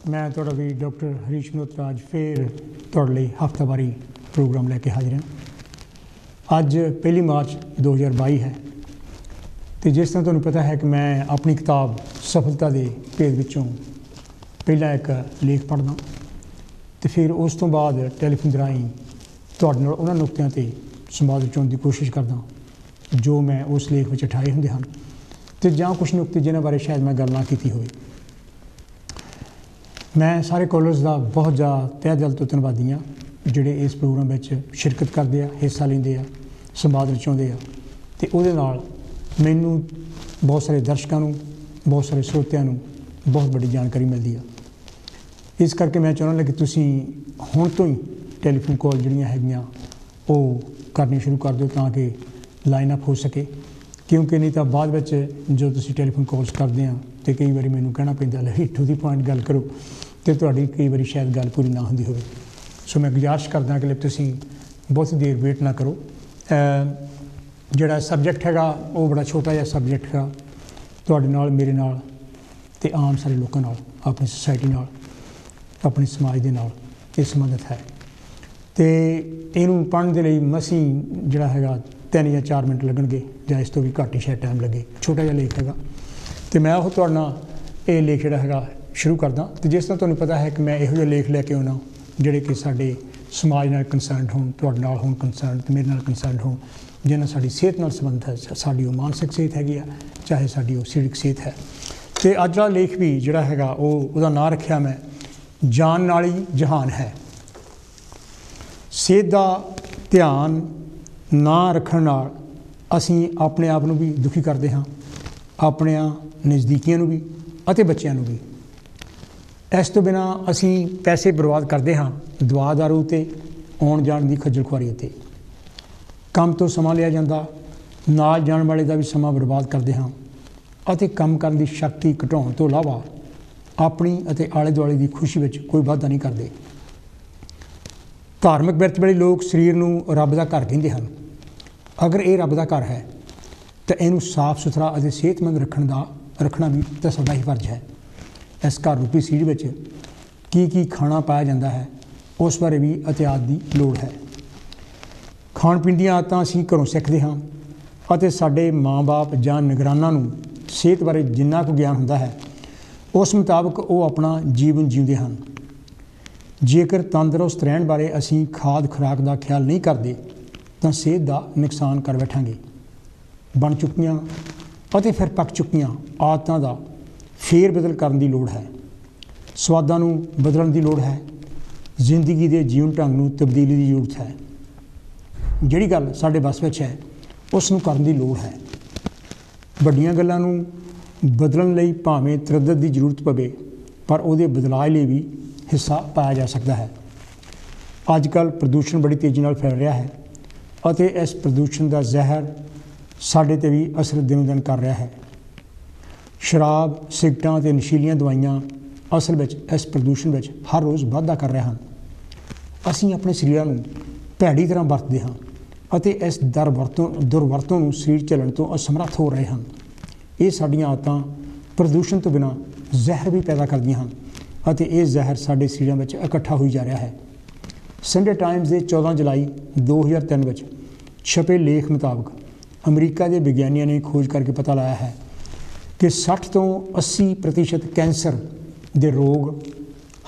मैं तुहाडा भी डॉक्टर हरीश मल्होत्रा अज फिर तुहाडे लई हफ्तावारी प्रोग्राम लैके हाजिर हाँ। अज 1 मार्च 2022 है तो जिस तरह तुहानूं पता है कि मैं अपनी किताब सफलता के भेद विचों पहला एक लेख पढ़दा तो फिर उस तो बाद टैलीफोन राहीं तुहाडे नाल उन्हां नुक्तियां ते संवाद विचाउण की कोशिश करदा जो मैं उस लेख में उठाए हुंदे हन तो जां कुछ नुक्ते जिन्हां बारे शायद मैं गल ना कीती होवे। मैं सारे कॉलर्स का बहुत ज़्यादा तह दिल तो धन्नवादी हाँ जिहड़े इस प्रोग्राम में शिरकत करते हैं, हिस्सा लेंदे आ, संवाद रचाउंदे आ ते उहदे नाल मैनूं बहुत सारे दर्शकों नूं, बहुत सारे श्रोतिਆਂ नूं बहुत बड़ी जानकारी मिलती है। इस करके मैं चाहुंदा कि तुसीं हुण तो ही टैलीफोन कॉल जिहड़ियां हैगियां ओह करनी शुरू कर दो ताकि लाइन अप हो सके, क्योंकि नहीं तो बाद विच जो तुसीं टैलीफोन कॉल्स करते हैं तो कई बार मैनूं कहना पैंदा लै टू दी पॉइंट गल करो तो तुहाडी कई बार शायद गल पूरी ना होंदी होवे। सो मैं गुजारिश करदा कि तुसीं बहुत देर वेट ना करो। जिहड़ा सबजैक्ट हैगा वो बड़ा छोटा जिहा सबजैक्ट है, तुहाडे नाल मेरे नाल ते आम सारे लोकां नाल, अपनी सोसाइटी नाल, अपने समाज दे नाल ये संबंधित है। तो इहनूं पढ़न दे लई मसीं जिहड़ा हैगा 3 या 4 मिनट लगणगे जां इस तो भी घੱਟ ही शायद टाइम लगे। छोटा जिहा लेख हैगा तो मैं वो तुहाडे नाल ये लेख जिहड़ा हैगा शुरू करदा। तो जिस तरह तुहानूं पता है कि मैं इहो जिहे लेख लैके आउणा जिहड़े कि साडे समाज नाल कंसर्नड होण, तुहाडे नाल होण कंसर्नड ते मेरे नाल कंसर्नड होण, जिन्हां साडी सेहत नाल संबंधित है, साडी वो मानसिक सेहत हैगी आ चाहे साडी वो सरीरक सेहत है। तो अज दा लेख भी जिहड़ा हैगा ਉਹਦਾ नाम रखिया मैं जान नाल ही जहान है। सेहत दा ध्यान ना रखण नाल असीं अपने आप नूं भी दुखी करदे हां, अपने नज़दीकियां नूं भी अते बच्चिआं नूं भी। इस तो बिना असीं पैसे बर्बाद करते हाँ दवा दारू ते आउण जाण दी खज्जल खुआरी उत्ते, काम तो समा लिया जाता, नाल जाण वाले का भी समा बर्बाद करते हाँ अते काम करन दी शक्ति घटाउण तो इलावा अपनी अते आले दुआले की खुशी में कोई वाधा नहीं करते। धार्मिक बिरत वाले लोग शरीर नूं रब दा घर कहिंदे हन। अगर ये रब दा घर है तो इनू साफ सुथरा अते सेहतमंद रखना भी तो साडा ही फर्ज है। इस घर रूपी सीढ़ में की खाना पाया जाता है उस बारे भी एहतियात की लोड़ है। खाण पीण दीआं आदतां असीं घरों सिੱਖਦੇ हाँ अते साडे माँ बाप जां निगरानां नूं सेहत बारे जिन्ना कुछ ज्ञान हुंदा है उस मुताबक वो अपना जीवन जीउंदे हन। जेकर तंदुरुस्त रहण बारे असीं खाद खुराक का ख्याल नहीं करते तो सेहत का नुकसान कर बैठांगे। बन चुकियां अते फिर पक चुकियां आदतां दा फेर बदल करन दी लोड़ है। स्वादां नूं बदलण दी लोड़ है। जिंदगी के जीवन ढंग नूं तब्दीली की जरूरत है। जिहड़ी गल साडे बस विच है उस नूं करन दी लोड़ है। वड्डियां गल्लां नूं बदलण लई भावें तरद्दुत की जरूरत पवे पर उहदे बदलाव लई भी हिस्सा पाया जा सकता है। अजकल प्रदूषण बड़ी तेज़ी नाल फैल रहा है अते इस प्रदूषण का जहर साडे ते भी असर दिनों दिन कर रहा है। शराब, सिगरटां ते नशीलियां दवाइयां असल में इस प्रदूषण में हर रोज़ वाधा कर रहे हैं। असीं अपने शरीरां नूं भैड़ी तरह वरतदे हां अते इस दुरवरतों नूं शरीर झੱਲਣ तो असमर्थ हो रहे हैं। ये साडीआं आदतां प्रदूषण तो बिना जहर भी पैदा करदियां हन अते ये जहर साडे शरीरां में इकट्ठा होई जा रहा है। संडे टाइम्स के 14 जुलाई 2003 में छपे लेख मुताबक अमरीका के विज्ञानियों ने खोज करके पता लाया है कि 60 तो 80% कैंसर के रोग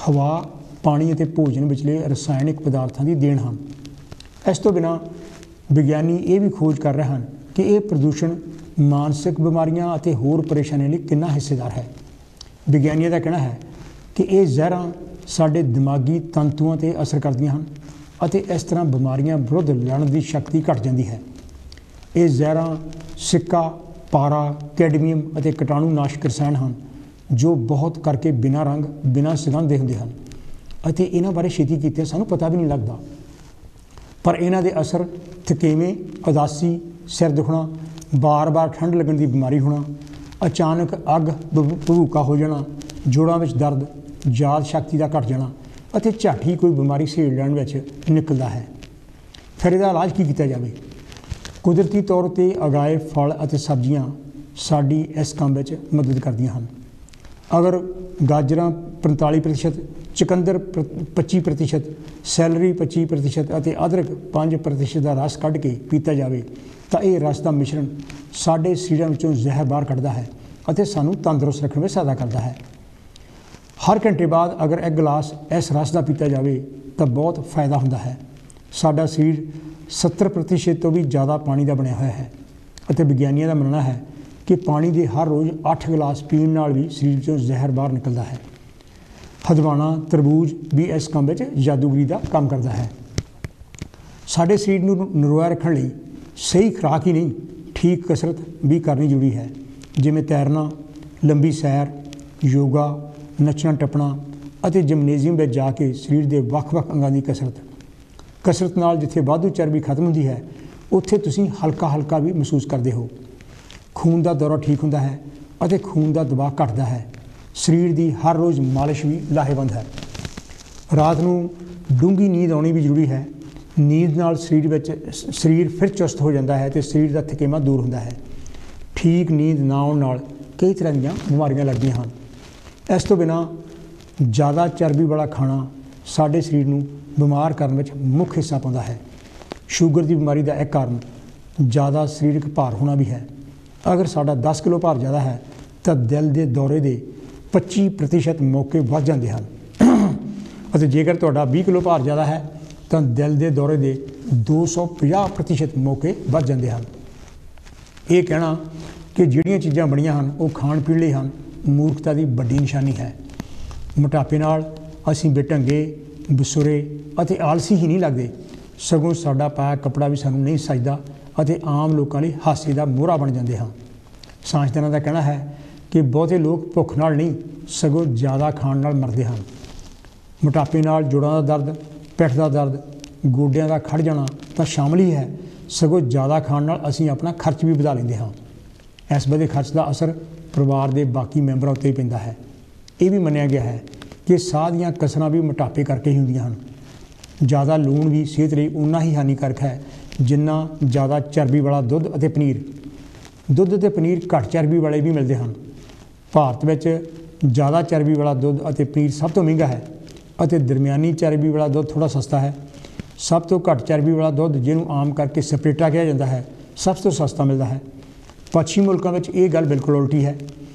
हवा, पानी और भोजन विचले रसायनिक पदार्थों की देन हैं। इस तो बिना विज्ञानी ये भी खोज कर रहे हैं कि यह प्रदूषण मानसिक बीमारियां और होर परेशानियों लिए कितना हिस्सेदार है। विज्ञानियों का कहना है कि ये जहरां साडे दिमागी तंतुओं पर असर करदियां हन अते इस तरह बीमारियां विरुद्ध लड़न की शक्ति घट जाती है। ये जहरां सिक्का, पारा, कैडमियम और कीटाणुनाशक रसायन हैं जो बहुत करके बिना रंग बिना सुगंध के होंदे हन अते इन्हां बारे छेती कीते सानूं पता भी नहीं लगता। पर इन्हां दे असर थकेवें, उदासी, सिर दुखना, बार बार ठंड लगन की बीमारी होना, अचानक अग भभूका हो जाना, जोड़ों में दर्द, याद शक्ति का घट जाना अते झट ही कोई बीमारी सहेड़ लैण विच निकलदा है। फिर इहदा इलाज की किया जाए? कुदरती तौर पर उगाए फल और सब्जियां साडी इस काम में मदद करदियां हन। अगर गाजरां 45%, ਚੁਕੰਦਰ 25%, ਸੈਲਰੀ 25% ਅਤੇ ਅਦਰਕ 5% ਦਾ ਰਸ ਕੱਢ ਕੇ ਪੀਤਾ ਜਾਵੇ ਤਾਂ ਇਹ ਰਸ ਦਾ ਮਿਸ਼ਰਣ ਸਾਡੇ ਸਰੀਰਾਂ ਵਿੱਚੋਂ ਜ਼ਹਿਰ ਬਾਹਰ ਕੱਢਦਾ ਹੈ ਅਤੇ ਸਾਨੂੰ ਤੰਦਰੁਸਤ ਰੱਖਣ ਵਿੱਚ ਸਹਾਇਤਾ ਕਰਦਾ ਹੈ। ਹਰ ਘੰਟੇ ਬਾਅਦ ਅਗਰ ਇੱਕ ਗਲਾਸ ਇਸ ਰਸ ਦਾ ਪੀਤਾ ਜਾਵੇ ਤਾਂ ਬਹੁਤ ਫਾਇਦਾ ਹੁੰਦਾ ਹੈ। ਸਾਡਾ ਸਰੀਰ 70% ਤੋਂ ਵੀ ਜ਼ਿਆਦਾ ਪਾਣੀ ਦਾ ਬਣਿਆ ਹੋਇਆ ਹੈ ਅਤੇ ਵਿਗਿਆਨੀਆਂ ਦਾ ਮੰਨਣਾ ਹੈ ਕਿ ਪਾਣੀ ਦੇ ਹਰ ਰੋਜ਼ 8 ਗਲਾਸ ਪੀਣ ਨਾਲ ਵੀ ਸਰੀਰ ਵਿੱਚੋਂ ਜ਼ਹਿਰ ਬਾਹਰ ਨਿਕਲਦਾ ਹੈ। ਹਦਵਾਣਾ ਤਰਬੂਜ ਵੀ ਇਸ ਕੰਮ ਵਿੱਚ ਜਾਦੂਗਰੀ ਦਾ ਕੰਮ ਕਰਦਾ ਹੈ। ਸਾਡੇ ਸਰੀਰ ਨੂੰ ਨਰੋਆ ਰੱਖਣ ਲਈ ਸਹੀ ਖੁਰਾਕ ਹੀ ਨਹੀਂ, ਠੀਕ ਕਸਰਤ ਵੀ ਕਰਨੀ ਜ਼ਰੂਰੀ ਹੈ, ਜਿਵੇਂ ਤੈਰਨਾ, ਲੰਬੀ ਸੈਰ, ਯੋਗਾ, ਨੱਚਣਾ ਟੱਪਣਾ ਅਤੇ ਜਿਮਨੇਜ਼ੀਅਮ ਵਿੱਚ ਜਾ ਕੇ ਸਰੀਰ ਦੇ ਵੱਖ-ਵੱਖ ਅੰਗਾਂ ਦੀ ਕਸਰਤ ਨਾਲ ਜਿੱਥੇ ਵਾਧੂ ਚਰਬੀ ਖਤਮ ਹੁੰਦੀ ਹੈ ਉੱਥੇ ਤੁਸੀਂ ਹਲਕਾ ਵੀ ਮਹਿਸੂਸ ਕਰਦੇ ਹੋ। ਖੂਨ ਦਾ ਦੌਰਾ ਠੀਕ ਹੁੰਦਾ ਹੈ ਅਤੇ ਖੂਨ ਦਾ ਦਬਾਅ ਘਟਦਾ ਹੈ। ਸਰੀਰ ਦੀ ਹਰ ਰੋਜ਼ ਮਾਲਿਸ਼ ਵੀ ਲਾਹੇਵੰਦ ਹੈ। ਰਾਤ ਨੂੰ ਡੂੰਘੀ ਨੀਂਦ ਆਉਣੀ ਵੀ ਜ਼ਰੂਰੀ ਹੈ। ਨੀਂਦ ਨਾਲ ਸਰੀਰ ਫਿਰ ਚੁਸਤ ਹੋ ਜਾਂਦਾ ਹੈ ਅਤੇ ਸਰੀਰ ਦਾ ਥਕੇਵਾਂ ਦੂਰ ਹੁੰਦਾ ਹੈ। ਠੀਕ ਨੀਂਦ ਨਾ ਆਉਣ ਨਾਲ ਕਈ ਤਰ੍ਹਾਂ ਦੀਆਂ ਬਿਮਾਰੀਆਂ ਲੱਗਦੀਆਂ ਹਨ। ਇਸ ਤੋਂ ਬਿਨਾਂ ਜ਼ਿਆਦਾ ਚਰਬੀ ਵਾਲਾ ਖਾਣਾ ਸਾਡੇ ਸਰੀਰ ਨੂੰ ਬਿਮਾਰ ਕਰਨ ਵਿੱਚ ਮੁੱਖ ਹਿੱਸਾ ਪਾਉਂਦਾ ਹੈ। ਸ਼ੂਗਰ ਦੀ ਬਿਮਾਰੀ ਦਾ ਇੱਕ ਕਾਰਨ ਜ਼ਿਆਦਾ ਸਰੀਰਕ ਭਾਰ ਹੋਣਾ ਵੀ ਹੈ। ਅਗਰ ਸਾਡਾ 10 ਕਿਲੋ ਭਾਰ ਜ਼ਿਆਦਾ ਹੈ ਤਾਂ ਦਿਲ ਦੇ ਦੌਰੇ ਦੇ 25% ਮੌਕੇ ਵੱਧ ਜਾਂਦੇ ਹਨ ਅਤੇ ਜੇਕਰ ਤੁਹਾਡਾ 20 ਕਿਲੋ ਭਾਰ ਜ਼ਿਆਦਾ ਹੈ ਤਾਂ ਦਿਲ ਦੇ ਦੌਰੇ ਦੇ 250% ਮੌਕੇ ਵੱਧ ਜਾਂਦੇ ਹਨ। ਇਹ ਕਹਿਣਾ ਕਿ ਜਿਹੜੀਆਂ ਚੀਜ਼ਾਂ ਬਣੀਆਂ ਹਨ ਉਹ ਖਾਣ ਪੀਣ ਲਈ ਹਨ, ਮੂਰਖਤਾ ਦੀ ਵੱਡੀ ਨਿਸ਼ਾਨੀ ਹੈ। ਮੋਟਾਪੇ ਨਾਲ ਅਸੀਂ ਬੇਢੰਗੇ, ਬਸੁਰੇ ਅਤੇ ਆਲਸੀ ਹੀ ਨਹੀਂ ਲੱਗਦੇ, ਸਗੋਂ ਸਾਡਾ ਪਾਇਆ ਕੱਪੜਾ ਵੀ ਸਾਨੂੰ ਨਹੀਂ ਸਜਦਾ ਅਤੇ ਆਮ ਲੋਕਾਂ ਲਈ ਹਾਸੇ ਦਾ ਮੋਹਰਾ ਬਣ ਜਾਂਦੇ ਹਾਂ। ਸਾਇੰਸਦਾਨਾਂ ਦਾ ਕਹਿਣਾ ਹੈ ਕਿ ਬਹੁਤੇ ਲੋਕ ਭੁੱਖ ਨਾਲ ਨਹੀਂ ਸਗੋਂ ਜ਼ਿਆਦਾ ਖਾਣ ਨਾਲ ਮਰਦੇ ਹਨ। ਮੋਟਾਪੇ ਨਾਲ ਜੋੜਾਂ ਦਾ ਦਰਦ, ਪਿੱਠ ਦਾ ਦਰਦ, ਗੋਡਿਆਂ ਦਾ ਖੜ ਜਾਣਾ ਤਾਂ ਸ਼ਾਮਲ ਹੀ ਹੈ, ਸਗੋਂ ਜ਼ਿਆਦਾ ਖਾਣ ਨਾਲ ਅਸੀਂ ਆਪਣਾ ਖਰਚ ਵੀ ਵਧਾ ਲੈਂਦੇ ਹਾਂ। ਇਸ ਵਧੇ ਖਰਚ ਦਾ ਅਸਰ ਪਰਿਵਾਰ ਦੇ ਬਾਕੀ ਮੈਂਬਰਾਂ ਉੱਤੇ ਹੀ ਪੈਂਦਾ ਹੈ। ਇਹ ਵੀ ਮੰਨਿਆ ਗਿਆ ਹੈ ਕਿ ਸਾਹ ਦੀਆਂ ਕਸਰਾਂ ਵੀ ਮੋਟਾਪੇ ਕਰਕੇ ਹੀ ਹੁੰਦੀਆਂ ਹਨ। ਜ਼ਿਆਦਾ ਲੂਣ ਵੀ ਸਿਹਤ ਲਈ ਉਨਾ ਹੀ ਹਾਨੀਕਾਰਕ ਹੈ ਜਿੰਨਾ ਜ਼ਿਆਦਾ ਚਰਬੀ ਵਾਲਾ ਦੁੱਧ ਅਤੇ ਪਨੀਰ। ਦੁੱਧ ਅਤੇ ਪਨੀਰ ਘੱਟ ਚਰਬੀ ਵਾਲੇ ਵੀ ਮਿਲਦੇ ਹਨ। ਭਾਰਤ ਵਿੱਚ ਜ਼ਿਆਦਾ ਚਰਬੀ ਵਾਲਾ ਦੁੱਧ ਅਤੇ ਪਨੀਰ ਸਭ ਤੋਂ ਮਹਿੰਗਾ ਹੈ ਅਤੇ ਦਰਮਿਆਨੀ ਚਰਬੀ ਵਾਲਾ ਦੁੱਧ ਥੋੜ੍ਹਾ ਸਸਤਾ ਹੈ। ਸਭ ਤੋਂ ਘੱਟ ਚਰਬੀ ਵਾਲਾ ਦੁੱਧ, ਜਿਹਨੂੰ ਆਮ ਕਰਕੇ ਸਪਰੇਟਾ ਕਿਹਾ ਜਾਂਦਾ ਹੈ, ਸਭ ਤੋਂ ਸਸਤਾ ਮਿਲਦਾ ਹੈ। ਪੱਛਮੀ ਮੁਲਕਾਂ ਵਿੱਚ ਇਹ ਗੱਲ ਬਿਲਕੁਲ ਉਲਟੀ ਹੈ।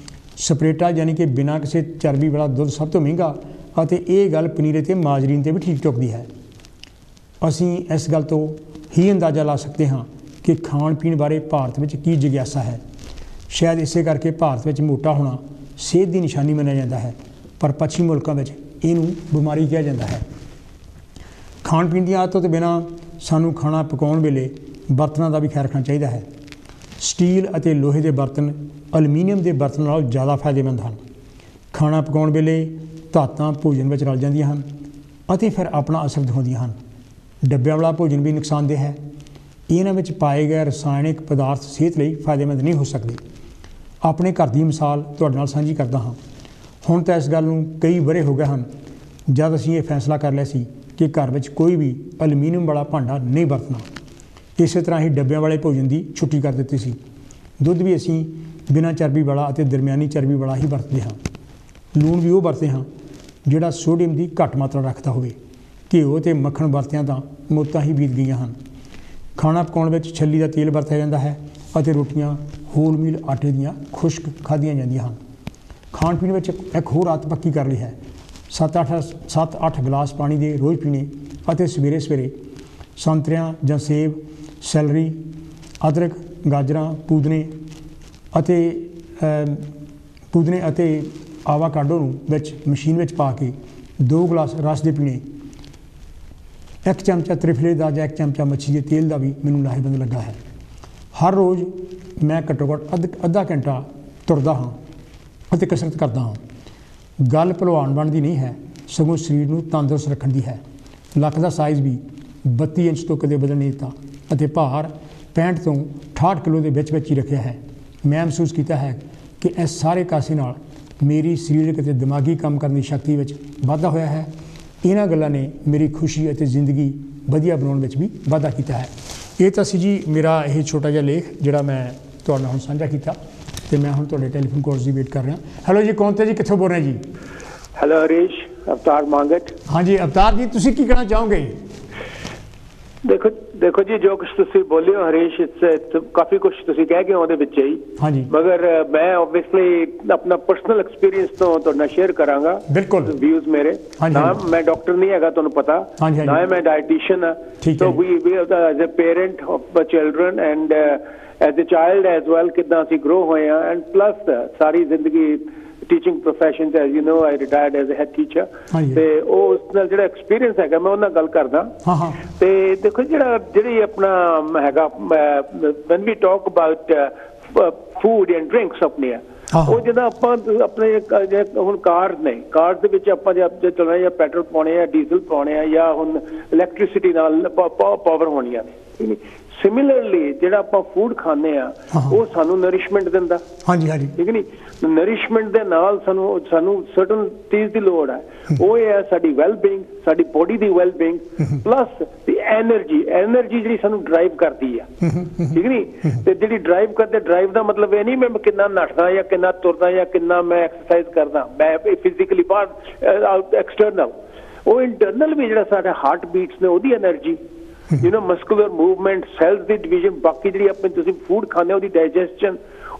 ਸਪਰੇਟਾ ਯਾਨੀ ਕਿ ਬਿਨਾਂ ਕਿਸੇ ਚਰਬੀ ਵਾਲਾ ਦੁੱਧ ਸਭ ਤੋਂ ਮਹਿੰਗਾ ਅਤੇ ਇਹ ਗੱਲ ਪਨੀਰ ਅਤੇ ਮਾਜਰੀਨ 'ਤੇ ਵੀ ਠੀਕ ਢੁੱਕਦੀ ਹੈ। ਅਸੀਂ ਇਸ ਗੱਲ ਤੋਂ ਹੀ ਅੰਦਾਜ਼ਾ ਲਾ ਸਕਦੇ ਹਾਂ ਕਿ ਖਾਣ ਪੀਣ ਬਾਰੇ ਭਾਰਤ ਵਿੱਚ ਕੀ ਜਿਗਿਆਸਾ ਹੈ। ਸ਼ਾਇਦ ਇਸੇ ਕਰਕੇ ਭਾਰਤ ਵਿੱਚ ਮੋਟਾ ਹੋਣਾ ਸਿਹਤ ਦੀ ਨਿਸ਼ਾਨੀ ਮੰਨਿਆ ਜਾਂਦਾ ਹੈ, ਪਰ ਪੱਛਮੀ ਮੁਲਕਾਂ ਵਿੱਚ ਇਹਨੂੰ ਬਿਮਾਰੀ ਕਿਹਾ ਜਾਂਦਾ ਹੈ। ਖਾਣ ਪੀਣ ਦੀਆਂ ਆਦਤਾਂ ਤੋਂ ਬਿਨਾਂ ਸਾਨੂੰ ਖਾਣਾ ਪਕਾਉਣ ਵੇਲੇ ਬਰਤਨਾਂ ਦਾ ਵੀ ਖਿਆਲ ਰੱਖਣਾ ਚਾਹੀਦਾ ਹੈ। ਸਟੀਲ ਅਤੇ ਲੋਹੇ ਦੇ ਬਰਤਨ ਐਲੂਮੀਨੀਅਮ ਦੇ ਬਰਤਨ ਨਾਲੋਂ ਜ਼ਿਆਦਾ ਫਾਇਦੇਮੰਦ ਹਨ। ਖਾਣਾ ਪਕਾਉਣ ਵੇਲੇ ਧਾਤਾਂ ਭੋਜਨ ਵਿੱਚ ਰਲ ਜਾਂਦੀਆਂ ਹਨ ਅਤੇ ਫਿਰ ਆਪਣਾ ਅਸਰ ਦਿਖਾਉਂਦੀਆਂ ਹਨ। ਡੱਬਿਆਂ ਵਾਲਾ ਭੋਜਨ ਵੀ ਨੁਕਸਾਨਦੇਹ ਹੈ। ਇਹਨਾਂ ਵਿੱਚ ਪਾਏ ਗਏ ਰਸਾਇਣਿਕ ਪਦਾਰਥ ਸਿਹਤ ਲਈ ਫਾਇਦੇਮੰਦ ਨਹੀਂ ਹੋ ਸਕਦੇ। ਆਪਣੇ ਘਰ ਦੀ ਮਿਸਾਲ ਤੁਹਾਡੇ ਨਾਲ ਸਾਂਝੀ ਕਰਦਾ ਹਾਂ। ਹੁਣ ਤਾਂ ਇਸ ਗੱਲ ਨੂੰ ਕਈ ਵਰ੍ਹੇ ਹੋ ਗਏ ਹਨ ਜਦ ਅਸੀਂ ਇਹ ਫੈਸਲਾ ਕਰ ਲਿਆ ਸੀ ਕਿ ਘਰ ਵਿੱਚ ਕੋਈ ਵੀ ਐਲੂਮੀਨੀਅਮ ਵਾਲਾ ਭਾਂਡਾ ਨਹੀਂ ਵਰਤਣਾ। ਇਸੇ ਤਰ੍ਹਾਂ ਹੀ ਡੱਬਿਆਂ ਵਾਲੇ ਭੋਜਨ ਦੀ ਛੁੱਟੀ ਕਰ ਦਿੱਤੀ ਸੀ। ਦੁੱਧ ਵੀ ਅਸੀਂ ਬਿਨਾਂ ਚਰਬੀ ਵਾਲਾ ਅਤੇ ਦਰਮਿਆਨੀ ਚਰਬੀ ਵਾਲਾ ਹੀ ਵਰਤਦੇ ਹਾਂ। ਲੂਣ ਵੀ ਉਹ ਵਰਤਦੇ ਹਾਂ ਜਿਹੜਾ ਸੋਡੀਅਮ ਦੀ ਘੱਟ ਮਾਤਰਾ ਰੱਖਦਾ ਹੋਵੇ। ਘਿਓ ਅਤੇ ਮੱਖਣ ਵਰਤਿਆਂ ਤਾਂ ਮੌਤਾਂ ਹੀ ਬੀਤ ਗਈਆਂ ਹਨ। ਖਾਣਾ ਪਕਾਉਣ ਵਿੱਚ ਛੱਲੀ ਦਾ ਤੇਲ ਵਰਤਿਆ ਜਾਂਦਾ ਹੈ ਅਤੇ ਰੋਟੀਆਂ ਹੋਲ ਮੀਲ ਆਟੇ ਦੀਆਂ ਖੁਸ਼ਕ ਖਾਧੀਆਂ ਜਾਂਦੀਆਂ ਹਨ। ਖਾਣ ਪੀਣ ਵਿੱਚ ਇੱਕ ਹੋਰ ਆਦਤ ਪੱਕੀ ਕਰ ਲਈ ਹੈ। 7-8 ਗਲਾਸ ਪਾਣੀ ਦੇ ਰੋਜ਼ ਪੀਣੇ ਅਤੇ ਸਵੇਰੇ ਸੰਤਰਿਆਂ ਜਾਂ ਸੇਬ, ਸੈਲਰੀ, ਅਦਰਕ, ਗਾਜਰਾਂ, ਪੁਦੀਨੇ ਅਤੇ ਆਵਾਕਾਡੋ ਨੂੰ ਵਿੱਚ ਮਸ਼ੀਨ ਵਿੱਚ ਪਾ ਕੇ 2 ਗਲਾਸ ਰਸ ਦੇ ਪੀਣੇ। 1 ਚਮਚਾ ਤ੍ਰਿਫਲੇ ਦਾ ਜਾਂ 1 ਚਮਚਾ ਮੱਛੀ ਦੇ ਤੇਲ ਦਾ ਵੀ ਮੈਨੂੰ ਲਾਹੇਵੰਦ ਲੱਗਾ ਹੈ। ਹਰ ਰੋਜ਼ ਮੈਂ ਘੱਟੋ ਘੱਟ ਅੱਧਾ ਘੰਟਾ ਤੁਰਦਾ ਹਾਂ ਅਤੇ ਕਸਰਤ ਕਰਦਾ ਹਾਂ। ਗੱਲ ਭਲਵਾਨ ਬਣਨ ਦੀ ਨਹੀਂ ਹੈ, ਸਗੋਂ ਸਰੀਰ ਨੂੰ ਤੰਦਰੁਸਤ ਰੱਖਣ ਦੀ ਹੈ। ਲੱਕ ਦਾ ਸਾਈਜ਼ ਵੀ 32 ਇੰਚ ਤੋਂ ਕਦੇ ਬਦਲ ਨਹੀਂ ਦਿੱਤਾ ਅਤੇ ਭਾਰ 65 ਤੋਂ 68 ਕਿਲੋ ਦੇ ਵਿੱਚ ਹੀ ਰੱਖਿਆ ਹੈ। ਮੈਂ ਮਹਿਸੂਸ ਕੀਤਾ ਹੈ ਕਿ ਇਸ ਸਾਰੇ ਕਾਸੇ ਨਾਲ ਮੇਰੀ ਸਰੀਰਕ ਅਤੇ ਦਿਮਾਗੀ ਕੰਮ ਕਰਨ ਦੀ ਸ਼ਕਤੀ ਵਿੱਚ ਵਾਧਾ ਹੋਇਆ ਹੈ। ਇਹਨਾਂ ਗੱਲਾਂ ਨੇ ਮੇਰੀ ਖੁਸ਼ੀ ਅਤੇ ਜ਼ਿੰਦਗੀ ਵਧੀਆ ਬਣਾਉਣ ਵਿੱਚ ਵੀ ਵਾਧਾ ਕੀਤਾ ਹੈ। ਇਹ ਤਾਂ ਸੀ ਜੀ ਮੇਰਾ ਇਹ ਛੋਟਾ ਜਿਹਾ ਲੇਖ ਜਿਹੜਾ ਮੈਂ ਤੁਹਾਡੇ ਨਾਲ ਹੁਣ ਸਾਂਝਾ ਕੀਤਾ ਅਤੇ ਮੈਂ ਹੁਣ ਤੁਹਾਡੇ ਟੈਲੀਫੋਨ ਕਾਲਸ ਦੀ ਵੇਟ ਕਰ ਰਿਹਾ। ਹੈਲੋ ਜੀ, ਕੌਣ ਤੇ ਜੀ, ਕਿੱਥੋਂ ਬੋਲ ਰਹੇ ਜੀ? हेलो हरीश, अवतार मांगट। हाँ जी अवतार जी, तुसी की कहना चाहोगे? देखो देखो जी, जो कुछ तुसी बोले हो हरीश, काफी कुछ तुसी कह गए ਉਹਦੇ ਵਿੱਚ ਹੀ। हाँ जी। मगर मैं ऑब्वियसली अपना पर्सनल एक्सपीरियंस तो ਤੁਹਾਡਾ शेयर करांगा। बिल्कुल। व्यूज मेरे। हाँ जी, ना हाँ जी। मैं डॉक्टर नहीं हैगा, ਤੁਹਾਨੂੰ पता। हाँ जी, हाँ जी। ना मैं डाइटिशियन हां। ठीक तो है। We as a parent of children and as a child as well ਕਿਦਾਂ ਅਸੀਂ ग्रो ਹੋਏ ਆ, ਐਂਡ ਪਲੱਸ ਸਾਰੀ ਜ਼ਿੰਦਗੀ ਟੀਚਿੰਗ ਪ੍ਰੋਫੈਸ਼ਨ ਚ, as you know I retired as a head teacher. ਤੇ ਉਹ ਉਸ ਨਾਲ ਜਿਹੜਾ ਐਕਸਪੀਰੀਅੰਸ ਹੈਗਾ ਮੈਂ ਉਹਨਾਂ ਗੱਲ ਕਰਦਾ। ਹਾਂ ਹਾਂ। ਤੇ ਦੇਖੋ ਜਿਹੜੀ ਆਪਣਾ ਹੈਗਾ, when we talk about food and drinks ਆਪਣੀਆਂ, ਉਹ ਜਦੋਂ ਆਪਾਂ ਆਪਣੇ ਹੁਣ ਕਾਰਸ ਨੇ, ਕਾਰਸ ਦੇ ਵਿੱਚ ਆਪਾਂ ਜੇ ਚਲਾਉਣਾ ਜਾਂ ਪੈਟਰੋਲ ਪਾਉਣੇ ਆ, ਡੀਜ਼ਲ ਪਾਉਣੇ ਆ, ਜਾਂ ਹੁਣ ਇਲੈਕਟ੍ਰਿਸਿਟੀ ਨਾਲ ਪਾਵਰ ਹੋਣੀਆਂ ਨੇ। ਸਿਮਿਲਰਲੀ ਜਿਹੜਾ ਆਪਾਂ ਫੂਡ ਖਾਂਦੇ ਆ ਉਹ ਸਾਨੂੰ ਨਰਿਸ਼ਮੈਂਟ ਦਿੰਦਾ। ਹਾਂਜੀ ਹਾਂਜੀ, ਠੀਕ ਨਹੀਂ? ਨਰਿਸ਼ਮੈਂਟ ਦੇ ਨਾਲ ਸਾਨੂੰ ਸਰਟਨ ਚੀਜ਼ ਦੀ ਲੋੜ ਹੈ। ਉਹ ਇਹ ਹੈ ਸਾਡੀ ਵੈਲਬੀਇੰਗ, ਸਾਡੀ ਬੋਡੀ ਦੀ ਵੈਲਬੀਇੰਗ, ਪਲੱਸ ਦੀ ਐਨਰਜੀ ਜਿਹੜੀ ਸਾਨੂੰ ਡਰਾਈਵ ਕਰਦੀ ਆ, ਠੀਕ ਨਹੀਂ? ਤੇ ਜਿਹੜੀ ਡਰਾਈਵ ਕਰਦੇ, ਡਰਾਈਵ ਦਾ ਮਤਲਬ ਇਹ ਨਹੀਂ ਮੈਂ ਕਿੰਨਾ ਨੱਠਦਾ ਜਾਂ ਕਿੰਨਾ ਤੁਰਦਾ ਜਾਂ ਕਿੰਨਾ ਮੈਂ ਐਕਸਰਸਾਈਜ਼ ਕਰਦਾ, ਮੈਂ ਫਿਜ਼ੀਕਲੀ ਬਾਹਰ ਐਕਸਟਰਨਲ। ਉਹ ਇੰਟਰਨਲ ਵੀ ਜਿਹੜਾ ਸਾਡਾ ਹਾਰਟ ਬੀਟਸ ਨੇ ਉਹਦੀ energy, you know muscular movement, cells ਦੀ ਡਿਵੀਜ਼ਨ, ਬਾਕੀ ਜਿਹੜੀ ਆਪਣੇ ਤੁਸੀਂ ਫੂਡ ਖਾਂਦੇ ਉਹਦੀ ਡਾਈਜੈਸਸ਼ਨ,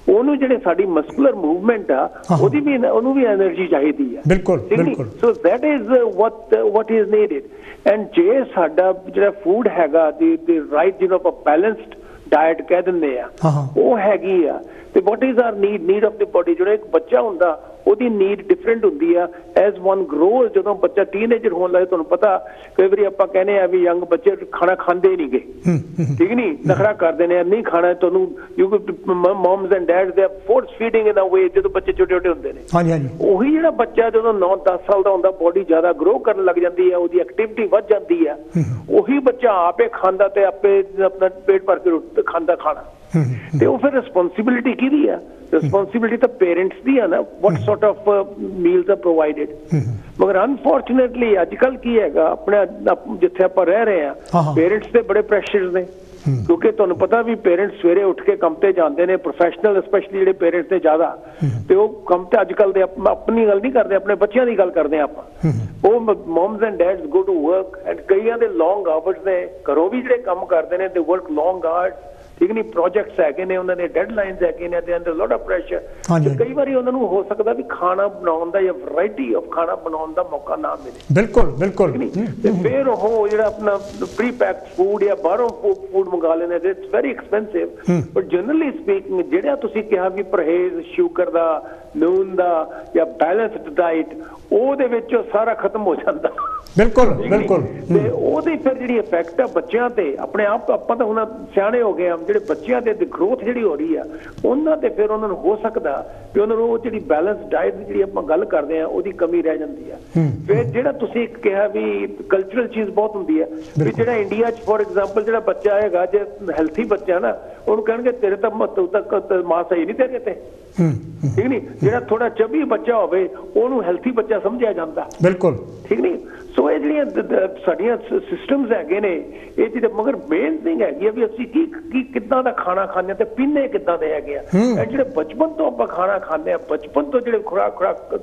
ਉਹਨੂੰ ਜਿਹੜੇ ਸਾਡੀ ਮਸਕੂਲਰ ਮੂਵਮੈਂਟ ਆ ਉਹਦੀ ਵੀ, ਉਹਨੂੰ ਵੀ એનર્ਜੀ ਚਾਹੀਦੀ ਆ। ਬਿਲਕੁਲ ਬਿਲਕੁਲ। So that is what is needed। And ਜੇ ਸਾਡਾ ਜਿਹੜਾ ਫੂਡ ਹੈਗਾ ਦੀ ਰਾਈਟ, ਜਿਹਨੂੰ ਆਪਾਂ ਬੈਲੈਂਸਡ ਡਾਇਟ ਕਹਿ ਦਿੰਦੇ ਆ, ਉਹ ਹੈਗੀ ਆ, ਤੇ what is our need of the body। ਜਿਹੜਾ ਇੱਕ ਬੱਚਾ ਹੁੰਦਾ ਉਹਦੀ ਨੀਡ ਡਿਫਰੈਂਟ ਹੁੰਦੀ ਆ ਐਜ਼ ਵਨ ਗਰੋਜ਼। ਜਦੋਂ ਬੱਚਾ ਟੀਨੇਜਰ ਹੋਣ ਲੱਗੇ, ਤੁਹਾਨੂੰ ਪਤਾ ਕਈ ਵਾਰੀ ਆਪਾਂ ਕਹਿੰਦੇ ਆ ਵੀ ਯੰਗ ਬੱਚੇ ਖਾਣਾ ਖਾਂਦੇ ਨਹੀਂ ਗੇ, ਠੀਕ ਨਹੀਂ? ਨਖਰਾ ਕਰਦੇ ਨੇ, ਨਹੀਂ ਖਾਣਾ ਤੁਹਾਨੂੰ, ਮਮਸ ਐਂਡ ਡੈਡਸ ਦੇ ਫੋਰਸ ਫੀਡਿੰਗ ਇਨ ਅ ਵੇ, ਜਦੋਂ ਬੱਚੇ ਛੋਟੇ ਛੋਟੇ ਹੁੰਦੇ ਨੇ। ਹਾਂਜੀ ਹਾਂਜੀ। ਉਹੀ ਜਿਹੜਾ ਬੱਚਾ ਜਦੋਂ 9-10 ਸਾਲ ਦਾ ਹੁੰਦਾ, ਬੋਡੀ ਜ਼ਿਆਦਾ ਗਰੋ ਕਰਨ ਲੱਗ ਜਾਂਦੀ ਆ, ਉਹਦੀ ਐਕਟੀਵਿਟੀ ਵੱਧ ਜਾਂਦੀ ਆ, ਉਹੀ ਬੱਚਾ ਆਪੇ ਖਾਂਦਾ ਤੇ ਆਪੇ ਆਪਣਾ ਪੇਟ ਭਰ ਕੇ ਖਾਂਦਾ ਖਾਣਾ। ਤੇ ਉਹ ਫਿਰ ਰਿਸਪੌਂਸਿਬਿਲਿਟੀ ਕਿਹਦੀ ਆ? ਰਿਸਪੌਂਸਿਬਿਲਿਟੀ ਤਾਂ ਪੇਰੈਂਟਸ ਦੀ ਆ ਨਾ, what sort of meals are provided। ਮਗਰ ਅਨਫੋਰਚੂਨੇਟਲੀ ਅੱਜ ਕੱਲ ਕੀ ਹੈਗਾ, ਆਪਣੇ ਜਿੱਥੇ ਆਪਾਂ ਰਹਿ ਰਹੇ ਆ, ਪੇਰੈਂਟਸ ਦੇ ਬੜੇ ਪ੍ਰੈਸ਼ਰਸ ਨੇ, ਕਿਉਂਕਿ ਤੁਹਾਨੂੰ ਪਤਾ ਵੀ ਪੇਰੈਂਟਸ ਸਵੇਰੇ ਉੱਠ ਕੇ ਕੰਮ ਤੇ ਜਾਂਦੇ ਨੇ, ਪ੍ਰੋਫੈਸ਼ਨਲ ਸਪੈਸ਼ਲੀ ਜਿਹੜੇ ਪੇਰੈਂਟਸ ਨੇ ਜ਼ਿਆਦਾ, ਤੇ ਉਹ ਕੰਮ ਤੇ ਅੱਜ ਕੱਲ ਦੇ ਆਪਣੀ ਗੱਲ ਨਹੀਂ ਕਰਦੇ, ਆਪਣੇ ਬੱਚਿਆਂ ਦੀ ਗੱਲ ਕਰਦੇ ਆ ਆਪਾਂ। ਉਹ mums and dads go to work, and ਕਈਆਂ ਦੇ ਲੌਂਗ ਆਵਰਸ ਨੇ, ਘਰੋਂ ਵੀ ਜਿਹੜੇ ਕੰਮ ਕਰਦੇ ਨੇ, ਦੇ ਵਰਕ ਲੌਂਗ ਆਵਰਸ, ਠੀਕ ਨਹੀਂ? ਪ੍ਰੋਜੈਕਟਸ ਹੈਗੇ ਨੇ, ਉਹਨਾਂ ਦੇ ਡੈਡਲਾਈਨਸ ਹੈਗੇ ਨੇ, ਤੇ ਅੰਦਰ ਲੋਟ ਆਫ ਪ੍ਰੈਸ਼ਰ। ਕਈ ਵਾਰੀ ਉਹਨਾਂ ਨੂੰ ਹੋ ਸਕਦਾ ਵੀ ਖਾਣਾ ਬਣਾਉਣ ਦਾ ਜਾਂ ਵੈਰਾਈਟੀ ਆਫ ਖਾਣਾ ਬਣਾਉਣ ਦਾ ਮੌਕਾ ਨਾ ਮਿਲੇ। ਬਿਲਕੁਲ ਬਿਲਕੁਲ। ਤੇ ਫਿਰ ਉਹ ਜਿਹੜਾ ਆਪਣਾ ਪ੍ਰੀ ਪੈਕਡ ਫੂਡ ਜਾਂ ਬਾਹਰੋਂ ਫੂਡ ਮੰਗਾ ਲੈਂਦੇ, it's very expensive. But generally speaking, ਜਿਹੜਾ ਤੁਸੀਂ ਕਿਹਾ ਵੀ ਪਰਹੇਜ਼ ਸ਼ੂਗਰ ਦਾ, ਨੂਨ ਦਾ ਜਾਂ ਬੈਲੈਂਸਡ ਡਾਈਟ, ਉਹਦੇ ਵਿੱਚ ਸਾਰਾ ਖਤਮ ਹੋ ਜਾਂਦਾ। ਬਿਲਕੁਲ ਬਿਲਕੁਲ। ਤੇ ਉਹਦੀ ਫਿਰ ਜਿਹੜੀ ਇਫੈਕਟ ਆ ਬੱਚਿਆਂ ਤੇ, ਆਪਣੇ ਆਪ ਆਪਾਂ ਤਾਂ ਹੁਣ ਸਿਆਣੇ ਹੋ ਗਏ ਆ, ਜਿਹੜੇ ਬੱਚਿਆਂ ਦੇ ਗਰੋਥ ਜਿਹੜੀ ਹੋ ਰਹੀ ਆ ਉਹਨਾਂ ਤੇ ਫਿਰ ਉਹਨਾਂ ਨੂੰ ਹੋ ਸਕਦਾ ਵੀ ਉਹਨਾਂ ਨੂੰ ਉਹ ਜਿਹੜੀ ਬੈਲੈਂਸ ਡਾਈਟ ਦੀ ਜਿਹੜੀ ਆਪਾਂ ਗੱਲ ਕਰਦੇ ਆ ਉਹਦੀ ਕਮੀ ਰਹਿ ਜਾਂਦੀ ਆ। ਫਿਰ ਜਿਹੜਾ ਤੁਸੀਂ ਕਿਹਾ ਵੀ ਕਲਚਰਲ ਚੀਜ਼ ਬਹੁਤ ਹੁੰਦੀ ਆ, ਵੀ ਜਿਹੜਾ ਇੰਡੀਆ 'ਚ ਫੋਰ ਐਗਜ਼ਾਮਪਲ ਜਿਹੜਾ ਬੱਚਾ ਹੈਗਾ, ਜੇ ਹੈਲਥੀ ਬੱਚਾ ਨਾ, ਉਹਨੂੰ ਕਹਿਣਗੇ ਤੇਰੇ ਤਾਂ ਮਾਂ ਸਹੀ ਨਹੀਂ ਤੇਰੇ ਤੇ, ਠੀਕ ਨਹੀਂ? ਜਿਹੜਾ ਥੋੜਾ ਚਬੀ ਬੱਚਾ ਹੋਵੇ ਉਹਨੂੰ ਹੈਲਥੀ ਬੱਚਾ ਸਮਝਿਆ ਜਾਂਦਾ। ਬਿਲਕੁਲ, ਠੀਕ ਨਹੀਂ? ਸੋ ਇਹ ਜਿਹੜੀਆਂ ਸਾਡੀਆਂ ਸਿਸਟਮਸ ਹੈਗੇ ਨੇ ਇਹ ਚੀਜ਼, ਮਗਰ ਮੇਨ ਥਿੰਗ ਹੈਗੀ ਆ ਵੀ ਅਸੀਂ ਕੀ ਕਿੱਦਾਂ ਦਾ ਖਾਣਾ ਖਾਂਦੇ ਤੇ ਪੀਂਦੇ ਕਿੱਦਾਂ ਦੇ ਹੈਗੇ ਆ। ਇਹ ਜਿਹੜੇ ਬਚਪਨ ਤੋਂ ਆਪਾਂ ਖਾਣਾ ਖਾਂਦੇ ਆ, ਬਚਪਨ ਤੋਂ ਜਿਹੜੇ ਖੁਰਾਕ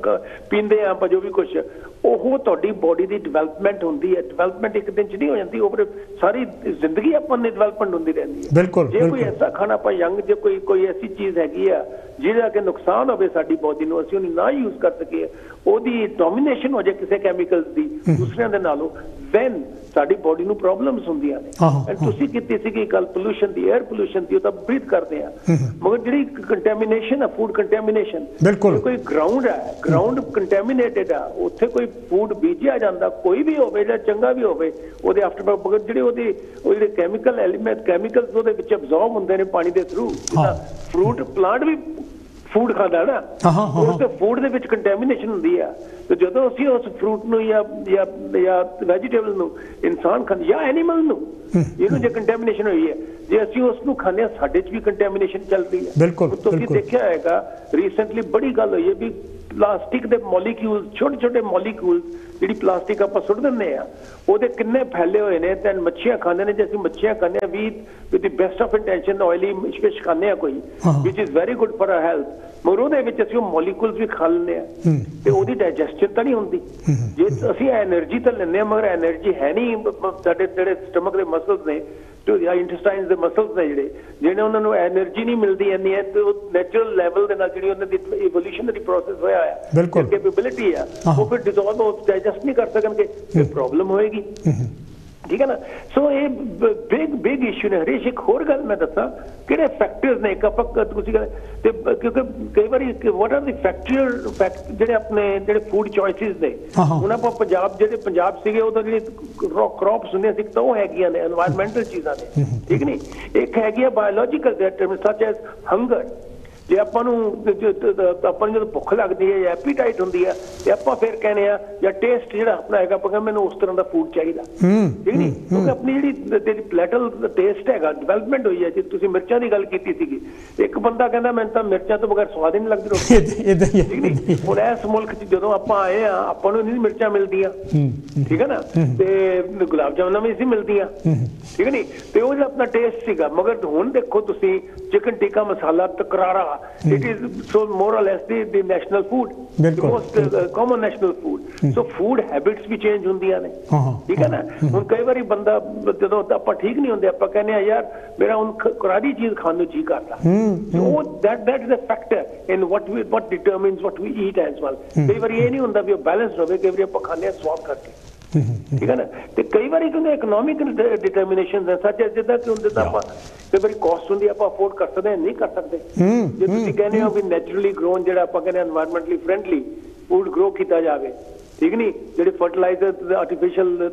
ਪੀਂਦੇ ਆ ਆਪਾਂ, ਜੋ ਵੀ ਕੁਛ, ਉਹ ਤੁਹਾਡੀ ਬੋਡੀ ਦੀ ਡਿਵੈਲਪਮੈਂਟ ਹੁੰਦੀ ਹੈ। ਡਿਵੈਲਪਮੈਂਟ ਇੱਕ ਦਿਨ 'ਚ ਨਹੀਂ ਹੋ ਜਾਂਦੀ, ਉਹ ਸਾਰੀ ਜ਼ਿੰਦਗੀ ਆਪਾਂ ਨੇ ਡਿਵੈਲਪਮੈਂਟ ਹੁੰਦੀ ਰਹਿੰਦੀ ਹੈ। ਬਿਲਕੁਲ। ਜੇ ਕੋਈ ਐਸਾ ਖਾਣਾ ਆਪਾਂ ਯੰਗ, ਜੇ ਕੋਈ ਐਸੀ ਚੀਜ਼ ਹੈਗੀ ਆ ਜਿਹਦਾ ਕਿ ਨੁਕਸਾਨ ਹੋਵੇ ਸਾਡੀ ਬੋਡੀ ਨੂੰ, ਅਸੀਂ ਉਹਨੂੰ ਨਾ ਯੂਜ਼ ਕਰ ਸਕੀਏ, ਉਹਦੀ ਡੋਮੀਨੇਸ਼ਨ ਹੋ ਜਾਏ ਕਿਸੇ ਕੈਮੀਕਲਸ ਦੀ ਦੂਸਰਿਆਂ ਦੇ ਨਾਲੋਂ, ਦੈਨ ਸਾਡੀ ਬੋਡੀ ਨੂੰ ਪ੍ਰੋਬਲਮਸ ਹੁੰਦੀਆਂ ਨੇ। ਐਂਡ ਤੁਸੀਂ ਕੀਤੀ ਸੀਗੀ ਗੱਲ ਪੋਲੂਸ਼ਨ ਦੀ, 에ਅਰ ਪੋਲੂਸ਼ਨ ਦੀ, ਉਹ ਤਾਂ ਬਰੀਥ ਕਰਦੇ ਆ, ਮਗਰ ਜਿਹੜੀ ਕੰਟੈਮੀਨੇਸ਼ਨ ਆ, ਫੂਡ ਕੰਟੈਮੀਨੇਸ਼ਨ, ਕੋਈ ਗਰਾਊਂਡ ਹੈ, ਗਰਾਊਂਡ ਕੰਟੈਮੀਨੇਟਡ ਆ, ਉੱਥੇ ਕੋਈ ਫੂਡ ਬੀਜਿਆ ਜਾਂਦਾ, ਕੋਈ ਵੀ ਹੋਵੇ ਜਾਂ ਚੰਗਾ ਵੀ ਹੋਵੇ, ਉਹਦੇ ਆਫਟਰ ਮਗਰ ਜਿਹੜੇ ਉਹ ਜਿਹੜੇ ਕੈਮੀਕਲ ਐਲੀਮੈਂਟ, ਕੈਮੀਕਲਸ ਉਹਦੇ ਵਿੱਚ ਅਬਜ਼ੌਰਬ ਹੁੰਦੇ ਨੇ ਪਾਣੀ ਦੇ ਥਰੂ। ਜਿੱਦਾਂ ਫਰੂਟ ਪਲਾਂਟ ਵੀ ਫੂਡ ਖਾਂਦਾ ਨਾ, ਉਸ ਤੇ ਫੂਡ ਦੇ ਵਿੱਚ ਕੰਟੈਮੀਨੇਸ਼ਨ ਹੁੰਦੀ ਆ। ਤੇ ਜਦੋਂ ਅਸੀਂ ਉਸ ਫਰੂਟ ਨੂੰ ਜਾਂ ਵੈਜੀਟੇਬਲ ਨੂੰ, ਇਨਸਾਨ ਖਾਂਦੇ ਜਾਂ ਐਨੀਮਲ ਨੂੰ, ਇਹਨੂੰ ਜੇ ਕੰਟੈਮੀਨੇਸ਼ਨ ਹੋਈ ਹੈ, ਜੇ ਅਸੀਂ ਉਸ ਨੂੰ ਖਾਂਦੇ ਹਾਂ ਸਾਡੇ 'ਚ ਵੀ ਕੰਟੈਮੀਨੇਸ਼ਨ ਚੱਲ ਰਹੀ ਹੈ। ਬਿਲਕੁਲ ਤੁਸੀਂ ਦੇਖਿਆ ਹੋਏਗਾ ਰੀਸੈਂਟਲੀ ਬੜੀ ਗੱਲ ਹੋਈ ਹੈ ਵੀ ਪਲਾਸਟਿਕ ਦੇ ਮੋਲੀਕਿਊਲ ਛੋਟੇ ਛੋਟੇ ਮੋਲੀਕਿਊਲ ਜਿਹੜੀ ਪਲਾਸਟਿਕ ਆਪਾਂ ਸੁੱਟ ਦਿੰਦੇ ਆ ਉਹਦੇ ਕਿੰਨੇ ਫੈਲੇ ਹੋਏ ਨੇ ਤੇ ਮੱਛੀਆਂ ਖਾਂਦੇ ਨੇ। ਜੇ ਅਸੀਂ ਮੱਛੀਆਂ ਖਾਂਦੇ ਆ we with the best of intention oily fish ਖਾਂਦੇ ਆ ਕੋਈ which is very good for our health ਮਗਰ ਉਹਦੇ ਵਿੱਚ ਅਸੀਂ ਉਹ ਮੋਲੀਕਿਊਲਸ ਵੀ ਖਾ ਲੈਂਦੇ ਆ ਤੇ ਉਹਦੀ ਡਾਈਜੈਸਸ਼ਨ ਤਾਂ ਨਹੀਂ ਹੁੰਦੀ। ਜੇ ਅਸੀਂ એનર્ਜੀ ਤਾਂ ਲੈਂਦੇ ਆ ਮਗਰ એનર્ਜੀ ਹੈ ਨਹੀਂ ਸਾਡੇ ਜਿਹੜੇ ਸਟਮਕ ਦੇ ਮਸਲਸ ਨੇ ਤੇ ਇੰਟੈਸਟਾਈਨਸ ਦੇ ਮਸਲਸ ਨੇ ਜਿਹੜੇ ਉਹਨਾਂ ਨੂੰ એનર્ਜੀ ਨਹੀਂ ਮਿਲਦੀ ਇੰਨੀ ਹੈ ਤੇ ਉਹ ਨੈਚੁਰਲ ਲੈਵਲ ਦੇ ਨਾਲ ਜਿਹੜੀ ਉਹਨਾਂ ਦੀ ਇਵੋਲੂਸ਼ਨਰੀ ਪ੍ਰੋਸੈਸ ਹੋਇਆ ਹੈ ਕੈਪੇਬਿਲਿਟੀ ਆ ਉਹ ਫਿਰ ਡਿਸੋਲਵ ਹੋ ਡਾਈਜੈਸਟ ਨਹੀਂ ਕਰ ਸਕਣਗੇ ਫਿਰ ਪ੍ਰੋਬਲਮ ਹੋਏਗੀ। ਠੀਕ ਹੈ ਨਾ। ਸੋ ਇਹ ਬਿਗ ਇਸ਼ੂ ਨੇ। ਹਰੀਸ਼ ਇੱਕ ਹੋਰ ਗੱਲ ਮੈਂ ਦੱਸਾਂ ਕਿਹੜੇ ਫੈਕਟਰਸ ਨੇ ਆਪਾਂ ਤੁਸੀਂ ਤੇ ਕਿਉਂਕਿ ਕਈ ਵਾਰੀ ਵਾਟ ਆਰ ਦੀ ਜਿਹੜੇ ਆਪਣੇ ਜਿਹੜੇ ਫੂਡ ਚੋਇਸਿਸ ਨੇ ਹੁਣ ਆਪਾਂ ਪੰਜਾਬ ਸੀਗੇ ਉਹ ਤਾਂ ਜਿਹੜੇ ਕ੍ਰੌਪਸ ਹੁੰਦੇ ਸੀ ਤਾਂ ਉਹ ਹੈਗੀਆਂ ਨੇ এনवायरमेंटल ਚੀਜ਼ਾਂ ਨੇ ਠੀਕ ਨਹੀਂ। ਇੱਕ ਹੈਗੀ ਆ ਬਾਇਓਲੋਜੀਕਲ ਡਿਟਰਮਿਨੈਂਟ ਸੱਚ ਐਸ ਹੰਗਰ। ਜੇ ਆਪਾਂ ਨੂੰ ਜਦੋਂ ਭੁੱਖ ਲੱਗਦੀ ਹੈ ਜਾਂ ਐਪੀਟਾਈਟ ਹੁੰਦੀ ਹੈ ਤੇ ਆਪਾਂ ਫਿਰ ਕਹਿੰਦੇ ਆ ਜਾਂ ਟੇਸਟ ਜਿਹੜਾ ਆਪਣਾ ਹੈਗਾ ਆਪਾਂ ਕਹਿੰਦੇ ਮੈਨੂੰ ਉਸ ਤਰ੍ਹਾਂ ਦਾ ਫੂਡ ਚਾਹੀਦਾ ਠੀਕ ਨਹੀਂ। ਕਿਉਂਕਿ ਆਪਣੀ ਜਿਹੜੀ ਪਲੇਟਲ ਟੇਸਟ ਹੈਗਾ ਡਿਵੈਲਪਮੈਂਟ ਹੋਈ ਹੈ। ਜੇ ਤੁਸੀਂ ਮਿਰਚਾਂ ਦੀ ਗੱਲ ਕੀਤੀ ਸੀਗੀ ਇੱਕ ਬੰਦਾ ਕਹਿੰਦਾ ਮੈਨੂੰ ਤਾਂ ਮਿਰਚਾਂ ਤੋਂ ਬਗੈਰ ਸਵਾਦ ਹੀ ਨਹੀਂ ਲੱਗਦੀ ਰੋਟੀ ਠੀਕ ਨਹੀਂ। ਹੁਣ ਇਸ ਮੁਲਕ 'ਚ ਜਦੋਂ ਆਪਾਂ ਆਏ ਆ ਆਪਾਂ ਨੂੰ ਨਹੀਂ ਮਿਰਚਾਂ ਮਿਲਦੀਆਂ ਠੀਕ ਹੈ ਨਾ ਤੇ ਗੁਲਾਬ ਜਾਮੁਨਾਂ ਵੀ ਸੀ ਮਿਲਦੀਆਂ ਠੀਕ ਨਹੀਂ ਤੇ ਉਹ ਜਿਹੜਾ ਆਪਣਾ ਟੇਸਟ ਸੀਗਾ। ਮਗਰ ਹੁਣ ਦੇਖੋ ਤੁਸੀਂ chicken tikka masala ਤਕਰਾਰਾ it is so more or less the national food the most common national food so food habits we change ਹੁੰਦੀਆਂ ਨੇ ਠੀਕ ਹੈ ਨਾ। ਹੁਣ ਕਈ ਵਾਰੀ ਬੰਦਾ ਜਦੋਂ ਆਪਾਂ ਠੀਕ ਨਹੀਂ ਹੁੰਦੇ ਆਪਾਂ ਕਹਿੰਦੇ ਆ ਯਾਰ ਮੇਰਾ ਹੁਣ ਕਰਾਰੀ ਚੀਜ਼ ਖਾਣ ਨੂੰ ਜੀ ਕਰਦਾ ਉਹ that is a factor in what determines what we eat as well। ਕਈ ਵਾਰੀ ਇਹ ਨਹੀਂ ਹੁੰਦਾ ਵੀ ਉਹ ਬੈਲੈਂਸ ਹੋਵੇ ਕਈ ਵਾਰੀ ਆਪਾਂ ਖਾਂਦੇ ਆ ਸਵਾਦ ਕਰਕੇ ਠੀਕ ਹੈ ਨਾ। ਤੇ ਕਈ ਵਾਰੀ ਕਿਉਂਕਿ ਇਕਨੋਮਿਕ ਡਿਟਰਮੀਨੇਸ਼ਨ ਹੈ ਸੱਚ ਜਿੱਦਾਂ ਕਿ ਹੁੰਦੇ ਤਾਂ ਆਪਾਂ ਕਈ ਵਾਰੀ ਕਾਸਟ ਹੁੰਦੀ ਆਪਾਂ ਅਫੋਰਡ ਕਰ ਸਕਦੇ ਨਹੀਂ ਕਰ ਸਕਦੇ। ਜੇ ਤੁਸੀਂ ਕਹਿੰਦੇ ਹੋ ਵੀ ਨੈਚੁਰਲੀ ਗਰੋਨ ਜਿਹੜਾ ਆਪਾਂ ਕਹਿੰਦੇ এনवायरमेंटली ਫ੍ਰੈਂਡਲੀ ਫੂਡ ਗਰੋ ਕੀਤਾ ਜਾਵੇ ਠੀਕ ਨਹੀਂ ਜਿਹੜੇ ਫਰਟੀਲਾਈਜ਼ਰ ਆਰਟੀਫੀਸ਼ੀਅਲ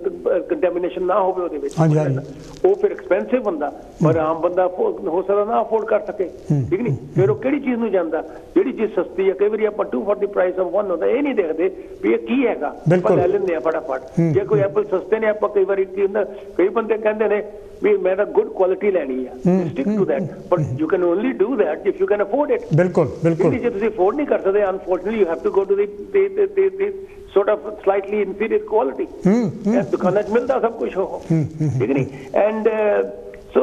ਕੰਟੈਮੀਨੇਸ਼ਨ ਨਾ ਹੋਵੇ ਉਹਦੇ ਵਿੱਚ ਉਹ ਫਿਰ ਐਕਸਪੈਂਸਿਵ ਹੁੰਦਾ ਪਰ ਆਮ ਬੰਦਾ ਹੋ ਸਕਦਾ ਨਾ ਅਫੋਰਡ ਕਰ ਸਕੇ ਠੀਕ ਨਹੀਂ। ਫਿਰ ਉਹ ਕਿਹੜੀ ਚੀਜ਼ ਨੂੰ ਜਾਂਦਾ ਜਿਹੜੀ ਚੀਜ਼ ਸਸਤੀ ਹੈ ਕਈ ਵਾਰੀ ਆਪਾਂ 2 for the price of 1 ਹੁੰਦਾ ਇਹ ਨਹੀਂ ਦੇਖਦੇ ਵੀ ਇਹ ਕੀ ਹੈਗਾ ਆਪਾਂ ਲੈ ਲੈਂਦੇ ਆ ਫਟਾਫਟ। ਜੇ ਕੋਈ ਐਪਲ ਸਸਤੇ ਨੇ ਆਪਾਂ ਕਈ ਵਾਰੀ ਕੀ ਹੁੰਦਾ ਕਈ ਬੰਦੇ ਕਹਿੰਦੇ ਨੇ ਵੀ ਮੈਂ ਤਾਂ ਗੁੱਡ ਕੁਆਲਿਟੀ ਲੈਣੀ ਆ stick to that but you can only do that if you can afford it. ਬਿਲਕੁਲ ਜੇ ਤੁਸੀਂ ਅਫੋਰਡ ਨਹੀਂ ਕਰ ਸਕਦੇ unfortunately you have to go to the sort of slightly inferior quality ਦੁਕਾਨਾਂ 'ਚ ਮਿਲਦਾ ਸਭ ਕੁਝ ਉਹ ਠੀਕ ਨਹੀਂ। ਐਂਡ so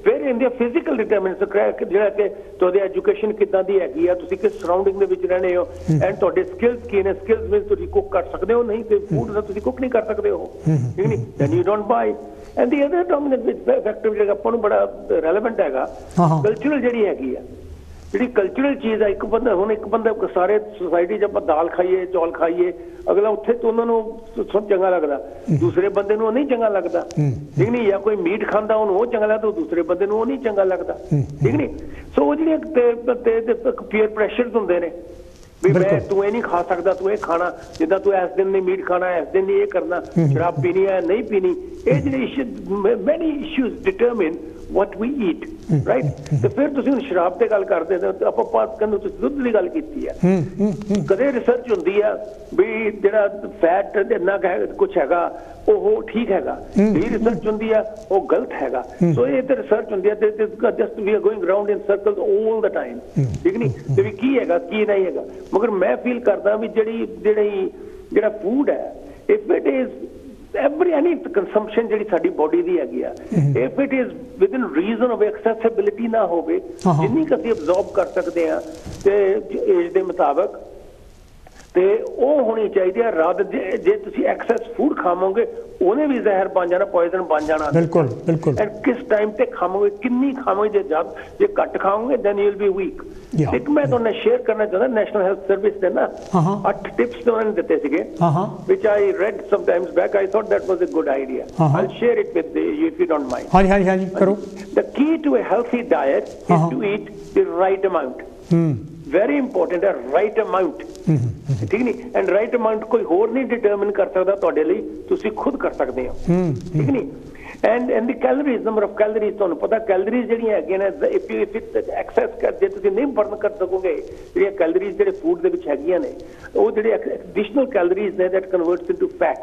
ਫਿਰ ਇਹਦੇ ਫਿਜ਼ੀਕਲ ਡਿਟਰਮਿਨੈਂਟਸ ਜਿਹੜਾ ਕਿ ਤੁਹਾਡੀ ਐਜੂਕੇਸ਼ਨ ਕਿੱਦਾਂ ਦੀ ਹੈਗੀ ਆ ਤੁਸੀਂ ਕਿਸ ਸਰਾਊਂਡਿੰਗ ਦੇ ਵਿੱਚ ਰਹਿੰਦੇ ਹੋ ਐਂਡ ਤੁਹਾਡੇ ਸਕਿੱਲਸ ਕੀ ਨੇ ਸਕਿੱਲਸ ਵਿੱਚ ਤੁਸੀਂ ਕੁੱਕ ਕਰ ਸਕਦੇ ਹੋ ਨਹੀਂ ਤੇ ਫੂਡ ਦਾ ਤੁਸੀਂ ਕੁੱਕ ਨਹੀਂ ਕਰ ਸਕਦੇ ਹੋ ਠੀਕ ਨਹੀਂ then you don't buy. And the other dominant factor ਜਿਹੜਾ ਆਪਾਂ ਨੂੰ ਬੜਾ ਰੈਲੇਵੈਂਟ ਹੈਗਾ ਕਲਚਰਲ ਜਿਹੜੀ ਹੈਗੀ ਆ ਜਿਹੜੀ ਕਲਚਰਲ ਚੀਜ਼ ਆ। ਇੱਕ ਬੰਦਾ ਸਾਰੇ ਸੁਸਾਇਟੀ 'ਚ ਆਪਾਂ ਦਾਲ ਖਾਈਏ ਚੌਲ ਖਾਈਏ ਅਗਲਾ ਉੱਥੇ ਤੋਂ ਉਹਨਾਂ ਨੂੰ ਚੰਗਾ ਲੱਗਦਾ ਦੂਸਰੇ ਬੰਦੇ ਨੂੰ ਉਹ ਨਹੀਂ ਚੰਗਾ ਲੱਗਦਾ ਠੀਕ ਨਹੀਂ। ਜਾਂ ਕੋਈ ਮੀਟ ਖਾਂਦਾ ਉਹਨੂੰ ਉਹ ਚੰਗਾ ਲੱਗਦਾ ਦੂਸਰੇ ਬੰਦੇ ਨੂੰ ਉਹ ਨਹੀਂ ਚੰਗਾ ਲੱਗਦਾ ਠੀਕ ਨਹੀਂ। ਸੋ ਉਹ ਜਿਹੜੀਆਂ ਪੀਅਰ ਪ੍ਰੈਸ਼ਰਸ ਹੁੰਦੇ ਨੇ ਵੀ ਮੈਂ ਤੂੰ ਇਹ ਨਹੀਂ ਖਾ ਸਕਦਾ ਤੂੰ ਇਹ ਖਾਣਾ ਜਿੱਦਾਂ ਤੂੰ ਇਸ ਦਿਨ ਨਹੀਂ ਮੀਟ ਖਾਣਾ ਇਸ ਦਿਨ ਨਹੀਂ ਇਹ ਕਰਨਾ ਸ਼ਰਾਬ ਪੀਣੀ ਹੈ ਨਹੀਂ ਪੀਣੀ ਇਹ ਜਿਹੜੇ ਮੈਨੀ issues determine what we eat right ਤੇ ਫਿਰ ਤੁਸੀਂ ਹੁਣ ਸ਼ਰਾਬ ਤੇ ਗੱਲ ਕਰਦੇ ਹੋ ਆਪਾਂ ਕਹਿੰਦੇ ਤੁਸੀਂ ਦੁੱਧ ਦੀ ਗੱਲ ਕੀਤੀ ਹੈ ਕਦੇ ਰਿਸਰਚ ਹੁੰਦੀ ਆ ਵੀ ਜਿਹੜਾ ਫੈਟ ਇੰਨਾ ਕੁਝ ਹੈਗਾ ਉਹ ਠੀਕ ਹੈਗਾ ਇਹ ਰਿਸਰਚ ਹੁੰਦੀ ਆ ਉਹ ਗਲਤ ਹੈਗਾ। ਸੋ ਇਹ ਤੇ ਰਿਸਰਚ ਹੁੰਦੀ ਆ ਤੇ just we are going round in circles 올 ਦਾ ਟਾਈਮ ਠੀਕ ਨਹੀਂ ਤੇ ਵੀ ਕੀ ਹੈਗਾ ਕੀ ਨਹੀਂ ਹੈਗਾ। ਮਗਰ ਮੈਂ ਫੀਲ ਕਰਦਾ ਵੀ ਜਿਹੜਾ ਫੂਡ ਹੈ if it is any consumption ਜਿਹੜੀ ਸਾਡੀ ਬੋਡੀ ਦੀ ਹੈਗੀ ਆ if it is within reason of accessibility ਨਾ ਹੋਵੇ ਜਿੰਨੀ ਕੁ ਅਸੀਂ absorb ਕਰ ਸਕਦੇ ਆ ਤੇ ਏਜ ਦੇ ਮੁਤਾਬਕ ਤੇ ਉਹ ਹੋਣੀ ਚਾਹੀਦੀ ਹੈ। ਰਾਤ ਜੇ ਤੁਸੀਂ ਐਕਸੈਸ ਫੂਡ ਖਾਵੋਗੇ ਉਹਨੇ ਵੀ ਜ਼ਹਿਰ ਬਣ ਜਾਣਾ ਪੋਇਜ਼ਨ ਬਣ ਜਾਣਾ ਬਿਲਕੁਲ ਐਂਡ ਕਿਸ ਟਾਈਮ ਤੇ ਖਾਵੋਗੇ ਕਿੰਨੀ ਖਾਵੋਗੇ ਜੇ ਘੱਟ ਖਾਓਗੇ then you will be weak. ਇੱਕ ਮੈਂ ਤੁਹਾਨੂੰ ਸ਼ੇਅਰ ਕਰਨਾ ਚਾਹੁੰਦਾ ਨੈਸ਼ਨਲ ਹੈਲਥ ਸਰਵਿਸ ਦੇ ਨਾ 8 ਟਿਪਸ ਉਹਨਾਂ ਨੇ ਦਿੱਤੇ ਸੀਗੇ which I read sometimes back. I thought that was a good idea. I'll share it with you if you don't mind. ਹਾਂਜੀ ਕਰੋ। The key to a healthy diet is to eat the right amount. very important ਹੈ right amount ਠੀਕ ਨਹੀਂ and right amount ਕੋਈ ਹੋਰ ਨਹੀਂ determine ਕਰ ਸਕਦਾ ਤੁਹਾਡੇ ਲਈ ਤੁਸੀਂ ਖੁਦ ਕਰ ਸਕਦੇ ਹੋ ਠੀਕ ਨਹੀਂ and the calories number of calories ਤੁਹਾਨੂੰ ਪਤਾ calories ਜਿਹੜੀਆਂ ਹੈਗੀਆਂ ਨੇ if it excess ਕਰ ਜੇ ਤੁਸੀਂ ਨਹੀਂ ਬਰਨ ਕਰ ਸਕੋਗੇ ਜਿਹੜੀਆਂ calories ਜਿਹੜੇ ਫੂਡ ਦੇ ਵਿੱਚ ਹੈਗੀਆਂ ਨੇ ਉਹ ਜਿਹੜੇ additional calories ਨੇ that converts into fat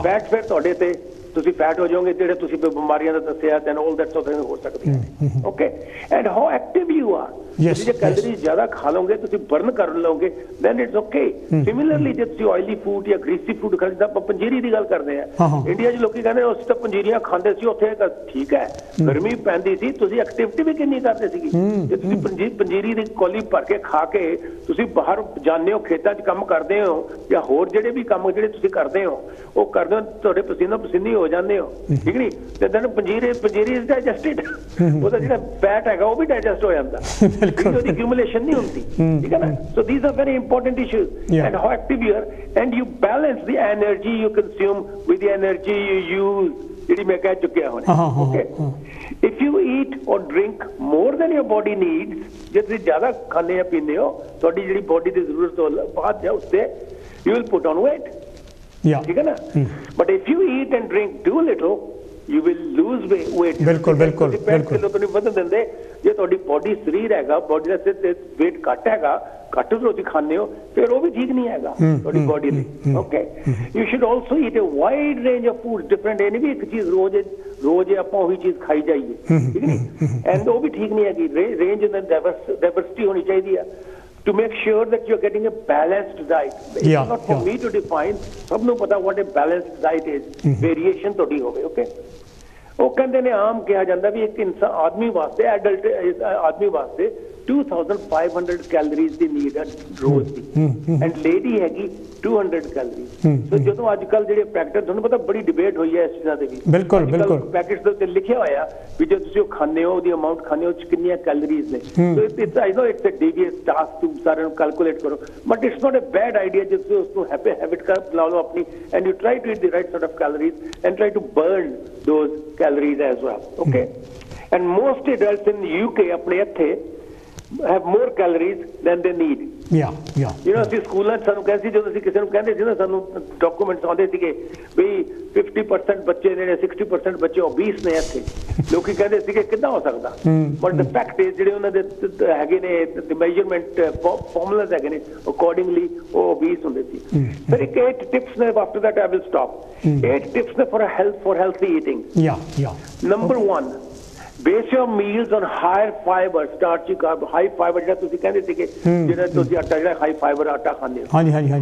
fat ਫਿਰ ਤੁਹਾਡੇ ਤੇ ਤੁਸੀਂ ਫੈਟ ਹੋ ਜਾਓਗੇ, ਜਿਹੜੇ ਤੁਸੀਂ ਬਿਮਾਰੀਆਂ ਦਾ ਦੱਸਿਆ ਦੈਨ ਆਲ ਦੈਟ ਸੋਰਟ ਹੋ ਸਕਦੀ ਹੈ। Okay, and how active you are, ਤੁਸੀਂ ਜੇ ਕੈਲਰੀ ਜ਼ਿਆਦਾ ਖਾ ਲਓਗੇ, ਤੁਸੀਂ ਬਰਨ ਕਰ ਲਓਗੇ, ਦੈਨ ਇਟਸ ਓਕੇ। ਸਿਮਿਲਰਲੀ ਜੇ ਤੁਸੀਂ ਆਇਲੀ ਫੂਡ ਜਾਂ ਗ੍ਰੀਸੀ ਫੂਡ ਖਾਂਦੇ, ਤਾਂ ਆਪਾਂ ਪੰਜੀਰੀ ਦੀ ਗੱਲ ਕਰਦੇ ਆ, ਇੰਡੀਆ 'ਚ ਲੋਕੀ ਕਹਿੰਦੇ ਉਸ ਤਾਂ ਪੰਜੀਰੀਆਂ ਖਾਂਦੇ ਸੀ, ਉੱਥੇ ਠੀਕ ਹੈ ਗਰਮੀ ਪੈਂਦੀ ਸੀ, ਤੁਸੀਂ ਐਕਟੀਵਿਟੀ ਵੀ ਕਿੰਨੀ ਕਰਦੇ ਸੀਗੀ। ਜੇ ਤੁਸੀਂ ਪੰਜੀਰੀ ਦੀ ਕੌਲੀ ਭਰ ਕੇ ਖਾ ਕੇ ਤੁਸੀਂ ਬਾਹਰ ਜਾਂਦੇ ਹੋ, ਖੇਤਾਂ 'ਚ ਕੰਮ ਕਰਦੇ ਹੋ, ਜਾਂ ਹੋਰ ਜਿਹੜੇ ਵੀ ਕੰਮ ਜਿਹੜੇ ਤੁਸੀਂ ਕਰਦੇ ਹੋ ਉਹ ਕਰਦੇ ਹੋ, ਤੁਹਾਡੇ ਪਸੀਨੋ ਪਸੀਨੀ ਹੋ ਜਾਂਦੇ ਹੋ, ਠੀਕ ਨਹੀਂ? ਤੇ ਦੈਨ ਪੰਜੀਰੀ ਡਾਈਜੈਸਟਡ, ਉਹਦਾ ਜਿਹੜਾ ਫੈਟ ਹੈਗਾ ਉਹ ਵੀ ਡਾਈਜੈਸਟ ਹੋ ਜਾਂਦਾ, ਉਹਦੀ accumulation ਨਹੀਂ ਹੁੰਦੀ, ਠੀਕ ਹੈ ਨਾ? So these are very important issues. And how active you are, and you balance the energy you consume with the energy you use, ਜਿਹੜੀ ਮੈਂ ਕਹਿ ਚੁੱਕਿਆ ਹੁਣ। Okay, if you eat or drink more than your body needs, ਜੇ ਤੁਸੀਂ ਜ਼ਿਆਦਾ ਖਾਂਦੇ ਜਾਂ ਪੀਂਦੇ ਹੋ, ਤੁਹਾਡੀ ਜਿਹੜੀ ਬੋਡੀ ਦੀ ਜ਼ਰੂਰਤ ਤੋਂ ਬਾਅਦ ਹੈ ਉਸਤੇ you will put on weight, ਠੀਕ ਹੈ ਨਾ? But if you eat and drink too little, you will lose weight. ਬਿਲਕੁਲ ਬਿਲਕੁਲ ਬਿਲਕੁਲ ਤੋਂ ਨਹੀਂ ਵਧਣ ਦਿੰਦੇ। ਜੇ ਤੁਹਾਡੀ ਬੋਡੀ ਸਰੀਰ ਹੈਗਾ, ਬੋਡੀ ਦਾ ਸਿਰ weight ਘੱਟ ਹੈਗਾ, ਘੱਟ ਤੁਸੀਂ ਖਾਂਦੇ ਹੋ, ਫਿਰ ਉਹ ਵੀ ਠੀਕ ਨਹੀਂ ਹੈਗਾ ਤੁਹਾਡੀ ਬੋਡੀ ਲਈ। Okay, you should also eat a wide range of food, different, ਇਹ ਨਹੀਂ ਵੀ ਇੱਕ ਚੀਜ਼ ਰੋਜ਼ ਆਪਾਂ ਉਹੀ ਚੀਜ਼ ਖਾਈ ਜਾਈਏ, ਠੀਕ ਨਹੀਂ? ਐਂਡ ਉਹ ਵੀ ਠੀਕ ਨਹੀਂ ਹੈਗੀ, ਰੇਂਜ ਡਾਇਵਰਸਿਟੀ ਹੋਣੀ ਚਾਹੀਦੀ ਆ to make sure that you're getting a balanced diet. It's not for me to define, ਸਭ ਨੂੰ ਪਤਾ what a balanced diet is, variation ਤੁਹਾਡੀ ਹੋਵੇ। ਓਕੇ, ਉਹ ਕਹਿੰਦੇ ਨੇ ਆਮ ਕਿਹਾ ਜਾਂਦਾ ਵੀ ਇੱਕ ਇਨਸਾਨ ਆਦਮੀ ਵਾਸਤੇ, ਐਡਲਟ ਆਦਮੀ ਵਾਸਤੇ 2500 ਕੈਲਰੀਜ਼ ਦੀ ਨੀਡ ਹੈ ਰੋਜ਼ ਦੀ, ਐਂਡ ਲੇਡੀ ਹੈਗੀ 200 ਕੈਲਰੀਜ਼। ਸੋ ਜਦੋਂ ਅੱਜ ਕੱਲ ਜਿਹੜੇ ਪੈਕਟ, ਤੁਹਾਨੂੰ ਪਤਾ ਬੜੀ ਡਿਬੇਟ ਹੋਈ ਹੈ ਇਸ ਚੀਜ਼ਾਂ ਦੇ ਵੀ, ਬਿਲਕੁਲ ਬਿਲਕੁਲ ਪੈਕਟਸ ਦੇ ਉੱਤੇ ਲਿਖਿਆ ਹੋਇਆ ਵੀ ਜੇ ਤੁਸੀਂ ਉਹ ਖਾਂਦੇ ਹੋ, ਉਹਦੀ ਅਮਾਊਂਟ ਖਾਂਦੇ ਹੋ, ਕਿੰਨੀਆਂ ਕੈਲਰੀਜ਼ ਨੇ। So it's I know it's a devious task to ਸਾਰਿਆਂ ਨੂੰ ਕੈਲਕੂਲੇਟ ਕਰੋ, but it's not a bad idea ਜੇ ਤੁਸੀਂ ਉਸਨੂੰ ਹੈਬਿਟ ਕਰ ਬਣਾ ਲਓ ਆਪਣੀ, and you try to eat the right sort of calories and try to burn those calories as well. Okay, and most adults in UK ਆਪਣੇ ਇੱਥੇ have more calories than they need. You know, ਅਸੀਂ ਸਕੂਲਾਂ 'ਚ ਸਾਨੂੰ ਕਹਿੰਦੇ ਸੀ, ਜਦੋਂ ਅਸੀਂ ਕਿਸੇ ਨੂੰ ਕਹਿੰਦੇ ਸੀ ਨਾ, ਸਾਨੂੰ ਡਾਕੂਮੈਂਟਸ ਆਉਂਦੇ ਸੀਗੇ ਵੀ 50% ਬੱਚੇ ਨੇ, 60% ਬੱਚੇ ਓਬੀਸ ਨੇ ਇੱਥੇ, ਲੋਕੀ ਕਹਿੰਦੇ ਸੀਗੇ ਕਿੱਦਾਂ ਹੋ ਸਕਦਾ, ਬਟ ਦ ਫੈਕਟ ਇਜ਼ ਜਿਹੜੇ ਉਹਨਾਂ ਦੇ ਹੈਗੇ ਨੇ ਮੈਜਰਮੈਂਟ ਫਾਰਮੂਲਾਜ਼ ਹੈਗੇ ਨੇ, ਅਕੋਰਡਿੰਗਲੀ ਉਹ ਓਬੀਸ ਹੁੰਦੇ ਸੀ। ਫਿਰ ਇੱਕ 8 ਟਿਪਸ ਨੇ, after that I will stop, 8 tips ਨੇ for healthy eating. Number 1, base your meals on higher fiber, starchy carb, high fiber, ਜਿਹੜਾ ਤੁਸੀਂ ਕਹਿੰਦੇ ਸੀਗੇ, ਜਿਹੜਾ ਤੁਸੀਂ ਆਟਾ, ਜਿਹੜਾ ਹਾਈ ਫਾਈਬਰ ਆਟਾ ਖਾਂਦੇ ਹੋ,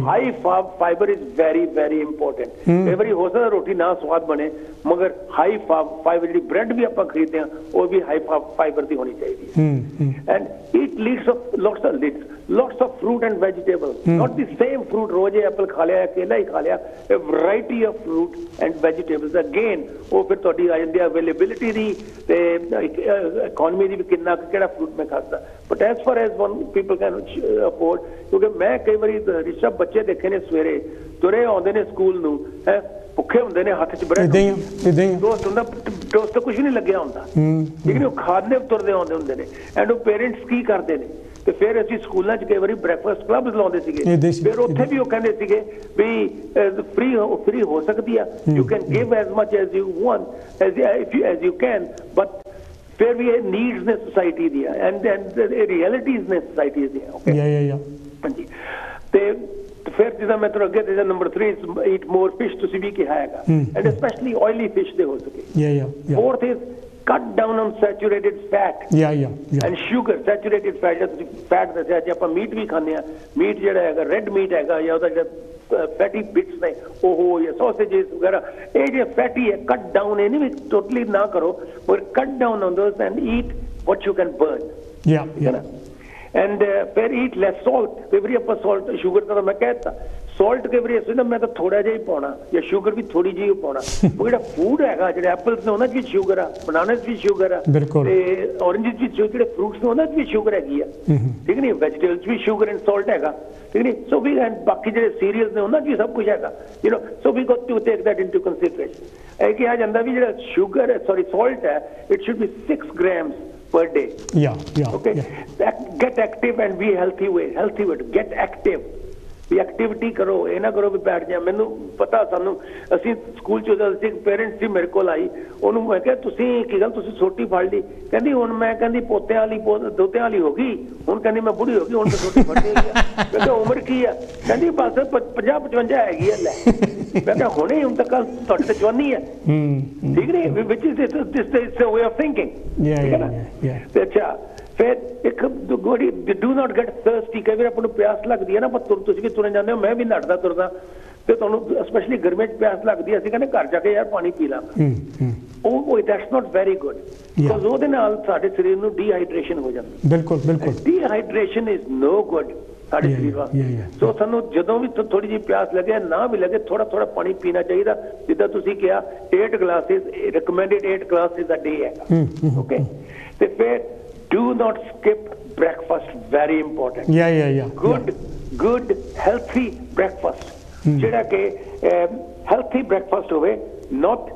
high fibre is very very important. ਕਈ ਵਾਰੀ ਹੋ ਸਕਦਾ ਰੋਟੀ ਨਾ ਸਵਾਦ ਬਣੇ, ਮਗਰ ਹਾਈ ਫਾਈਬਰ, ਜਿਹੜੀ ਬ੍ਰੈਡ ਵੀ ਆਪਾਂ ਖਰੀਦਦੇ ਹਾਂ ਉਹ ਵੀ ਹਾਈ ਫਾਈਬਰ ਦੀ ਹੋਣੀ ਚਾਹੀਦੀ ਹੈ। And eat lots of fruit and vegetables, not the same fruit, rose Apple ਖਾ ਲਿਆ, ਕੇਲਾ ਹੀ ਖਾ ਲਿਆ, a variety of fruit and vegetables. Again, ਉਹ ਫਿਰ ਤੁਹਾਡੀ ਆ ਜਾਂਦੀ ਅਵੇਲੇਬਿਲਿਟੀ ਦੀ ਤੇ ਇਕਨੋਮੀ ਦੀ ਵੀ, ਕਿੰਨਾ ਕਿਹੜਾ ਫਰੂਟ ਮੈਂ ਖਾਂਦਾ। But as for as one people can afford, ਕਿਉਂਕਿ ਮੈਂ ਕਈ ਵਾਰੀ ਰਿਸ਼ਵ ਬੱਚੇ ਦੇਖੇ ਨੇ, ਸਵੇਰੇ ਤੁਰੇ ਆਉਂਦੇ ਨੇ ਸਕੂਲ ਨੂੰ, ਹੈ ਭੁੱਖੇ ਹੁੰਦੇ ਨੇ, ਹੱਥ 'ਚ ਬ੍ਰੈਡ ਟੋਸਟ ਹੁੰਦਾ, ਟੋਸਟ ਤਾਂ ਕੁਝ ਵੀ ਨਹੀਂ ਲੱਗਿਆ ਹੁੰਦਾ, ਠੀਕ ਨਹੀਂ? ਉਹ ਖਾਣੇ ਤੁਰਦੇ ਆਉਂਦੇ ਹੁੰਦੇ ਨੇ, ਐਂਡ ਉਹ ਪੇਰੈਂਟਸ ਕੀ ਕਰਦੇ ਨੇ, ਤੇ ਫਿਰ ਅਸੀਂ ਸਕੂਲਾਂ 'ਚ ਕਈ ਵਾਰੀ ਬ੍ਰੇਕਫਾਸਟ ਕਲੱਬਸ ਲਾਉਂਦੇ ਸੀਗੇ, ਫਿਰ ਉੱਥੇ ਵੀ ਉਹ ਕਹਿੰਦੇ ਸੀਗੇ ਵੀ ਫ੍ਰੀ ਹੋ ਸਕਦੀ ਆ, you can give as much as you want, as you can, but ਫਿਰ ਵੀ ਇਹ ਨੀਡਸ ਨੇ ਸੋਸਾਇਟੀ ਦੀਆਂ, ਐਂਡ ਰਿਐਲਿਟੀਜ਼ ਨੇ ਸੋਸਾਇਟੀ ਦੀਆਂ। ਓਕੇ, ਹਾਂਜੀ, ਤੇ ਫਿਰ ਜਿੱਦਾਂ ਮੈਂ ਤੁਹਾਨੂੰ ਅੱਗੇ ਦੱਸਿਆ, ਨੰਬਰ 3 ਈਟ ਮੋਰ ਫਿਸ਼, ਤੁਸੀਂ ਵੀ ਕਿਹਾ ਹੈਗਾ, ਐਂਡ ਸਪੈਸ਼ਲੀ ਆਇਲੀ ਫਿਸ਼ ਦੇ ਹੋ ਸਕੇ। 4th is cut down on saturated fat and sugar. Saturated fat, ਜਿਹੜਾ ਤੁਸੀਂ ਫੈਟ ਦੱਸਿਆ, ਜੇ ਆਪਾਂ ਮੀਟ ਵੀ ਖਾਂਦੇ ਆ, ਮੀਟ ਜਿਹੜਾ ਹੈਗਾ ਰੈੱਡ ਮੀਟ ਹੈਗਾ, ਜਾਂ ਉਹਦਾ ਜਿਹੜਾ ਫੈਟੀ ਬਿਟਸ ਨੇ ਉਹ, ਜਾਂ ਸੌਸੇजेस ਵਗੈਰਾ, ਇਹ ਜੇ ਫੈਟੀ ਹੈ, ਕੱਟ ਡਾਊਨ, ਇਹ ਨਹੀਂ ਵੀ ਟੋਟਲੀ ਨਾ ਕਰੋ, ਪਰ ਕੱਟ down on those and eat what you can burn. ਠੀਕ ਹੈ ਨਾ? ਐਂਡ ਫਿਰ ਈਟ ਲੈਸ ਸੌਲਟ। ਕਈ ਵਾਰੀ ਆਪਾਂ ਸੌਲਟ, ਸ਼ੂਗਰ ਤਾਂ ਮੈਂ ਕਹਿ ਦਿੱਤਾ, ਸੌਲਟ ਕਈ ਵਾਰੀ ਅਸੀਂ ਨਾ, ਮੈਂ ਤਾਂ ਥੋੜਾ ਜਿਹਾ ਹੀ ਪਾਉਣਾ, ਜਾਂ ਸ਼ੂਗਰ ਵੀ ਥੋੜੀ ਜਿਹੀ ਪਾਉਣਾ। ਉਹ ਜਿਹੜਾ ਫੂਡ ਹੈਗਾ, ਜਿਹੜੇ ਐਪਲਸ ਨੇ ਉਹਨਾਂ 'ਚ ਵੀ ਸ਼ੂਗਰ ਆ, ਬਨਾਨਾਸ 'ਚ ਵੀ ਸ਼ੂਗਰ ਆ, ਤੇ ਔਰੰਜਸ ਵਿੱਚ ਜਿਹੜੇ ਫਰੂਟਸ ਨੇ ਉਹਨਾਂ 'ਚ ਵੀ ਸ਼ੂਗਰ ਹੈਗੀ ਆ, ਠੀਕ ਨਹੀਂ? ਵੈਜੀਟੇਬਲਸ 'ਚ ਵੀ ਸ਼ੂਗਰ ਐਂਡ ਸੌਲਟ ਹੈਗਾ, ਠੀਕ ਨਹੀਂ? ਸੋ ਵੀ, ਐਂਡ ਬਾਕੀ ਜਿਹੜੇ ਸੀਰੀਅਲਸ ਨੇ ਉਹਨਾਂ 'ਚ ਵੀ ਸਭ ਕੁਝ ਹੈਗਾ, you know, so we got to take that into consideration. ਇਹ ਕਿਹਾ ਜਾਂਦਾ ਵੀ ਜਿਹੜਾ ਸ਼ੂਗਰ, ਸੌਲਟ ਹੈ, it should be 6 grams per day. Okay. Get active and be healthy way to get active. ਵੀ ਐਕਟੀਵਿਟੀ ਕਰੋ, ਇਹ ਨਾ ਕਰੋ ਵੀ ਬੈਠ ਜਾ। ਮੈਨੂੰ ਪਤਾ, ਸਾਨੂੰ ਅਸੀਂ ਸਕੂਲ 'ਚ ਜਦੋਂ ਅਸੀਂ ਪੇਰੈਂਟਸ ਸੀ ਮੇਰੇ ਕੋਲ ਆਈ, ਉਹਨੂੰ ਮੈਂ ਕਿਹਾ ਤੁਸੀਂ ਕੀ ਗੱਲ ਤੁਸੀਂ ਸੋਟੀ ਫੜ ਲਈ? ਕਹਿੰਦੀ ਹੁਣ ਮੈਂ ਕਹਿੰਦੀ ਪੋਤਿਆਂ ਵਾਲੀ ਦੋਤਿਆਂ ਵਾਲੀ ਹੋ ਗਈ, ਹੁਣ ਕਹਿੰਦੀ ਮੈਂ ਬੁੜੀ ਹੋ ਗਈ, ਹੁਣ ਤਾਂ ਸੋਟੀ ਫੜਨੀ ਹੈਗੀ ਆ। ਮੈਂ ਕਿਹਾ ਉਮਰ ਕੀ ਆ? ਕਹਿੰਦੀ ਬਸ 50-55 ਹੈਗੀ ਆ। ਲੈ ਮੈਂ ਕਿਹਾ ਹੁਣੇ, ਹੁਣ ਤਾਂ ਕੱਲ ਤੁਹਾਡੇ ਤੇ ਜਵਾਨੀ ਹੈ, ਠੀਕ ਨਹੀਂ? Which is this way of thinking, ਠੀਕ ਹੈ ਨਾ? ਤੇ ਅੱਛਾ ਫਿਰ ਇੱਕ ਡੂ ਨਾਟ ਗੈਟ ਥਰਸਟੀ। ਕਈ ਵਾਰ ਆਪਾਂ ਨੂੰ ਪਿਆਸ ਲੱਗਦੀ ਹੈ ਨਾ, ਪਰ ਤੁਸੀਂ ਵੀ ਤੁਰਨ ਜਾਂਦੇ ਹੋ, ਮੈਂ ਵੀ ਨੱਠਦਾ ਤੁਰਦਾ, ਤੇ ਤੁਹਾਨੂੰ ਸਪੈਸ਼ਲੀ ਗਰਮੀਆਂ 'ਚ ਪਿਆਸ ਲੱਗਦੀ ਹੈ, ਅਸੀਂ ਕਹਿੰਦੇ ਘਰ ਜਾ ਕੇ ਯਾਰ ਪਾਣੀ ਪੀ ਲਾ। ਉਹ that's not very good, because ਉਹਦੇ ਨਾਲ ਸਾਡੇ ਸਰੀਰ ਨੂੰ ਡੀਹਾਈਡਰੇਸ਼ਨ ਹੋ ਜਾਂਦੀ। ਬਿਲਕੁਲ ਬਿਲਕੁਲ, ਡੀਹਾਈਡਰੇਸ਼ਨ ਇਜ਼ ਨੋ ਗੁੱਡ ਸਾਡੇ ਸਰੀਰ ਵਾਸਤੇ। ਸੋ ਸਾਨੂੰ ਜਦੋਂ ਵੀ ਥੋੜੀ ਜਿਹੀ ਪਿਆਸ ਲੱਗੇ, ਨਾ ਵੀ ਲੱਗੇ, ਥੋੜਾ ਥੋੜਾ ਪਾਣੀ ਪੀਣਾ ਚਾਹੀਦਾ। ਜਿੱਦਾਂ ਤੁਸੀਂ ਕਿਹਾ 8 ਗਲਾਸਿਸ ਰਿਕਮੈਂਡਡ 8 ਗਲਾਸਿਸ ਅ ਡੇ ਹੈ, ਓਕੇ? ਤੇ ਫਿਰ do not skip breakfast, very important. good healthy breakfast, ਜਿਹੜਾ ਕਿ healthy breakfast ਹੋਵੇ, not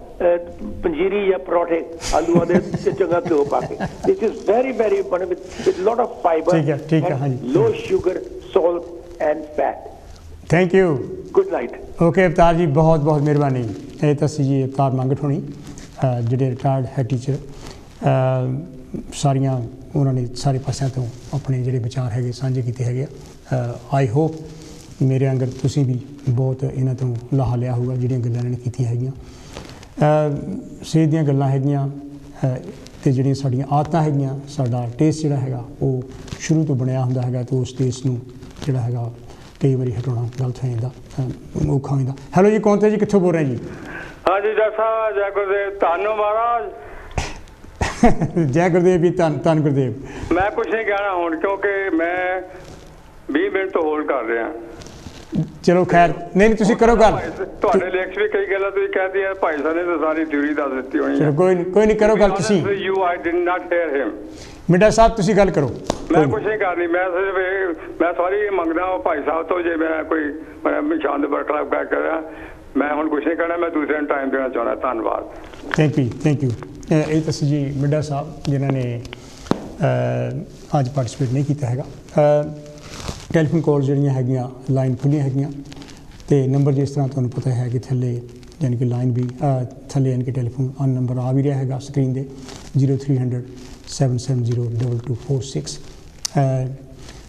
ਪੰਜੀਰੀ ਜਾਂ ਪਰੌਠੇ ਆਲੂਆਂ ਦੇ ਚੰਗਾ ਘਿਓ ਪਾ ਕੇ। this is very very important with lot of fiber and low sugar, salt and fat. Thank you, good night. Okay Avtar ji, ਬਹੁਤ ਬਹੁਤ ਮਿਹਰਬਾਨੀ। ਇਹ ਤਾਂ ਸੀ ਜੀ ਅਵਤਾਰ ਮੰਗਟ ਹੋਣੀ, ਜਿਹੜੇ ਰਿਟਾਇਰਡ ਹੈ ਟੀਚਰ। ਸਾਰੀਆਂ ਉਹਨਾਂ ਨੇ ਸਾਰੇ ਪਾਸਿਆਂ ਤੋਂ ਆਪਣੇ ਜਿਹੜੇ ਵਿਚਾਰ ਹੈਗੇ ਸਾਂਝੇ ਕੀਤੇ ਹੈਗੇ ਆ। ਆਈ ਹੋਪ ਮੇਰੇ ਅੰਗਰ ਤੁਸੀਂ ਵੀ ਬਹੁਤ ਇਹਨਾਂ ਤੋਂ ਲਾਹਾ ਲਿਆ ਹੋਊਗਾ, ਜਿਹੜੀਆਂ ਗੱਲਾਂ ਇਹਨਾਂ ਨੇ ਕੀਤੀਆਂ ਹੈਗੀਆਂ। ਸਿਹਤ ਦੀਆਂ ਗੱਲਾਂ ਹੈਗੀਆਂ, ਅਤੇ ਜਿਹੜੀਆਂ ਸਾਡੀਆਂ ਆਦਤਾਂ ਹੈਗੀਆਂ, ਸਾਡਾ ਟੇਸਟ ਜਿਹੜਾ ਹੈਗਾ ਉਹ ਸ਼ੁਰੂ ਤੋਂ ਬਣਿਆ ਹੁੰਦਾ ਹੈਗਾ, ਅਤੇ ਉਸ ਟੇਸਟ ਨੂੰ ਜਿਹੜਾ ਹੈਗਾ ਕਈ ਵਾਰੀ ਹਟਾਉਣਾ ਗਲਤ ਹੋ ਜਾਂਦਾ, ਔਖਾ ਹੋ ਜਾਂਦਾ। ਹੈਲੋ ਜੀ, ਕੌਣ ਤੇ ਜੀ, ਕਿੱਥੋਂ ਬੋਲ ਰਹੇ ਜੀ? ਹਾਂਜੀ ਡਾਕਟਰ ਸਾਹਿਬ, ਜੈ ਗੁਰਦੇਵ। ਤੁਹਾਨੂੰ ਮਹਾਰਾਜ ਜੈ ਗੁਰਦੇਵ ਜੀ, ਧੰਨ ਗੁਰਦੇਵ। ਮੈਂ ਕੁਛ ਨਹੀਂ ਕਹਿਣਾ ਹੁਣ, ਕਿਉਂਕਿ ਮੈਂ 20 ਮਿੰਟ ਤੋਂ ਹੋਲਡ ਕਰ ਰਿਹਾ। ਚਲੋ ਖੈਰ, ਨਹੀਂ ਤੁਸੀਂ ਕਰੋ ਗੱਲ। ਤੁਹਾਡੇ ਲੇਖ ਵੀ ਕਈ ਗੱਲਾਂ ਤੁਸੀਂ ਕਹਿਤੀ ਹੈ, ਭਾਈ ਸਾਹਿਬ ਨੇ ਤਾਂ ਸਾਰੀ ਥਿਊਰੀ ਦੱਸ ਦਿੱਤੀ ਹੋਣੀ ਹੈ। ਕੋਈ ਨਹੀਂ, ਕਰੋ ਗੱਲ ਤੁਸੀਂ। I did not hear him. ਮਿੰਟਾ ਸਾਹਿਬ ਤੁਸੀਂ ਗੱਲ ਕਰੋ। ਮੈਂ ਕੁਛ ਨਹੀਂ ਕਰਨੀ, ਮੈਂ ਸਿਰਫ ਮੈਂ ਸੌਰੀ ਮੰਗਦਾ ਭਾਈ ਸਾਹਿਬ ਤੋਂ, ਜੇ ਮੈਂ ਕੋਈ ਸ਼ਾਨ ਦੇ ਬਰਖਲਾਫ ਕਰ ਕਰਿਆ। ਮੈਂ ਹੁਣ ਕੁਛ ਨਹੀਂ ਕਰਨਾ, ਮੈਂ ਦੂਸਰੇ ਨੂੰ ਟਾਈਮ ਦੇਣਾ ਚਾਹੁੰਦਾ। ਧੰਨਵਾਦ। Thank you. ਇਹ ਤਾਂ ਸੀ ਜੀ ਮਿੰਡਾ ਸਾਹਿਬ, ਜਿਨ੍ਹਾਂ ਨੇ ਅੱਜ ਪਾਰਟੀਸਪੇਟ ਨਹੀਂ ਕੀਤਾ ਹੈਗਾ। ਟੈਲੀਫੋਨ ਕਾਲ ਜਿਹੜੀਆਂ ਹੈਗੀਆਂ ਲਾਈਨ ਖੁੱਲ੍ਹੀਆਂ ਹੈਗੀਆਂ, ਅਤੇ ਨੰਬਰ ਜਿਸ ਤਰ੍ਹਾਂ ਤੁਹਾਨੂੰ ਪਤਾ ਹੈ ਕਿ ਥੱਲੇ ਯਾਨੀ ਕਿ ਲਾਈਨ ਵੀ ਥੱਲੇ ਯਾਨੀ ਕਿ ਟੈਲੀਫੋਨ ਨੰਬਰ ਆ ਵੀ ਰਿਹਾ ਹੈਗਾ ਸਕਰੀਨ ਦੇ 0300 770 2246।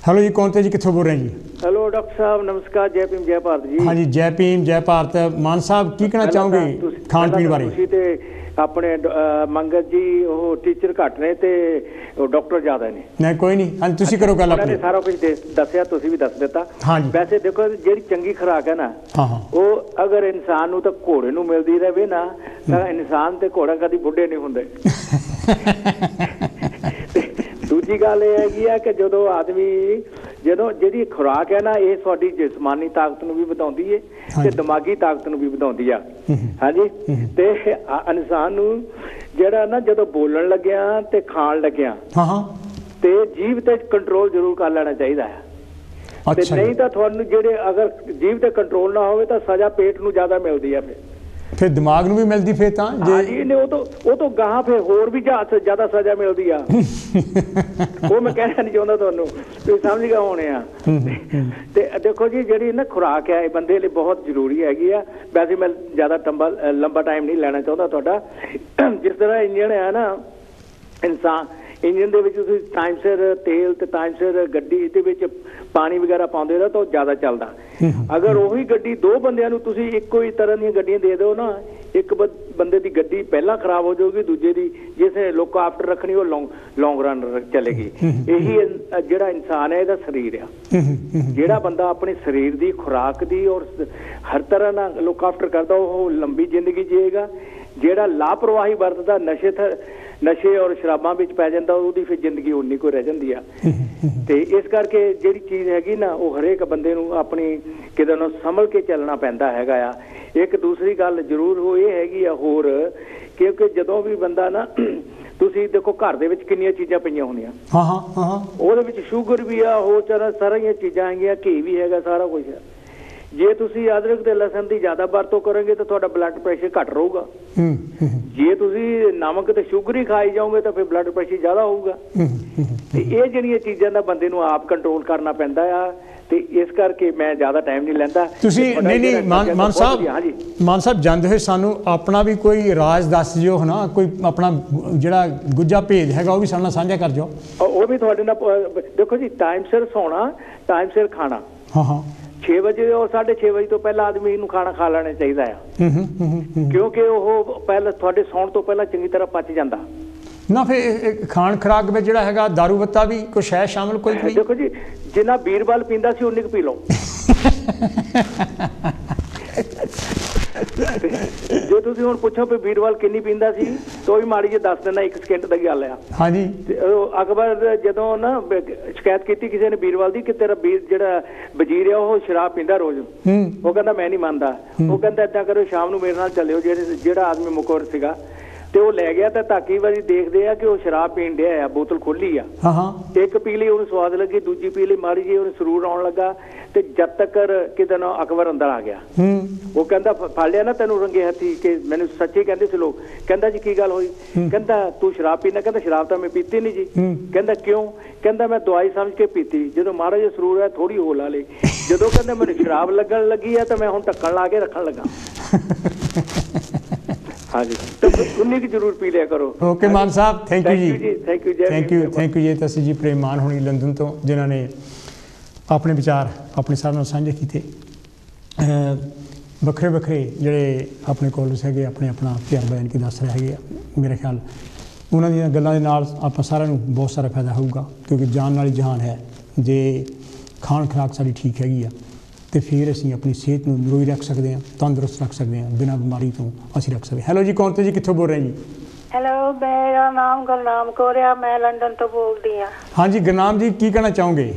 ਹੈਲੋ ਜੀ, ਕੌਣ ਤੇ ਜੀ, ਕਿੱਥੋਂ ਬੋਲ ਰਹੇ ਜੀ? ਹੈਲੋ ਡਾਕਟਰ ਸਾਹਿਬ, ਨਮਸਕਾਰ। ਜੈ ਭੀਮ, ਜੈ ਭਾਰਤ ਜੀ। ਹਾਂਜੀ, ਜੈ ਭੀਮ, ਜੈ ਭਾਰਤ। ਮਾਨ ਸਾਹਿਬ, ਕੀ ਕਹਿਣਾ ਚਾਹੋਗੇ ਖਾਣ ਪੀਣ ਬਾਰੇ? ਤੁਸੀਂ ਤੇ ਆਪਣੇ ਮੰਗਤ ਜੀ, ਉਹ ਟੀਚਰ ਘੱਟ ਨੇ ਤੇ ਉਹ ਡਾਕਟਰ ਜ਼ਿਆਦਾ ਨੇ। ਨਹੀਂ ਕੋਈ ਨਹੀਂ, ਹਾਂਜੀ ਤੁਸੀਂ ਕਰੋ ਗੱਲ ਆਪਣੀ। ਸਾਰਾ ਕੁਝ ਦੱਸਿਆ, ਤੁਸੀਂ ਵੀ ਦੱਸ ਦਿੱਤਾ। ਵੈਸੇ ਦੇਖੋ, ਜਿਹੜੀ ਚੰਗੀ ਖੁਰਾਕ ਹੈ ਨਾ, ਉਹ ਅਗਰ ਇਨਸਾਨ ਨੂੰ ਤਾਂ ਘੋੜੇ ਨੂੰ ਮਿਲਦੀ ਰਹੇ ਨਾ, ਤਾਂ ਇਨਸਾਨ ਤੇ ਘੋੜਾ ਕਦੀ ਬੁੱਢੇ ਨਹੀਂ ਹੁੰਦੇ। ਦੂਜੀ ਗੱਲ ਇਹ ਹੈਗੀ ਆ ਕਿ ਜਦੋਂ ਜਿਹੜੀ ਖੁਰਾਕ ਹੈ ਨਾ, ਇਹ ਤੁਹਾਡੀ ਜਿਸਮਾਨੀ ਤਾਕਤ ਨੂੰ ਵੀ ਵਧਾਉਂਦੀ ਹੈ ਤੇ ਦਿਮਾਗੀ ਤਾਕਤ ਨੂੰ ਵੀ ਵਧਾਉਂਦੀ ਆ। ਹਾਂਜੀ, ਤੇ ਇਨਸਾਨ ਨੂੰ ਜਿਹੜਾ ਨਾ, ਜਦੋਂ ਬੋਲਣ ਲੱਗਿਆ ਤੇ ਖਾਣ ਲੱਗਿਆ ਤੇ ਜੀਭ ਤੇ ਕੰਟਰੋਲ ਜ਼ਰੂਰ ਕਰ ਲੈਣਾ ਚਾਹੀਦਾ ਹੈ। ਤੇ ਨਹੀਂ ਤਾਂ ਤੁਹਾਨੂੰ ਜਿਹੜੇ ਅਗਰ ਜੀਭ ਤੇ ਕੰਟਰੋਲ ਨਾ ਹੋਵੇ ਤਾਂ ਸਜ਼ਾ ਪੇਟ ਨੂੰ ਜ਼ਿਆਦਾ ਮਿਲਦੀ ਹੈ, ਫਿਰ ਦਿਮਾਗ ਨੂੰ ਵੀ ਮਿਲਦੀ। ਫਿਰ ਤਾਂ ਜੀ ਉਹ ਤੋਂ ਗਾਹਾਂ ਫਿਰ ਹੋਰ ਵੀ ਜ਼ਿਆਦਾ ਸਜ਼ਾ ਮਿਲਦੀ ਆ। ਉਹ ਮੈਂ ਕਹਿਣਾ ਨਹੀਂ ਚਾਹੁੰਦਾ ਤੁਹਾਨੂੰ, ਤੁਸੀਂ ਸਮਝ ਗਏ ਹੋਣੇ ਆ। ਤੇ ਦੇਖੋ ਜੀ, ਜਿਹੜੀ ਨਾ ਖੁਰਾਕ ਹੈ, ਇਹ ਬੰਦੇ ਲਈ ਬਹੁਤ ਜ਼ਰੂਰੀ ਹੈਗੀ ਆ। ਵੈਸੇ ਮੈਂ ਜ਼ਿਆਦਾ ਲੰਬਾ ਟਾਈਮ ਨਹੀਂ ਲੈਣਾ ਚਾਹੁੰਦਾ ਤੁਹਾਡਾ। ਜਿਸ ਤਰ੍ਹਾਂ ਇੰਜਣ ਹੈ ਨਾ, ਇੰਜਨ ਦੇ ਵਿੱਚ ਤੁਸੀਂ ਟਾਈਮ ਸਿਰ ਤੇਲ ਤੇ ਟਾਈਮ ਸਿਰ ਗੱਡੀ ਦੇ ਵਿੱਚ ਪਾਣੀ ਵਗੈਰਾ ਪਾਉਂਦੇ ਰਹੋ ਤਾਂ ਉਹ ਜ਼ਿਆਦਾ ਚੱਲਦਾ। ਅਗਰ ਉਹੀ ਗੱਡੀ 2 ਬੰਦਿਆਂ ਨੂੰ ਤੁਸੀਂ ਇੱਕੋ ਹੀ ਤਰ੍ਹਾਂ ਦੀਆਂ ਗੱਡੀਆਂ ਦੇ ਦਿਓ ਨਾ, ਇੱਕ ਬੰਦੇ ਦੀ ਗੱਡੀ ਪਹਿਲਾਂ ਖਰਾਬ ਹੋ ਜਾਊਗੀ, ਦੂਜੇ ਦੀ ਜਿਸ ਨੇ ਲੁੱਕ ਆਫਟਰ ਰੱਖਣੀ ਉਹ ਲੌਂਗ ਰਨ ਚਲੇਗੀ। ਇਹੀ ਜਿਹੜਾ ਇਨਸਾਨ ਹੈ, ਇਹਦਾ ਸਰੀਰ ਆ। ਜਿਹੜਾ ਬੰਦਾ ਆਪਣੇ ਸਰੀਰ ਦੀ ਖੁਰਾਕ ਦੀ ਔਰ ਹਰ ਤਰ੍ਹਾਂ ਨਾਲ ਲੁੱਕ ਆਫਟਰ ਕਰਦਾ, ਉਹ ਲੰਬੀ ਜ਼ਿੰਦਗੀ ਜੀਏਗਾ। ਜਿਹੜਾ ਲਾਪਰਵਾਹੀ ਵਰਤਦਾ, ਨਸ਼ੇ ਔਰ ਸ਼ਰਾਬਾਂ ਵਿੱਚ ਪੈ ਜਾਂਦਾ, ਉਹਦੀ ਫਿਰ ਜ਼ਿੰਦਗੀ ਉਨੀ ਕੋਈ ਰਹਿ ਜਾਂਦੀ ਆ। ਤੇ ਇਸ ਕਰਕੇ ਜਿਹੜੀ ਚੀਜ਼ ਹੈਗੀ ਨਾ, ਉਹ ਹਰੇਕ ਬੰਦੇ ਨੂੰ ਆਪਣੀ ਕਿਤੇ ਨੂੰ ਸੰਭਲ ਕੇ ਚੱਲਣਾ ਪੈਂਦਾ ਹੈਗਾ ਆ। ਇੱਕ ਦੂਸਰੀ ਗੱਲ ਜ਼ਰੂਰ ਉਹ ਇਹ ਹੈਗੀ ਆ ਹੋਰ, ਕਿਉਂਕਿ ਜਦੋਂ ਵੀ ਬੰਦਾ ਨਾ, ਤੁਸੀਂ ਦੇਖੋ ਘਰ ਦੇ ਵਿੱਚ ਕਿੰਨੀਆਂ ਚੀਜ਼ਾਂ ਪਈਆਂ ਹੁੰਦੀਆਂ, ਉਹਦੇ ਵਿੱਚ ਸ਼ੂਗਰ ਵੀ ਆ, ਹੋਰ ਸਾਰੀਆਂ ਚੀਜ਼ਾਂ ਹੈਗੀਆਂ, ਘੀ ਵੀ ਹੈਗਾ, ਸਾਰਾ ਕੁਝ ਹੈ। ਜੇ ਤੁਸੀਂ ਅਦਰਕ ਤੇ ਲਸਣ ਦੀ ਜ਼ਿਆਦਾ ਵਰਤੋਂ ਕਰੋਗੇ ਤਾਂ ਤੁਹਾਡਾ ਬਲੱਡ ਪ੍ਰੈਸ਼ਰ ਘੱਟ ਰਹੂਗਾ। ਜੇ ਤੁਸੀਂ ਨਮਕ ਤੇ ਸ਼ੂਗਰ ਹੀ ਖਾਈ ਜਾਓਗੇ ਤਾਂ ਫਿਰ ਬਲੱਡ ਪ੍ਰੈਸ਼ਰ ਜ਼ਿਆਦਾ ਹੋਊਗਾ। ਤੇ ਇਹ ਜਿਹੜੀਆਂ ਚੀਜ਼ਾਂ ਦਾ ਬੰਦੇ ਨੂੰ ਆਪ ਕੰਟਰੋਲ ਕਰਨਾ ਪੈਂਦਾ ਆ। ਤੇ ਇਸ ਕਰਕੇ ਮੈਂ ਜ਼ਿਆਦਾ ਟਾਈਮ ਨਹੀਂ ਲੈਂਦਾ। ਤੁਸੀਂ ਨਹੀਂ ਮਾਨ ਸਾਹਿਬ ਜਾਂਦੇ ਹੋਏ ਸਾਨੂੰ ਆਪਣਾ ਵੀ ਕੋਈ ਰਾਜ ਦੱਸ ਦਿਓ ਹੈ ਨਾ, ਕੋਈ ਆਪਣਾ ਜਿਹੜਾ ਗੁੱਜਾ ਭੇਦ ਹੈਗਾ ਉਹ ਵੀ ਸਾਡੇ ਨਾਲ ਸਾਂਝਾ ਕਰ ਜਾਓ। ਉਹ ਵੀ ਤੁਹਾਡੇ ਨਾਲ ਦੇਖੋ ਜੀ, ਟਾਈਮ ਸਿਰ ਸੌਣਾ, ਟਾਈਮ ਸਿਰ ਖਾਣਾ। ਹਾਂ 6 ਵਜੇ ਔਰ 6:30 ਵਜੇ ਤੋਂ ਪਹਿਲਾਂ ਆਦਮੀ ਨੂੰ ਖਾਣਾ ਖਾ ਲੈਣਾ ਚਾਹੀਦਾ ਆ, ਕਿਉਂਕਿ ਉਹ ਪਹਿਲਾਂ ਤੁਹਾਡੇ ਸੌਣ ਤੋਂ ਪਹਿਲਾਂ ਚੰਗੀ ਤਰ੍ਹਾਂ ਪਚ ਜਾਂਦਾ ਨਾ। ਫਿਰ ਖਾਣ ਖੁਰਾਕ ਵਿੱਚ ਜਿਹੜਾ ਹੈਗਾ ਦਾਰੂ ਬੱਤਾ ਵੀ ਕੁਛ ਹੈ ਸ਼ਾਮਲ? ਕੋਈ ਨਹੀਂ। ਦੇਖੋ ਜੀ, ਜਿੰਨਾ ਬੀਰਬਲ ਪੀਂਦਾ ਸੀ ਉਨੀ ਕੁ ਪੀ ਲਓ। ਜੇ ਤੁਸੀਂ ਹੁਣ ਪੁੱਛੋ ਵੀ ਬੀਰਬਲ ਕਿੰਨੀ ਪੀਂਦਾ ਸੀ ਤਾਂ ਵੀ ਮਾੜੀ ਜਿਹੀ ਦੱਸ ਦੇਣਾ, 1 ਸਕਿੰਟ ਦੀ ਗੱਲ ਆ। ਹਾਂਜੀ। ਅਕਬਰ ਜਦੋਂ ਨਾ ਸ਼ਿਕਾਇਤ ਕੀਤੀ ਕਿਸੇ ਨੇ ਬੀਰਬਲ ਦੀ ਕਿ ਤੇਰਾ ਜਿਹੜਾ ਵਜ਼ੀਰ ਆ ਉਹ ਸ਼ਰਾਬ ਪੀਂਦਾ ਰੋਜ਼, ਉਹ ਕਹਿੰਦਾ ਮੈਂ ਨਹੀਂ ਮੰਨਦਾ। ਉਹ ਕਹਿੰਦਾ ਏਦਾਂ ਕਰੋ, ਸ਼ਾਮ ਨੂੰ ਮੇਰੇ ਨਾਲ ਚੱਲਿਓ। ਜਿਹੜਾ ਆਦਮੀ ਮੁਕਰ ਸੀਗਾ ਤੇ ਉਹ ਲੈ ਗਿਆ, ਤੇ ਧਾਕੀ ਵਾਰੀ ਦੇਖਦੇ ਆ ਕਿ ਉਹ ਸ਼ਰਾਬ ਪੀਣ ਡਿਆ ਆ, ਬੋਤਲ ਖੋਲੀ ਆ। ਇੱਕ ਪੀ ਲਈ, ਉਹਨੂੰ ਸਵਾਦ ਲੱਗੀ, ਦੂਜੀ ਪੀ ਲਈ, ਮਾਰੀ ਜੀ ਉਹਨੂੰ ਸਰੂਰ ਆਉਣ ਲੱਗਾ। ਤੇ ਜਦ ਤੱਕ ਕਿਤੇ ਨਾ ਅਕਬਰ ਅੰਦਰ ਆ ਗਿਆ। ਉਹ ਕਹਿੰਦਾ ਫੜ ਲਿਆ ਨਾ ਤੈਨੂੰ ਰੰਗੇ ਹੱਥੀ, ਕਿ ਮੈਨੂੰ ਸੱਚੇ ਕਹਿੰਦੇ ਸੀ ਲੋਕ। ਕਹਿੰਦਾ ਜੀ ਕੀ ਗੱਲ ਹੋਈ? ਕਹਿੰਦਾ ਤੂੰ ਸ਼ਰਾਬ ਪੀਣਾ? ਕਹਿੰਦਾ ਸ਼ਰਾਬ ਤਾਂ ਮੈਂ ਪੀਤੀ ਨਹੀਂ ਜੀ। ਕਹਿੰਦਾ ਕਿਉਂ? ਕਹਿੰਦਾ ਮੈਂ ਦਵਾਈ ਸਮਝ ਕੇ ਪੀਤੀ, ਜਦੋਂ ਮਾੜਾ ਜਿਹਾ ਸਰੂਰ ਹੈ ਥੋੜੀ ਹੋ ਲਾ ਲਈ, ਜਦੋਂ ਕਹਿੰਦਾ ਮੈਨੂੰ ਸ਼ਰਾਬ ਲੱਗਣ ਲੱਗੀ ਆ ਤਾਂ ਮੈਂ ਹੁਣ ਢੱਕਣ ਲਾ ਕੇ ਰੱਖਣ ਲੱਗਾ। ਹਾਂਜੀ, ਤਾਂ ਉਨੀ ਕੁ ਜ਼ਰੂਰ ਪੀ ਲਿਆ ਕਰੋ। Okay Mann Sahib, thank you ਜੀ, ਥੈਂਕ ਯੂ ਜੀ। ਤਾਂ ਅਸੀਂ ਜੀ ਪ੍ਰੇਮ ਮਾਨ ਹੋਣੀ ਲੰਡਨ ਤੋਂ, ਜਿਨ੍ਹਾਂ ਨੇ ਆਪਣੇ ਵਿਚਾਰ ਆਪਣੇ ਸਾਰਿਆਂ ਨਾਲ ਸਾਂਝੇ ਕੀਤੇ। ਵੱਖਰੇ ਵੱਖਰੇ ਜਿਹੜੇ ਆਪਣੇ ਕੋਲਸ ਹੈਗੇ, ਆਪਣੇ ਆਪਣਾ ਪਿਆਰ ਬਿਆਨ ਕੀ ਦੱਸ ਰਹੇ ਹੈਗੇ ਆ। ਮੇਰੇ ਖਿਆਲ ਉਹਨਾਂ ਦੀਆਂ ਗੱਲਾਂ ਦੇ ਨਾਲ ਆਪਾਂ ਸਾਰਿਆਂ ਨੂੰ ਬਹੁਤ ਸਾਰਾ ਫਾਇਦਾ ਹੋਊਗਾ, ਕਿਉਂਕਿ ਜਾਨ ਨਾਲ ਹੀ ਜਹਾਨ ਹੈ। ਜੇ ਖਾਣ ਖੁਰਾਕ ਸਾਡੀ ਠੀਕ ਹੈਗੀ ਆ ਤੇ ਫਿਰ ਅਸੀਂ ਆਪਣੀ ਸਿਹਤ ਨੂੰ ਨਿਰੋਈ ਰੱਖ ਸਕਦੇ ਹਾਂ, ਤੰਦਰੁਸਤ ਰੱਖ ਸਕਦੇ ਹਾਂ, ਬਿਨਾਂ ਬਿਮਾਰੀ ਤੋਂ ਅਸੀਂ ਰੱਖ ਸਕਦੇ ਹਾਂ। ਹੈਲੋ ਜੀ, ਕੌਣ ਤੇ ਜੀ, ਕਿੱਥੋਂ ਬੋਲ ਰਹੇ ਜੀ? ਹੈਲੋ, ਮੇਰਾ ਨਾਮ ਗੁਰਨਾਮ ਕੌਰ ਆ, ਮੈਂ ਲੰਡਨ ਤੋਂ ਬੋਲਦੀ ਹਾਂ। ਹਾਂਜੀ ਗੁਰਨਾਮ ਜੀ, ਕੀ ਕਹਿਣਾ ਚਾਹੋਗੇ?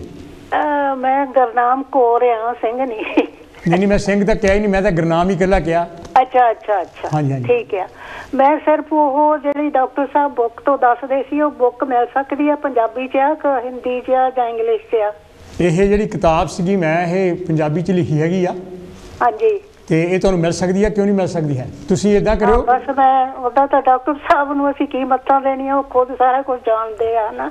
ਮੈਂ ਗੁਰਨਾਮ ਕੌਰ ਆ, ਸਿੰਘ ਨਹੀਂ। ਨਹੀਂ, ਮੈਂ ਸਿੰਘ ਤਾਂ ਕਿਹਾ ਹੀ ਨਹੀਂ, ਮੈਂ ਤਾਂ ਗੁਰਨਾਮ ਹੀ ਇਕੱਲਾ ਕਿਹਾ। ਅੱਛਾ, ਠੀਕ ਆ। ਮੈਂ ਸਿਰਫ ਉਹ ਜਿਹੜੀ ਡਾਕਟਰ ਸਾਹਿਬ ਬੁੱਕ ਤੋਂ ਦੱਸਦੇ ਸੀ, ਉਹ ਬੁੱਕ ਮਿਲ ਸਕਦੀ ਆ ਪੰਜਾਬੀ 'ਚ ਆ ਕਿ ਹਿੰਦੀ 'ਚ ਆ ਜਾਂ ਇੰਗਲਿਸ਼ 'ਚ ਆ? ਇਹ ਜਿਹੜੀ ਕਿਤਾਬ ਸੀਗੀ ਮੈਂ ਇਹ ਪੰਜਾਬੀ 'ਚ ਲਿਖੀ ਹੈਗੀ ਆ। ਹਾਂਜੀ। ਤੇ ਇਹ ਤੁਹਾਨੂੰ ਮਿਲ ਸਕਦੀ ਹੈ? ਕਿਉਂ ਨਹੀਂ ਮਿਲ ਸਕਦੀ ਹੈ? ਤੁਸੀਂ ਇਦਾਂ ਕਰਿਓ, ਬਸ ਮੈਂ ਉਹਦਾ ਤਾਂ ਡਾਕਟਰ ਸਾਹਿਬ ਨੂੰ ਅਸੀਂ ਕੀ ਮੱਤਾਂ ਦੇਣੀਆਂ, ਉਹ ਖੁਦ ਸਾਰਾ ਕੁਝ ਜਾਣਦੇ ਆ ਨਾ।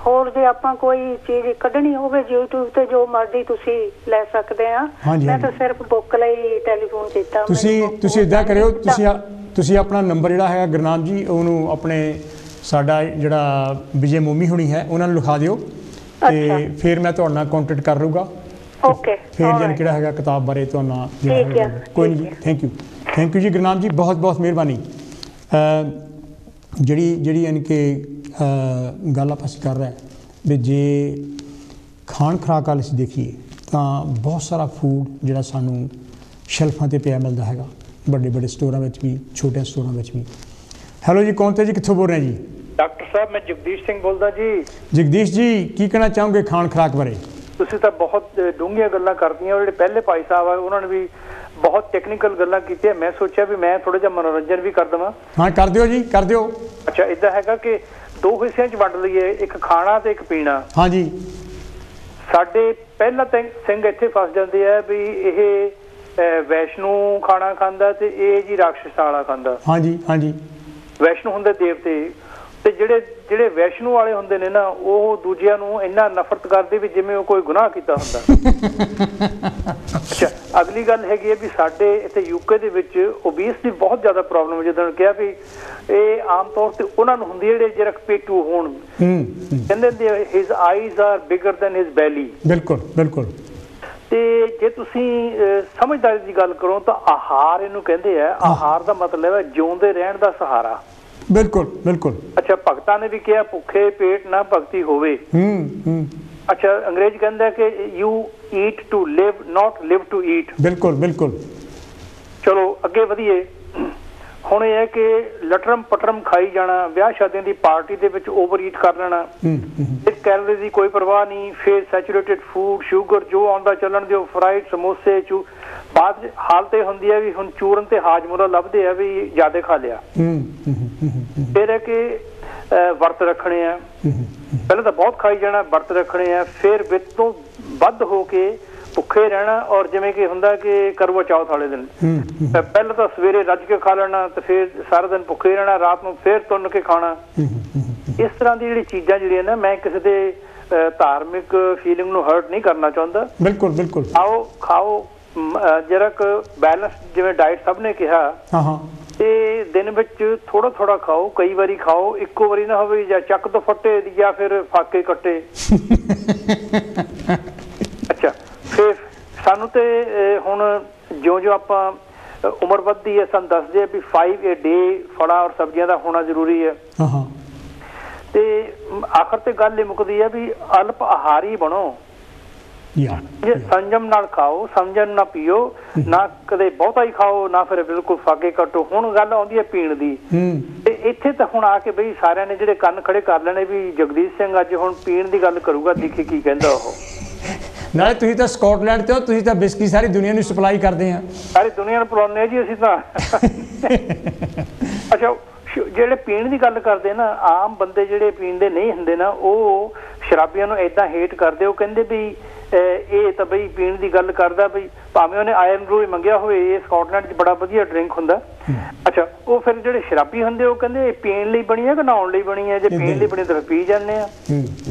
ਹੋਰ ਜੇ ਆਪਾਂ ਕੋਈ ਚੀਜ਼ ਕੱਢਣੀ ਹੋਵੇ YouTube ਤੇ ਜੋ ਮਰਜ਼ੀ ਤੁਸੀਂ ਲੈ ਸਕਦੇ ਆ। ਮੈਂ ਤਾਂ ਸਿਰਫ ਬੁੱਕ ਲਈ ਟੈਲੀਫੋਨ ਕੀਤਾ। ਤੁਸੀਂ ਇਦਾਂ ਕਰਿਓ, ਤੁਸੀਂ ਆਪਣਾ ਨੰਬਰ ਜਿਹੜਾ ਹੈਗਾ ਗੁਰਨਾਮ ਜੀ, ਉਹਨੂੰ ਆਪਣੇ ਸਾਡਾ ਜਿਹੜਾ ਵਿਜੇ ਮੋਮੀ ਹੋਣੀ ਹੈ ਉਹਨਾਂ ਨੂੰ ਲਿਖਾ ਦਿਓ, ਤੇ ਫਿਰ ਮੈਂ ਤੁਹਾਡੇ ਨਾਲ ਕੰਟੈਕਟ ਕਰ ਲੂਗਾ। ਓਕੇ, ਫਿਰ ਜਨ ਕਿਹੜਾ ਹੈਗਾ ਕਿਤਾਬ ਬਾਰੇ ਤੁਹਾਨੂੰ ਜਿਹੜਾ ਕੋਈ ਨਹੀਂ ਜੀ। ਥੈਂਕ ਯੂ ਜੀ ਗੁਰਨਾਮ ਜੀ, ਬਹੁਤ ਬਹੁਤ ਮਿਹਰਬਾਨੀ। ਜਿਹੜੀ ਯਾਨੀ ਕਿ ਗੱਲ ਆਪਾਂ ਅਸੀਂ ਕਰ ਰਹੇ ਵੀ ਜੇ ਖਾਣ ਖੁਰਾਕ ਵੱਲ ਅਸੀਂ ਦੇਖੀਏ ਤਾਂ ਬਹੁਤ ਸਾਰਾ ਫੂਡ ਜਿਹੜਾ ਸਾਨੂੰ ਸ਼ੈਲਫਾਂ 'ਤੇ ਪਿਆ ਮਿਲਦਾ ਹੈਗਾ, ਵੱਡੇ ਵੱਡੇ ਸਟੋਰਾਂ ਵਿੱਚ ਵੀ, ਛੋਟੇ ਸਟੋਰਾਂ ਵਿੱਚ ਵੀ। ਹੈਲੋ ਜੀ, ਕੌਣ ਤੇ ਜੀ, ਕਿੱਥੋਂ ਬੋਲ ਰਹੇ ਜੀ? ਡਾਕਟਰ ਸਾਹਿਬ, ਮੈਂ ਜਗਦੀਸ਼ ਸਿੰਘ ਬੋਲਦਾ ਜੀ। ਜਗਦੀਸ਼ ਜੀ, ਕੀ ਕਹਿਣਾ ਚਾਹੋਗੇ ਖਾਣ ਖੁਰਾਕ ਬਾਰੇ? ਤੁਸੀਂ ਤਾਂ ਬਹੁਤ ਡੂੰਘੀਆਂ ਗੱਲਾਂ ਕਰਦੀਆਂ, ਜਿਹੜੇ ਪਹਿਲੇ ਭਾਈ ਸਾਹਿਬ ਆ ਉਹਨਾਂ ਨੇ ਵੀ ਬਹੁਤ ਟੈਕਨੀਕਲ ਗੱਲਾਂ ਕੀਤੀਆਂ। ਮੈਂ ਸੋਚਿਆ ਵੀ ਮੈਂ ਥੋੜਾ ਜਿਹਾ ਮਨੋਰੰਜਨ ਵੀ ਕਰ ਦੇਵਾਂ। ਹਾਂ, ਕਰ ਦਿਓ ਜੀ, ਕਰ ਦਿਓ। ਅੱਛਾ, ਇਦਾਂ ਹੈਗਾ ਕਿ 2 ਹਿੱਸਿਆਂ 'ਚ ਵੰਡ ਲਈਏ, ਇੱਕ ਖਾਣਾ ਤੇ ਇੱਕ ਪੀਣਾ। ਹਾਂਜੀ। ਸਾਡੇ ਪਹਿਲਾਂ ਤਾਂ ਸਿੰਘ ਇੱਥੇ ਫਸ ਜਾਂਦੇ ਆ ਵੀ ਇਹ ਵੈਸ਼ਨੂ ਖਾਣਾ ਖਾਂਦਾ ਤੇ ਇਹ ਜੀ ਰਾਖਸ਼ ਵਾਲਾ ਖਾਂਦਾ। ਹਾਂਜੀ। ਵੈਸ਼ਨੂ ਹੁੰਦੇ ਦੇਵਤੇ, ਤੇ ਜਿਹੜੇ ਵੈਸ਼ਨੂ ਵਾਲੇ ਹੁੰਦੇ ਨੇ ਨਾ, ਉਹ ਦੂਜਿਆਂ ਨੂੰ ਇੰਨਾ ਨਫ਼ਰਤ ਕਰਦੇ ਵੀ ਜਿਵੇਂ ਉਹ ਕੋਈ ਗੁਨਾਹ ਕੀਤਾ ਹੁੰਦਾ। ਅੱਛਾ, ਅਗਲੀ ਗੱਲ ਹੈਗੀ ਹੈ ਵੀ ਸਾਡੇ ਇੱਥੇ UK ਦੇ ਵਿੱਚ ਓਬੀਸ ਦੀ ਬਹੁਤ ਜ਼ਿਆਦਾ ਪ੍ਰੋਬਲਮ। ਜਦੋਂ ਕਿਹਾ ਵੀ ਇਹ ਆਮ ਤੌਰ ਤੇ ਉਹਨਾਂ ਨੂੰ ਹੁੰਦੀ ਹੈ ਜਿਹੜੇ ਪੇਟੂ ਹੋਣ, ਕਹਿੰਦੇ his eyes are bigger than his belly. ਬਿਲਕੁਲ। ਤੇ ਜੇ ਤੁਸੀਂ ਸਮਝਦਾਰੀ ਦੀ ਗੱਲ ਕਰੋ ਤਾਂ ਆਹਾਰ ਇਹਨੂੰ ਕਹਿੰਦੇ ਆ। ਆਹਾਰ ਦਾ ਮਤਲਬ ਹੈ ਜਿਉਂਦੇ ਰਹਿਣ ਦਾ ਸਹਾਰਾ। ਬਿਲਕੁਲ। ਅੱਛਾ, ਭਗਤਾਂ ਨੇ ਵੀ ਕਿਹਾ ਭੁੱਖੇ ਪੇਟ ਨਾ ਭਗਤੀ ਹੋਵੇ। ਅੱਛਾ, ਅੰਗਰੇਜ਼ ਕਹਿੰਦਾ ਕਿ you eat to live, not live to eat. ਬਿਲਕੁਲ। ਚਲੋ ਅੱਗੇ ਵਧੀਏ। ਹੁਣ ਇਹ ਹੈ ਕਿ ਲਟਰਮ ਪਟਰਮ ਖਾਈ ਜਾਣਾ, ਵਿਆਹ ਸ਼ਾਦੀਆਂ ਦੀ ਪਾਰਟੀ ਦੇ ਵਿੱਚ ਓਵਰ ਈਟ ਕਰ ਲੈਣਾ, ਇੱਕ ਕੈਲਰੀ ਦੀ ਕੋਈ ਪਰਵਾਹ ਨਹੀਂ, ਫਿਰ ਸੈਚੂਰੇਟਡ ਫੂਡ, ਸ਼ੂਗਰ ਜੋ ਆਉਂਦਾ ਚੱਲਣ ਦਿਓ, ਫਰਾਈਡ ਸਮੋਸੇ ਬਾਅਦ ਹਾਲਤ ਇਹ ਹੁੰਦੀ ਹੈ ਵੀ ਹੁਣ ਚੂਰਨ ਤੇ ਹਾਜਮੁਰਾ ਲੱਭਦੇ ਆ ਵੀ ਜ਼ਿਆਦਾ ਖਾ ਲਿਆ। ਫਿਰ ਹੈ ਕਿ ਵਰਤ ਰੱਖਣੇ ਆ, ਪਹਿਲਾਂ ਤਾਂ ਬਹੁਤ ਖਾਈ ਜਾਣਾ, ਵਰਤ ਰੱਖਣੇ ਆ, ਫਿਰ ਵਿੱਤ ਤੋਂ ਵੱਧ ਹੋ ਕੇ ਭੁੱਖੇ ਰਹਿਣਾ। ਔਰ ਜਿਵੇਂ ਕਿ ਹੁੰਦਾ ਕਿ ਕਰਵਾ ਚੌਥ ਵਾਲੇ ਦਿਨ ਪਹਿਲਾਂ ਤਾਂ ਸਵੇਰੇ ਰੱਜ ਕੇ ਖਾ ਲੈਣਾ ਤੇ ਫਿਰ ਸਾਰਾ ਦਿਨ ਭੁੱਖੇ ਰਹਿਣਾ, ਰਾਤ ਨੂੰ ਫਿਰ ਤੁੰਨ ਕੇ ਖਾਣਾ। ਇਸ ਤਰ੍ਹਾਂ ਦੀ ਜਿਹੜੀ ਚੀਜ਼ਾਂ ਜਿਹੜੀਆਂ ਨਾ, ਮੈਂ ਕਿਸੇ ਦੇ ਧਾਰਮਿਕ ਫੀਲਿੰਗ ਨੂੰ ਹਰਟ ਨਹੀਂ ਕਰਨਾ ਚਾਹੁੰਦਾ। ਬਿਲਕੁਲ ਬਿਲਕੁਲ। ਖਾਓ ਜਰਾ ਬੈਲੈਂਸ, ਜਿਵੇਂ ਡਾਈਟ ਸਭ ਨੇ ਕਿਹਾ, ਤੇ ਦਿਨ ਵਿੱਚ ਥੋੜਾ ਥੋੜਾ ਖਾਓ, ਕਈ ਵਾਰੀ ਖਾਓ, ਇੱਕੋ ਵਾਰੀ ਨਾ ਹੋਵੇ ਜਾਂ ਚੱਕ ਤੋਂ ਫੱਟੇ ਜਾਂ ਫਿਰ ਫਾਕੇ ਕੱਟੇ। ਅੱਛਾ, ਫਿਰ ਸਾਨੂੰ ਤੇ ਹੁਣ ਜਿਉਂ ਆਪਾਂ ਉਮਰ ਵੱਧਦੀ ਹੈ ਸਾਨੂੰ ਦੱਸਦੇ ਆ ਵੀ 5 a day ਫਲਾਂ ਔਰ ਸਬਜ਼ੀਆਂ ਦਾ ਹੋਣਾ ਜ਼ਰੂਰੀ ਹੈ। ਤੇ ਆਖਰ ਤੇ ਗੱਲ ਇਹ ਮੁੱਕਦੀ ਹੈ ਵੀ ਅਲਪ ਆਹਾਰੀ ਬਣੋ, ਜੇ ਸੰਜਮ ਨਾਲ ਖਾਓ, ਸਮਝਣ ਨਾ ਪੀਓ, ਨਾ ਕਦੇ ਬਹੁਤਾ ਹੀ ਖਾਓ ਨਾ ਫਿਰ ਬਿਲਕੁਲ ਫਾਕੇ ਕੱਟੋ। ਹੁਣ ਗੱਲ ਆਉਂਦੀ ਹੈ ਪੀਣ ਦੀ, ਤੇ ਇੱਥੇ ਤਾਂ ਹੁਣ ਆ ਕੇ ਬਈ ਸਾਰਿਆਂ ਨੇ ਜਿਹੜੇ ਕੰਨ ਖੜੇ ਕਰ ਲੈਣੇ ਵੀ ਜਗਦੀਸ਼ ਸਿੰਘ ਅੱਜ ਹੁਣ ਪੀਣ ਦੀ ਗੱਲ ਕਰੂਗਾ, ਦੇਖੀ ਕੀ ਕਹਿੰਦਾ ਉਹ। ਨਾਲੇ ਤੁਸੀਂ ਤਾਂ ਸਕਾਟਲੈਂਡ ਤੇ ਹੋ, ਤੁਸੀਂ ਤਾਂ ਬਿਸਕੀ ਸਾਰੀ ਦੁਨੀਆ ਨੂੰ ਸਪਲਾਈ ਕਰਦੇ ਆ। ਸਾਰੀ ਦੁਨੀਆ ਨੂੰ ਪਿਲਾਉਂਦੇ ਆ ਜੀ ਅਸੀਂ ਤਾਂ। ਅੱਛਾ, ਜਿਹੜੇ ਪੀਣ ਦੀ ਗੱਲ ਕਰਦੇ ਨਾ, ਆਮ ਬੰਦੇ ਜਿਹੜੇ ਪੀਂਦੇ ਨਹੀਂ ਹੁੰਦੇ ਨਾ, ਉਹ ਸ਼ਰਾਬੀਆਂ ਨੂੰ ਏਦਾਂ ਹੇਟ ਕਰਦੇ। ਉਹ ਕਹਿੰਦੇ ਵੀ ਇਹ ਤਾਂ ਬਈ ਪੀਣ ਦੀ ਗੱਲ ਕਰਦਾ, ਬਈ ਭਾਵੇਂ ਉਹਨੇ ਆਇਰਨ ਰੂ ਹੀ ਮੰਗਿਆ ਹੋਵੇ, ਇਹ ਸਕਾਟਲੈਂਡ 'ਚ ਬੜਾ ਵਧੀਆ ਡਰਿੰਕ ਹੁੰਦਾ। ਅੱਛਾ, ਉਹ ਫਿਰ ਜਿਹੜੇ ਸ਼ਰਾਬੀ ਹੁੰਦੇ ਉਹ ਕਹਿੰਦੇ ਇਹ ਪੀਣ ਲਈ ਬਣੀ ਹੈ ਕਿ ਨਹਾਉਣ ਲਈ ਬਣੀ ਹੈ? ਜੇ ਪੀਣ ਲਈ ਬਣੀ ਤਾਂ ਪੀ ਜਾਂਦੇ ਆ।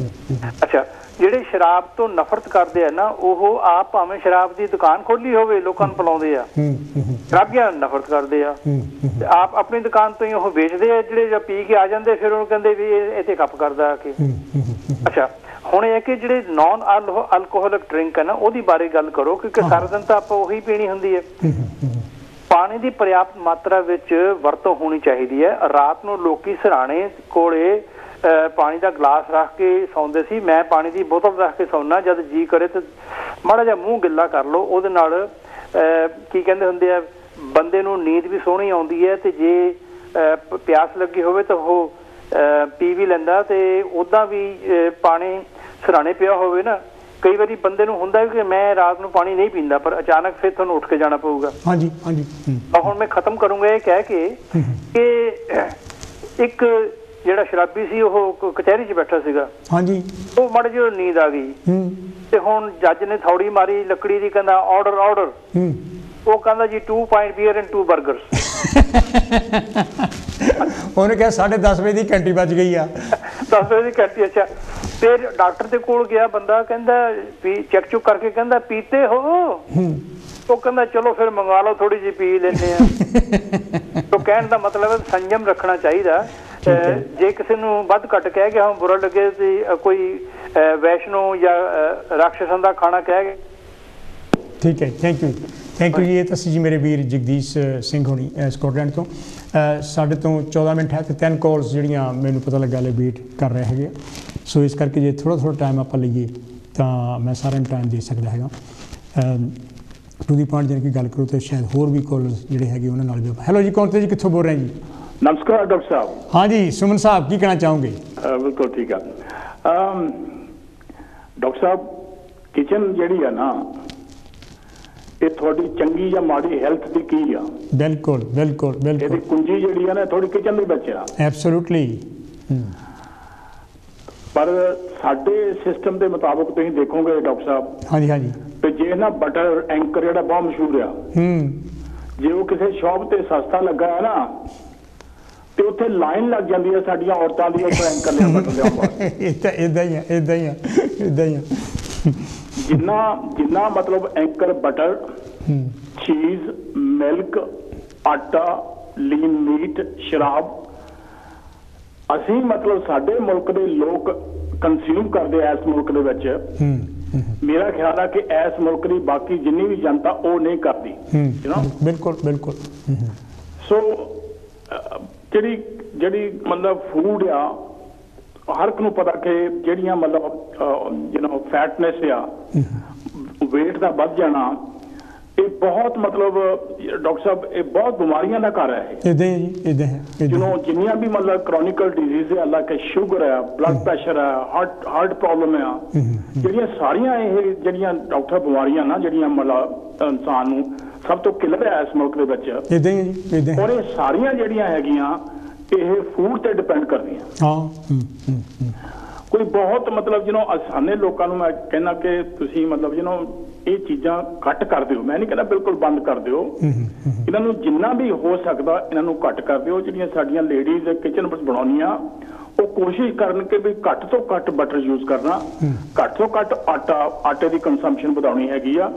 ਅੱਛਾ, ਜਿਹੜੇ ਸ਼ਰਾਬ ਤੋਂ ਨਫ਼ਰਤ ਕਰਦੇ ਆ ਨਾ, ਉਹ ਆਪ ਭਾਵੇਂ ਸ਼ਰਾਬ ਦੀ ਦੁਕਾਨ ਖੋਲੀ ਹੋਵੇ ਲੋਕਾਂ ਨੂੰ ਪਿਲਾਉਂਦੇ ਆ, ਸ਼ਰਾਬੀਆਂ ਨਫ਼ਰਤ ਕਰਦੇ ਆ, ਆਪ ਆਪਣੀ ਦੁਕਾਨ ਤੋਂ ਹੀ ਉਹ ਵੇਚਦੇ ਆ। ਜਿਹੜੇ ਜਾਂ ਪੀ ਕੇ ਆ ਜਾਂਦੇ ਫਿਰ ਉਹਨੂੰ ਕਹਿੰਦੇ ਵੀ ਇਹ ਤੇ ਕੱਪ ਕਰਦਾ ਆ ਕੇ। ਅੱਛਾ, ਹੁਣ ਇਹ ਕਿ ਜਿਹੜੇ ਨੌਨ ਅਲਕੋਹਲਿਕ ਡਰਿੰਕ ਹੈ ਨਾ, ਉਹਦੀ ਬਾਰੇ ਗੱਲ ਕਰੋ, ਕਿਉਂਕਿ ਸਾਰਾ ਦਿਨ ਤਾਂ ਆਪਾਂ ਉਹੀ ਪੀਣੀ ਹੁੰਦੀ ਹੈ। ਪਾਣੀ ਦੀ ਪਰਿਆਪਤ ਮਾਤਰਾ ਵਿੱਚ ਵਰਤੋਂ ਹੋਣੀ ਚਾਹੀਦੀ ਹੈ। ਰਾਤ ਨੂੰ ਲੋਕੀ ਸਿਰਹਾਣੇ ਕੋਲੇ ਪਾਣੀ ਦਾ ਗਲਾਸ ਰੱਖ ਕੇ ਸੌਂਦੇ ਸੀ। ਮੈਂ ਪਾਣੀ ਦੀ ਬੋਤਲ ਰੱਖ ਕੇ ਸੌਂਦਾ, ਜਦ ਜੀ ਕਰੇ ਤੇ ਮਾੜਾ ਜਿਹਾ ਮੂੰਹ ਗਿੱਲਾ ਕਰ ਲਓ, ਉਹਦੇ ਨਾਲ ਕੀ ਕਹਿੰਦੇ ਹੁੰਦੇ ਆ, ਬੰਦੇ ਨੂੰ ਨੀਂਦ ਵੀ ਸੋਹਣੀ ਆਉਂਦੀ ਹੈ। ਤੇ ਜੇ ਪਿਆਸ ਲੱਗੀ ਹੋਵੇ ਤਾਂ ਉਹ ਪੀ ਵੀ ਲੈਂਦਾ। ਤੇ ਉੱਦਾਂ ਵੀ ਪਾਣੀ ਸਿਰਹਾਣੇ ਪਿਆ ਹੋਵੇ ਨਾ, ਕਈ ਵਾਰੀ ਬੰਦੇ ਨੂੰ ਹੁੰਦਾ ਕਿ ਮੈਂ ਰਾਤ ਨੂੰ ਪਾਣੀ ਨਹੀਂ ਪੀਂਦਾ, ਪਰ ਅਚਾਨਕ ਫਿਰ ਤੁਹਾਨੂੰ ਉੱਠ ਕੇ ਜਾਣਾ ਪਊਗਾ। ਹਾਂਜੀ ਹਾਂਜੀ। ਹੁਣ ਮੈਂ ਖਤਮ ਕਰੂੰਗਾ ਇਹ ਕਹਿ ਕੇ ਕਿ ਇੱਕ ਜਿਹੜਾ ਸ਼ਰਾਬੀ ਸੀ ਉਹ ਕਚਹਿਰੀ 'ਚ ਬੈਠਾ ਸੀਗਾ। ਹਾਂਜੀ, ਉਹ ਮਾੜੀ ਜਿਹੀ ਨੀਂਦ ਆ ਗਈ ਤੇ ਹੁਣ ਜੱਜ ਨੇ ਥੌੜੀ ਮਾਰੀ ਲੱਕੜੀ ਦੀ, ਕਹਿੰਦਾ ਆਰਡਰ ਆਰਡਰ। ਉਹ ਕਹਿੰਦਾ ਜੀ 2 pint beer and 2 burgers। ਉਹਨੇ ਕਿਹਾ 10:30 ਵਜੇ ਦੀ ਘੰਟੀ ਵੱਜ ਗਈ ਆ। 10 ਵਜੇ ਦੀ ਘੰਟੀ। ਅੱਛਾ, ਫਿਰ ਡਾਕਟਰ ਦੇ ਕੋਲ ਗਿਆ ਬੰਦਾ, ਕਹਿੰਦਾ ਵੀ ਚੈੱਕ ਚੁੱਕ ਕਰਕੇ, ਕਹਿੰਦਾ ਪੀਤੇ ਹੋ? ਉਹ ਕਹਿੰਦਾ ਚਲੋ ਫਿਰ ਮੰਗਵਾ ਲਓ, ਥੋੜੀ ਜਿਹੀ ਪੀ ਲੈਂਦੇ ਆ। ਤਾਂ ਕਹਿਣ ਦਾ ਮਤਲਬ ਹੈ ਸੰਜਮ ਰੱਖਣਾ ਚਾਹੀਦਾ। ਜੇ ਕਿਸੇ ਨੂੰ ਵੱਧ ਘੱਟ ਕਹਿ ਗਿਆ ਬੁਰਾ ਲੱਗੇ, ਤੇ ਕੋਈ ਵੈਸ਼ਨੋ ਜਾਂ ਰਾਖਸ਼ਾਂ ਦਾ ਖਾਣਾ ਕਹਿ ਗਏ। ਠੀਕ ਹੈ, ਥੈਂਕ ਯੂ ਜੀ। ਇਹ ਤਾਂ ਸੀ ਜੀ ਮੇਰੇ ਵੀਰ ਜਗਦੀਸ਼ ਸਿੰਘ ਹੋਣੀ ਸਕਾਟਲੈਂਡ ਤੋਂ। ਸਾਡੇ ਤੋਂ 14 ਮਿੰਟ ਹੈ ਤੇ 3 ਕਾਲਸ ਜਿਹੜੀਆਂ ਮੈਨੂੰ ਪਤਾ ਲੱਗਾ ਲੈ ਵੇਟ ਕਰ ਰਹੇ ਹੈਗੇ। ਸੋ ਇਸ ਕਰਕੇ ਜੇ ਥੋੜ੍ਹਾ ਟਾਈਮ ਆਪਾਂ ਲਈਏ ਤਾਂ ਮੈਂ ਸਾਰਿਆਂ ਨੂੰ ਟਾਈਮ ਦੇ ਸਕਦਾ ਹੈਗਾ। ਟੂ ਦੀ ਪੁਆਇੰਟ ਜਾਣੀ ਕਿ ਗੱਲ ਕਰੋ ਤਾਂ ਸ਼ਾਇਦ ਹੋਰ ਵੀ ਕਾਲਸ ਜਿਹੜੇ ਹੈਗੇ ਉਹਨਾਂ ਨਾਲ ਵੀ। ਹੈਲੋ ਜੀ, ਕੌਣ ਤੇ ਜੀ, ਕਿੱਥੋਂ ਬੋਲ ਰਹੇ ਜੀ? ਨਮਸਕਾਰ ਡਾਕਟਰ ਸਾਹਿਬ। ਹਾਂਜੀ ਸੁਮਨ ਸਾਹਿਬ, ਕੀ ਕਹਿਣਾ ਚਾਹੋਗੇ? ਬਿਲਕੁਲ ਠੀਕ ਆ ਡਾਕਟਰ ਸਾਹਿਬ। ਕਿਚਨ ਜਿਹੜੀ ਆ ਨਾ, ਇਹ ਤੁਹਾਡੀ ਚੰਗੀ ਜਾਂ ਮਾੜੀ ਹੈਲਥ ਦੀ ਕੀ ਆ? ਬਿਲਕੁਲ ਬਿਲਕੁਲ ਬਿਲਕੁਲ। ਇਹਦੀ ਕੁੰਜੀ ਜਿਹੜੀ ਆ ਨਾ ਤੁਹਾਡੀ ਕਿਚਨ ਦੇ ਵਿੱਚ ਆ। ਐਬਸੋਲੂਟਲੀ। ਪਰ ਸਾਡੇ ਸਿਸਟਮ ਦੇ ਮੁਤਾਬਕ ਤੁਸੀਂ ਦੇਖੋਗੇ ਡਾਕਟਰ ਸਾਹਿਬ, ਹਾਂਜੀ ਹਾਂਜੀ, ਤੇ ਜੇ ਨਾ ਬਟਰ ਐਂਕਰ ਜਿਹੜਾ ਬਹੁਤ ਮਸ਼ਹੂਰ ਆ, ਜੇ ਉਹ ਕਿਸੇ ਸ਼ੌਪ ਤੇ ਸਸਤਾ ਲੱਗਾ ਹੈ ਨਾ, ਤੇ ਉੱਥੇ ਲਾਈਨ ਲੱਗ ਜਾਂਦੀ ਹੈ ਸਾਡੀਆਂ ਔਰਤਾਂ ਦੀ ਐਂਕਰ ਲਿਆ ਬਟਰ ਲਿਆ ਵਾਸਤੇ। ਇਦਾਂ ਹੀ ਆ, ਇਦਾਂ ਹੀ ਆ, ਇਦਾਂ ਹੀ ਆ। ਜਿੰਨਾ ਮਤਲਬ ਐਂਕਰ ਬਟਰ, ਚੀਜ਼, ਮਿਲਕ, ਆਟਾ, ਲੀਨ ਮੀਟ, ਸ਼ਰਾਬ ਅਸੀਂ ਮਤਲਬ ਸਾਡੇ ਮੁਲਕ ਦੇ ਲੋਕ ਕੰਜ਼ਿਊਮ ਕਰਦੇ ਇਸ ਮੁਲਕ ਦੇ ਵਿੱਚ, ਮੇਰਾ ਖਿਆਲ ਹੈ ਕਿ ਇਸ ਮੁਲਕ ਦੀ ਬਾਕੀ ਜਿੰਨੀ ਵੀ ਜਨਤਾ ਉਹ ਨਹੀਂ ਕਰਦੀ। ਬਿਲਕੁਲ ਬਿਲਕੁਲ। ਸੋ ਜਿਹੜੀ ਮਤਲਬ ਫੂਡ ਆ, ਹਰ ਇੱਕ ਨੂੰ ਪਤਾ ਕਿ ਜਿਹੜੀਆਂ ਮਤਲਬ ਫੈਟਨੈਸ ਆ, ਵੇਟ ਦਾ ਵੱਧ ਜਾਣਾ, ਇਹ ਬਹੁਤ ਮਤਲਬ ਡਾਕਟਰ ਸਾਹਿਬ ਇਹ ਬਹੁਤ ਬਿਮਾਰੀਆਂ ਦਾ ਘਰ ਹੈ। ਇਦਾਂ ਹੀ ਜੀ, ਇਦਾਂ ਹੈ। ਜਿੰਨੀਆਂ ਵੀ ਮਤਲਬ ਕ੍ਰੋਨਿਕਲ ਡਿਜ਼ੀਜ਼ ਹੈ, ਅੱਲਾ ਕਿ ਸ਼ੂਗਰ ਹੈ, ਬਲੱਡ ਪ੍ਰੈਸ਼ਰ ਹੈ, ਹਾਰਟ ਪ੍ਰੋਬਲਮ ਆ, ਜਿਹੜੀਆਂ ਸਾਰੀਆਂ ਇਹ ਜਿਹੜੀਆਂ ਡਾਕਟਰ ਬਿਮਾਰੀਆਂ ਨਾ, ਜਿਹੜੀਆਂ ਮਤਲਬ ਇਨਸਾਨ ਨੂੰ ਸਭ ਤੋਂ ਕਿਲਰ ਹੈ ਇਸ ਮੁਲਕ ਦੇ ਵਿੱਚ, ਇਦਾਂ ਹੀ ਜੀ, ਇਦਾਂ। ਔਰ ਇਹ ਸਾਰੀਆਂ ਜਿਹੜੀਆਂ ਹੈਗੀਆਂ ਇਹ ਫੂਡ ਤੇ ਡਿਪੈਂਡ ਕਰਦੀਆਂ। ਹਾਂ, ਕੋਈ ਬਹੁਤ ਮਤਲਬ ਆਸਾਨੇ ਲੋਕਾਂ ਨੂੰ ਮੈਂ ਕਹਿੰਦਾ ਕਿ ਤੁਸੀਂ ਮਤਲਬ ਇਹ ਚੀਜ਼ਾਂ ਘੱਟ ਕਰ ਦਿਓ। ਮੈਂ ਨਹੀਂ ਕਹਿੰਦਾ ਬਿਲਕੁਲ ਬੰਦ ਕਰ ਦਿਓ, ਇਹਨਾਂ ਨੂੰ ਜਿੰਨਾ ਵੀ ਹੋ ਸਕਦਾ ਇਹਨਾਂ ਨੂੰ ਘੱਟ ਕਰ ਦਿਓ। ਜਿਹੜੀਆਂ ਸਾਡੀਆਂ ਲੇਡੀਜ਼ ਕਿਚਨ ਵਿੱਚ ਬਣਾਉਣੀਆਂ, ਉਹ ਕੋਸ਼ਿਸ਼ ਕਰਨ ਕਿ ਵੀ ਘੱਟ ਤੋਂ ਘੱਟ ਬਟਰ ਯੂਜ਼ ਕਰਨਾ, ਘੱਟ ਤੋਂ ਘੱਟ ਆਟੇ ਦੀ ਕੰਜ਼ੰਪਸ਼ਨ ਵਧਾਉਣੀ ਹੈਗੀ ਆ,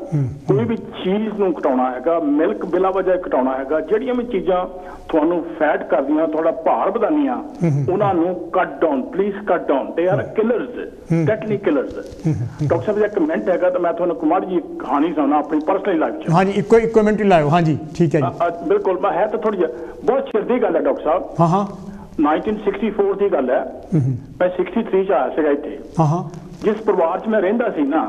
ਕੋਈ ਵੀ ਚੀਜ਼ ਨੂੰ ਘਟਾਉਣਾ ਹੈਗਾ, ਮਿਲਕ ਬਿਲਾ ਵਜ੍ਹਾ ਘਟਾਉਣਾ ਹੈਗਾ। ਜਿਹੜੀਆਂ ਵੀ ਚੀਜ਼ਾਂ ਤੁਹਾਨੂੰ ਫੈਟ ਕਰਦੀਆਂ, ਤੁਹਾਡਾ ਭਾਰ ਵਧਾਉਂਦੀਆਂ, ਉਹਨਾਂ ਨੂੰ ਕੱਟ ਡਾਊਨ, ਪਲੀਜ਼ ਕੱਟ down. They are killers, deadly killers. Doctor Sahib the comment ਹੈਗਾ ਤਾਂ ਮੈਂ ਤੁਹਾਨੂੰ ਕੁਮਾਰ ਜੀ ਕਹਾਣੀ ਸੁਣਾ ਆਪਣੀ ਪਰਸਨਲ ਲਾਈਫ 'ਚ। ਹਾਂਜੀ, ਇੱਕੋ ਮਿੰਟ ਹੀ ਲਾਇਓ। ਹਾਂਜੀ ਠੀਕ ਹੈ ਜੀ, ਬਿਲਕੁਲ। ਮੈਂ ਹੈ ਤਾਂ ਥੋੜੀ ਜਿਹੀ ਬਹੁਤ ਚਿਰ ਦੀ ਗੱਲ ਹੈ ਡਾਕਟਰ ਸਾਹਿਬ। ਹਾਂ ਹਾਂ, 1964 ਦੀ ਗੱਲ ਹੈ। ਮੈਂ 63 ਚ ਆਇਆ ਸੀਗਾ ਇੱਥੇ। ਹਾਂ ਹਾਂ। ਜਿਸ ਪਰਿਵਾਰ 'ਚ ਮੈਂ ਰਹਿੰਦਾ ਸੀ ਨਾ,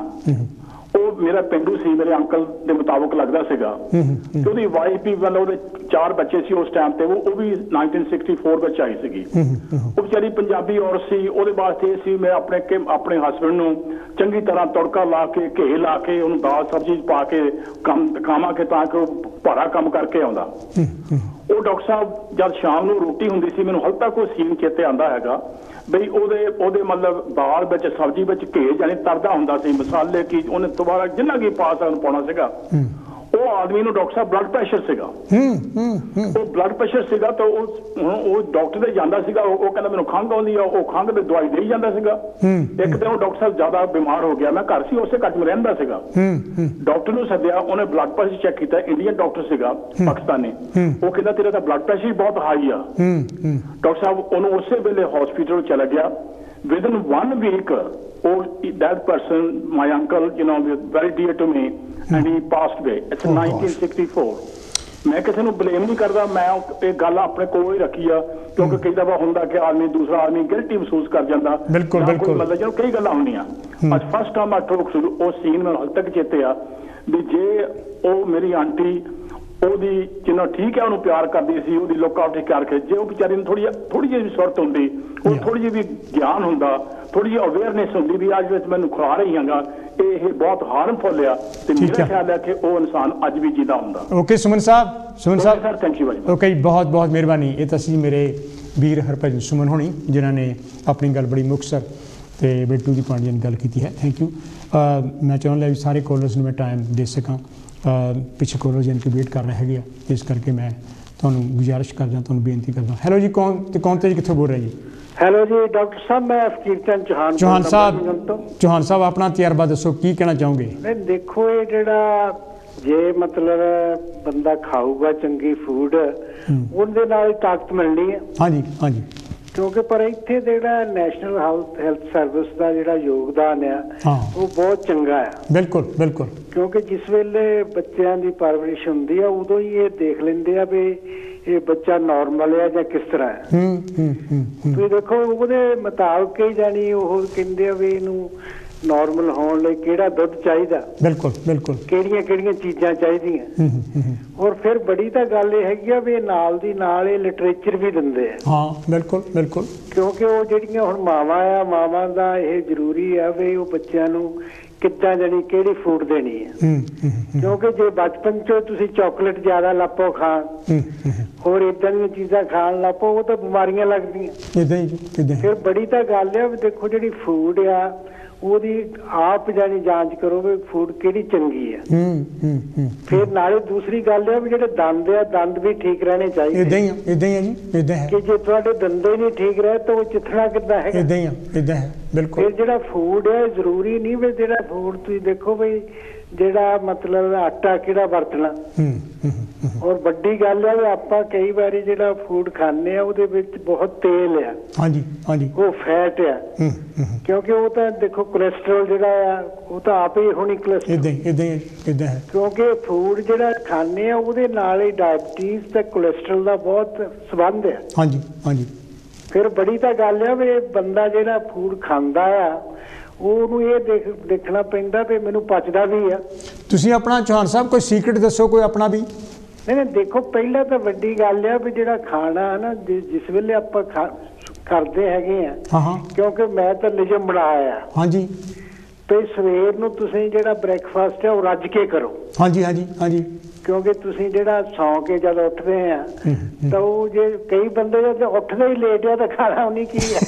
ਉਹ ਮੇਰਾ ਪਿੰਡੂ ਸੀ, ਮੇਰੇ ਅੰਕਲ ਦੇ ਮੁਤਾਬਕ ਲੱਗਦਾ ਸੀਗਾ। ਤੇ ਉਹਦੀ ਵਾਈਫ ਵੀ, ਮਤਲਬ ਉਹਦੇ 4 ਬੱਚੇ ਸੀ ਉਸ ਟਾਈਮ ਤੇ, ਉਹ ਵੀ 1964 ਵਿੱਚ ਆਈ ਸੀਗੀ। ਉਹ ਵਿਚਾਰੀ ਪੰਜਾਬੀ ਔਰਤ ਸੀ। ਉਹਦੇ ਵਾਸਤੇ ਸੀ ਮੈਂ ਆਪਣੇ ਹਸਬੈਂਡ ਨੂੰ ਚੰਗੀ ਤਰ੍ਹਾਂ ਤੜਕਾ ਲਾ ਕੇ, ਘੇ ਲਾ ਕੇ, ਉਹਨੂੰ ਦਾਲ ਸਬਜ਼ੀ ਪਾ ਕੇ ਕੰਮ ਦਿਖਾਵਾਂਗੇ ਤਾਂ ਕਿ ਉਹ ਭਾਰਾ ਕੰਮ ਕਰਕੇ ਆਉਂਦਾ। ਉਹ ਡਾਕਟਰ ਸਾਹਿਬ ਜਦ ਸ਼ਾਮ ਨੂੰ ਰੋਟੀ ਹੁੰਦੀ ਸੀ, ਮੈਨੂੰ ਹਾਲੇ ਤੱਕ ਉਹ ਸੀਨ ਚੇਤੇ ਆਉਂਦਾ ਹੈਗਾ ਬਈ ਉਹਦੇ ਮਤਲਬ ਦਾਲ ਵਿੱਚ, ਸਬਜ਼ੀ ਵਿੱਚ ਘੇ ਜਾਨੀ ਤਰਦਾ ਹੁੰਦਾ ਸੀ, ਮਸਾਲੇ ਕੀ ਉਹਨੇ ਦੁਬਾਰਾ ਜਿੰਨਾ ਕੀ ਪਾ ਸਕਣ ਪਾਉਣਾ ਸੀਗਾ। ਉਹ ਆਦਮੀ ਨੂੰ ਡਾਕਟਰ ਸਾਹਿਬ ਬਲੱਡ ਪ੍ਰੈਸ਼ਰ ਸੀਗਾ। ਉਹ ਬਲੱਡ ਪ੍ਰੈਸ਼ਰ ਸੀਗਾ ਤਾਂ ਉਹ ਡਾਕਟਰ ਦੇ ਜਾਂਦਾ ਸੀਗਾ। ਉਹ ਕਹਿੰਦਾ ਮੈਨੂੰ ਖੰਘ ਆਉਂਦੀ ਆ, ਉਹ ਖੰਘ ਦੀ ਦਵਾਈ ਦੇਈ ਜਾਂਦਾ ਸੀਗਾ। ਇੱਕ ਦਿਨ ਉਹ ਡਾਕਟਰ ਸਾਹਿਬ ਜ਼ਿਆਦਾ ਬਿਮਾਰ ਹੋ ਗਿਆ। ਮੈਂ ਘਰ ਸੀ, ਉਸੇ ਘਰ 'ਚ ਰਹਿੰਦਾ ਸੀਗਾ। ਡਾਕਟਰ ਨੂੰ ਸੱਦਿਆ, ਉਹਨੇ ਬਲੱਡ ਪ੍ਰੈਸ਼ਰ ਚੈੱਕ ਕੀਤਾ। ਇੰਡੀਅਨ ਡਾਕਟਰ ਸੀਗਾ, ਪਾਕਿਸਤਾਨੀ। ਉਹ ਕਹਿੰਦਾ ਤੇਰਾ ਤਾਂ ਬਲੱਡ ਪ੍ਰੈਸ਼ਰ ਬਹੁਤ ਹਾਈ ਆ। ਡਾਕਟਰ ਸਾਹਿਬ ਉਹਨੂੰ ਉਸੇ ਵੇਲੇ ਹਸਪੀਟਲ ਚਲਾ ਗਿਆ। Within 1 week, that person, my uncle, very dear to me, and he passed away. It's 1964. ਮੈਂ ਕਿਸੇ ਨੂੰ ਬਲੇਮ ਨਹੀਂ ਕਰਦਾ, ਮੈਂ ਇਹ ਗੱਲ ਆਪਣੇ ਕੋਲ ਹੀ ਰੱਖੀ ਆ, ਕਿਉਂਕਿ ਕਈ ਦਫਾ ਹੁੰਦਾ ਕਿ ਆਦਮੀ ਦੂਸਰਾ ਆਦਮੀ ਗਿਲਟੀ ਮਹਿਸੂਸ ਕਰ ਜਾਂਦਾ। ਬਿਲਕੁਲ ਬਿਲਕੁਲ। ਮਤਲਬ ਜਦੋਂ ਕਈ ਗੱਲਾਂ ਹੁੰਦੀਆਂ। ਅੱਜ ਫਸਟ ਟਾਈਮ ਉਹ ਸੀਨ ਮੈਨੂੰ ਹਾਲੇ ਤੱਕ ਚੇਤੇ ਆ ਵੀ ਜੇ ਉਹ ਮੇਰੀ ਆਂਟੀ ਉਹਦੀ ਜਿੰਨਾ ਠੀਕ ਹੈ ਉਹਨੂੰ ਪਿਆਰ ਕਰਦੀ ਸੀ, ਉਹਦੀ ਲੁੱਕ ਆਊਟ ਕਰਕੇ, ਜੇ ਉਹ ਵਿਚਾਰੀ ਨੂੰ ਥੋੜੀ ਜਿਹੀ ਸੁਰਤ ਹੁੰਦੀ, ਉਹ ਥੋੜੀ ਜਿਹੀ ਵੀ ਗਿਆਨ ਹੁੰਦਾ, ਥੋੜੀ ਜਿਹੀ ਅਵੇਅਰਨੈਸ ਹੁੰਦੀ ਵੀ ਅੱਜ ਵਿੱਚ ਮੈਨੂੰ ਖੁਆ ਰਹੀ ਹਾਂਗਾ, ਇਹ ਬਹੁਤ ਹਾਰਮਫੁਲ ਆ, ਤੇ ਮੇਰਾ ਖਿਆਲ ਹੈ ਕਿ ਉਹ ਇਨਸਾਨ ਅੱਜ ਵੀ ਜਿੰਦਾ ਹੁੰਦਾ। Okay Suman Sahib thank you very much. Okay, ਬਹੁਤ ਬਹੁਤ ਮਿਹਰਬਾਨੀ। ਇਹ ਤਾਂ ਸੀ ਮੇਰੇ ਵੀਰ ਹਰਭਜਨ ਸੁਮਨ ਹੋਣੀ, ਜਿਨ੍ਹਾਂ ਨੇ ਆਪਣੀ ਗੱਲ ਬੜੀ ਮੁਕਤਸਰ ਤੇ ਬਿੱਟੂ ਦੀ ਪਾਂਡੀਆਂ ਗੱਲ ਕੀਤੀ ਹੈ। Thank you. ਮੈਂ ਚਾਹੁੰਦਾ ਵੀ ਸਾਰੇ ਕਾਲਰਸ ਨੂੰ ਮੈਂ ਟਾਈਮ ਦੇ ਸਕਾਂ। ਪਿੱਛੇ ਕਾਲਰ ਜਨ ਕੇ ਵੇਟ ਕਰ ਰਹੇ ਹੈਗੇ ਆ, ਇਸ ਕਰਕੇ ਮੈਂ ਤੁਹਾਨੂੰ ਗੁਜ਼ਾਰਿਸ਼ ਕਰਦਾ, ਤੁਹਾਨੂੰ ਬੇਨਤੀ ਕਰਦਾ। ਹੈਲੋ ਜੀ, ਕੌਣ ਤੇ ਕਿੱਥੋਂ ਬੋਲ ਰਹੇ ਜੀ? ਹੈਲੋ ਜੀ ਡਾਕਟਰ ਸਾਹਿਬ, ਮੈਂ ਫਕੀਰਚੰਦ ਚੌਹਾਨ ਸਾਹਿਬ ਆਪਣਾ ਤਜਰਬਾ ਦੱਸੋ, ਕੀ ਕਹਿਣਾ ਚਾਹੋਗੇ? ਨਹੀਂ ਦੇਖੋ, ਇਹ ਜਿਹੜਾ ਜੇ ਮਤਲਬ ਬੰਦਾ ਖਾਊਗਾ ਚੰਗੀ ਫੂਡ, ਉਹਦੇ ਨਾਲ ਹੀ ਤਾਕਤ ਮਿਲਣੀ ਹੈ। ਹਾਂਜੀ ਹਾਂਜੀ। ਕਿਉਂਕਿ ਪਰ ਇੱਥੇ ਜਿਹੜਾ ਨੈਸ਼ਨਲ ਹੈਲਥ ਸਰਵਿਸ ਦਾ ਜਿਹੜਾ ਯੋਗਦਾਨ ਆ, ਉਹ ਬਹੁਤ ਚੰਗਾ ਆ। ਬਿਲਕੁਲ ਬਿਲਕੁਲ। ਕਿਉਂਕਿ ਜਿਸ ਵੇਲੇ ਬੱਚਿਆਂ ਦੀ ਪਰਵਰਿਸ਼ ਹੁੰਦੀ ਆ, ਉਦੋਂ ਹੀ ਇਹ ਦੇਖ ਲੈਂਦੇ ਆ ਵੀ ਇਹ ਬੱਚਾ ਨਾਰਮਲ ਹੈ ਜਾਂ ਕਿਸ ਤਰ੍ਹਾਂ ਹੈ। ਤੁਸੀਂ ਦੇਖੋ ਉਹਦੇ ਮੁਤਾਬਕ ਹੀ ਜਾਨੀ ਉਹ ਕਹਿੰਦੇ ਆ ਵੀ ਇਹਨੂੰ ਨਾਰਮਲ ਹੋਣ ਲਈ ਕਿਹੜਾ ਦੁੱਧ ਚਾਹੀਦਾ, ਬਿਲਕੁਲ ਬਿਲਕੁਲ, ਕਿਹੜੀਆਂ ਚੀਜ਼ਾਂ ਚਾਹੀਦੀਆਂ। ਔਰ ਫਿਰ ਬੜੀ ਤਾਂ ਗੱਲ ਇਹ ਹੈਗੀ ਆ ਵੀ ਨਾਲ ਦੀ ਨਾਲ ਇਹ ਲਿਟਰੇਚਰ ਵੀ ਦਿੰਦੇ ਆ। ਹਾਂ ਬਿਲਕੁਲ ਬਿਲਕੁਲ। ਕਿਉਂਕਿ ਉਹ ਜਿਹੜੀਆਂ ਹੁਣ ਮਾਵਾਂ ਦਾ ਇਹ ਜ਼ਰੂਰੀ ਆ ਵੀ ਉਹ ਬੱਚਿਆਂ ਨੂੰ ਕਿੱਦਾਂ ਜਾਨੀ ਕਿਹੜੀ ਫੂਡ ਦੇਣੀ ਹੈ। ਕਿਉਂਕਿ ਜੇ ਬਚਪਨ ਚੋਂ ਤੁਸੀਂ ਚਾਕਲੇਟ ਜ਼ਿਆਦਾ ਲਾਪੋ ਖਾਣ, ਹੋਰ ਏਦਾਂ ਦੀਆਂ ਚੀਜ਼ਾਂ ਖਾਣ ਲਾਪੋ, ਉਹ ਤਾਂ ਬਿਮਾਰੀਆਂ ਲੱਗਦੀਆਂ। ਫਿਰ ਬੜੀ ਤਾਂ ਗੱਲ ਆ ਵੀ ਦੇਖੋ ਜਿਹੜੀ ਫੂਡ ਆ ਉਹਦੀ ਆਪ ਜਾਨੀ ਜਾਂਚ ਕਰੋ ਵੀ ਫੂਡ ਕਿਹੜੀ ਚੰਗੀ ਆ। ਫਿਰ ਨਾਲੇ ਦੂਸਰੀ ਗੱਲ ਆ ਵੀ ਜਿਹੜੇ ਦੰਦ ਵੀ ਠੀਕ ਰਹਿਣੇ ਚਾਹੀਦੇ। ਇਦਾਂ ਹੀ ਹੈ ਜੀ, ਇਦਾਂ ਹੈ ਕਿ ਜੇ ਤੁਹਾਡੇ ਦੰਦੇ ਨਹੀਂ ਠੀਕ ਰਹੇ ਤਾਂ ਉਹ ਚਿੱਥਣਾ ਕਿੱਦਾਂ ਹੈਗਾ। ਇਦਾਂ ਹੈ ਬਿਲਕੁਲ। ਫਿਰ ਜਿਹੜਾ ਫੂਡ ਹੈ ਜ਼ਰੂਰੀ ਨਹੀਂ ਵੀ ਜਿਹੜਾ ਫੂਡ ਤੁਸੀਂ ਦੇਖੋ ਬਈ ਜਿਹੜਾ ਮਤਲਬ ਆਟਾ ਕਿਹੜਾ ਵਰਤਣਾ। ਔਰ ਵੱਡੀ ਗੱਲ ਹੈ ਵੀ ਆਪਾਂ ਕਈ ਵਾਰੀ ਜਿਹੜਾ ਫੂਡ ਖਾਂਦੇ ਆ ਉਹਦੇ ਵਿੱਚ ਬਹੁਤ ਤੇਲ ਆ। ਹਾਂਜੀ ਹਾਂਜੀ। ਉਹ ਫੈਟ ਆ, ਕਿਉਂਕਿ ਉਹ ਤਾਂ ਦੇਖੋ ਕੋਲੇਸਟ੍ਰੋਲ ਜਿਹੜਾ ਆ ਉਹ ਤਾਂ ਆਪ ਹੀ ਹੋਣੀ ਕੋਲੇਸਟ੍ਰੋਲ। ਇਦਾਂ ਹੈ ਕਿਉਂਕਿ ਫੂਡ ਜਿਹੜਾ ਖਾਂਦੇ ਆ ਉਹਦੇ ਨਾਲ ਹੀ ਡਾਇਬਟੀਜ਼ ਤੇ ਕੋਲੇਸਟ੍ਰੋਲ ਦਾ ਬਹੁਤ ਸੰਬੰਧ ਹੈ। ਹਾਂਜੀ ਹਾਂਜੀ। ਫਿਰ ਬੜੀ ਤਾਂ ਗੱਲ ਆ ਵੀ ਬੰਦਾ ਜਿਹੜਾ ਫੂਡ ਖਾਂਦਾ ਆ ਉਹਨੂੰ ਇਹ ਦੇਖਣਾ ਪੈਂਦਾ ਵੀ ਮੈਨੂੰ ਪਚਦਾ ਵੀ ਆ। ਤੁਸੀਂ ਆਪਣਾ ਚੌਹਾਨ ਸਾਹਿਬ ਕੋਈ ਸੀਕ੍ਰੇਟ ਦੱਸੋ, ਕੋਈ ਆਪਣਾ ਵੀ? ਨਹੀਂ ਦੇਖੋ, ਪਹਿਲਾਂ ਤਾਂ ਵੱਡੀ ਗੱਲ ਆ ਵੀ ਜਿਹੜਾ ਖਾਣਾ ਹੈ ਨਾ, ਜਿਸ ਵੇਲੇ ਆਪਾਂ ਕਰਦੇ ਹੈਗੇ ਆ, ਕਿਉਂਕਿ ਮੈਂ ਤਾਂ ਨਿਯਮ ਬਣਾਇਆ। ਹਾਂਜੀ। ਤੇ ਸਵੇਰ ਨੂੰ ਤੁਸੀਂ ਜਿਹੜਾ ਬ੍ਰੇਕਫਾਸਟ ਹੈ ਉਹ ਰੱਜ ਕੇ ਕਰੋ। ਹਾਂਜੀ ਹਾਂਜੀ ਹਾਂਜੀ। ਕਿਉਂਕਿ ਤੁਸੀਂ ਜਿਹੜਾ ਸੌਂ ਕੇ ਜਦ ਉੱਠਦੇ ਆ ਤਾਂ ਉਹ ਜੇ ਕਈ ਬੰਦੇ ਜਦ ਉੱਠਦੇ ਹੀ ਲੇਟ ਆ ਤਾਂ ਖਾਣਾ ਉਹਨੀ ਕੀ ਹੈ।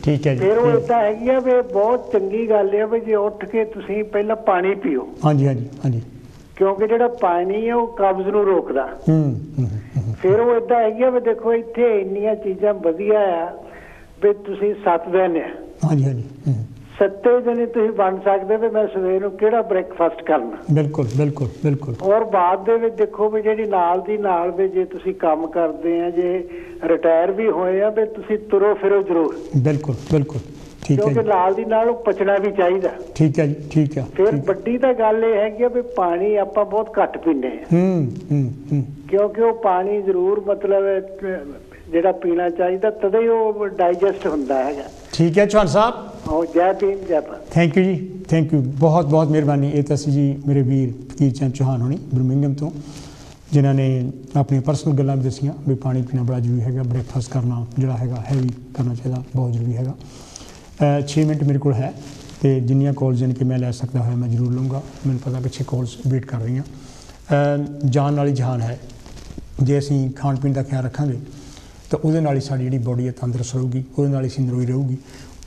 ਠੀਕ ਹੈ ਜੀ। ਫਿਰ ਉਹ ਏਦਾਂ ਹੈਗੀ ਆ ਵੀ ਬਹੁਤ ਚੰਗੀ ਗੱਲ ਆ ਵੀ ਜੇ ਉੱਠ ਕੇ ਤੁਸੀਂ ਪਹਿਲਾਂ ਪਾਣੀ ਪੀਓ। ਹਾਂਜੀ ਹਾਂਜੀ ਹਾਂਜੀ। ਕਿਉਂਕਿ ਜਿਹੜਾ ਪਾਣੀ ਹੈ ਉਹ ਕਬਜ਼ ਨੂੰ ਰੋਕਦਾ। ਫਿਰ ਉਹ ਇਦਾਂ ਹੈਗੀ ਵੀ ਦੇਖੋ ਇੱਥੇ ਇੰਨੀਆਂ ਚੀਜ਼ਾਂ ਵਧੀਆ ਆ ਵੀ ਤੁਸੀਂ 7 ਦਿਨ ਆ, ਹਾਂਜੀ ਹਾਂਜੀ, 7 ਦਿਨ ਤੁਸੀਂ ਬਣ ਸਕਦੇ ਵੀ ਮੈਂ ਸਵੇਰ ਨੂੰ ਕਿਹੜਾ ਬ੍ਰੇਕਫਾਸਟ ਕਰਨਾ। ਬਿਲਕੁਲ ਬਿਲਕੁਲ ਬਿਲਕੁਲ। ਔਰ ਬਾਅਦ ਦੇ ਵਿੱਚ ਦੇਖੋ ਵੀ ਜਿਹੜੀ ਨਾਲ ਦੀ ਨਾਲ ਵੀ ਜੇ ਤੁਸੀਂ ਕੰਮ ਕਰਦੇ ਆ, ਜੇ ਰਿਟਾਇਰ ਵੀ ਹੋਏ ਆ, ਵੀ ਤੁਸੀਂ ਤੁਰੋ ਫਿਰੋ ਜ਼ਰੂਰ। ਬਿਲਕੁਲ ਬਿਲकुल ਠੀਕ ਹੈ, ਕਿਉਂਕਿ ਨਾਲ ਦੀ ਨਾਲ ਉਹ ਪਚਣਾ ਵੀ ਚਾਹੀਦਾ। ਠੀਕ ਹੈ ਜੀ, ਠੀਕ ਹੈ। ਫਿਰ ਵੱਡੀ ਤਾਂ ਗੱਲ ਇਹ ਹੈਗੀ ਵੀ ਪਾਣੀ ਆਪਾਂ ਬਹੁਤ ਘੱਟ ਪੀਂਦੇ ਆ, ਕਿਉਂਕਿ ਉਹ ਪਾਣੀ ਜ਼ਰੂਰ ਮਤਲਬ ਜਿਹੜਾ ਪੀਣਾ ਚਾਹੀਦਾ, ਤਦੇ ਉਹ ਡਾਈਜੈਸਟ ਹੁੰਦਾ ਹੈਗਾ। ਠੀਕ ਹੈ ਚੌਹਾਨ ਸਾਹਿਬ, ਜੈ ਭੀਮ ਜੈ ਭਾਰਤ। ਥੈਂਕ ਯੂ ਜੀ, ਥੈਂਕ ਯੂ, ਬਹੁਤ ਬਹੁਤ ਮਿਹਰਬਾਨੀ। ਇਹ ਤਾਂ ਸੀ ਜੀ ਮੇਰੇ ਵੀਰ ਫਕੀਰ ਚੰਦ ਚੌਹਾਨ ਹੋਣੀ ਬਰਮਿੰਘਮ ਤੋਂ, ਜਿਨ੍ਹਾਂ ਨੇ ਆਪਣੀਆਂ ਪਰਸਨਲ ਗੱਲਾਂ ਵੀ ਦੱਸੀਆਂ ਵੀ ਪਾਣੀ ਪੀਣਾ ਬੜਾ ਜ਼ਰੂਰੀ ਹੈਗਾ, ਬ੍ਰੇਕਫਾਸਟ ਕਰਨਾ ਜਿਹੜਾ ਹੈਗਾ ਹੈਵੀ ਕਰਨਾ ਚਾਹੀਦਾ, ਬਹੁਤ ਜ਼ਰੂਰੀ ਹੈਗਾ। 6 ਮਿੰਟ ਮੇਰੇ ਕੋਲ ਹੈ ਅਤੇ ਜਿੰਨੀਆਂ ਕਾਲਸ ਯਾਨੀ ਕਿ ਮੈਂ ਲੈ ਸਕਦਾ ਹੋਇਆ ਮੈਂ ਜ਼ਰੂਰ ਲਊਂਗਾ। ਮੈਨੂੰ ਪਤਾ ਪਿੱਛੇ ਕਾਲਸ ਵੇਟ ਕਰ ਰਹੀਆਂ। ਜਾਨ ਵਾਲੀ ਜਹਾਨ ਹੈ, ਜੇ ਅਸੀਂ ਖਾਣ ਪੀਣ ਦਾ ਖਿਆਲ ਰੱਖਾਂਗੇ ਤਾਂ ਉਹਦੇ ਨਾਲ ਹੀ ਸਾਡੀ ਜਿਹੜੀ ਬੋਡੀ ਹੈ ਤੰਦਰੁਸਤ ਰਹੂਗੀ, ਉਹਦੇ ਨਾਲ ਹੀ ਅਸੀਂ ਨਿਰੋਈ ਰਹੂਗੀ।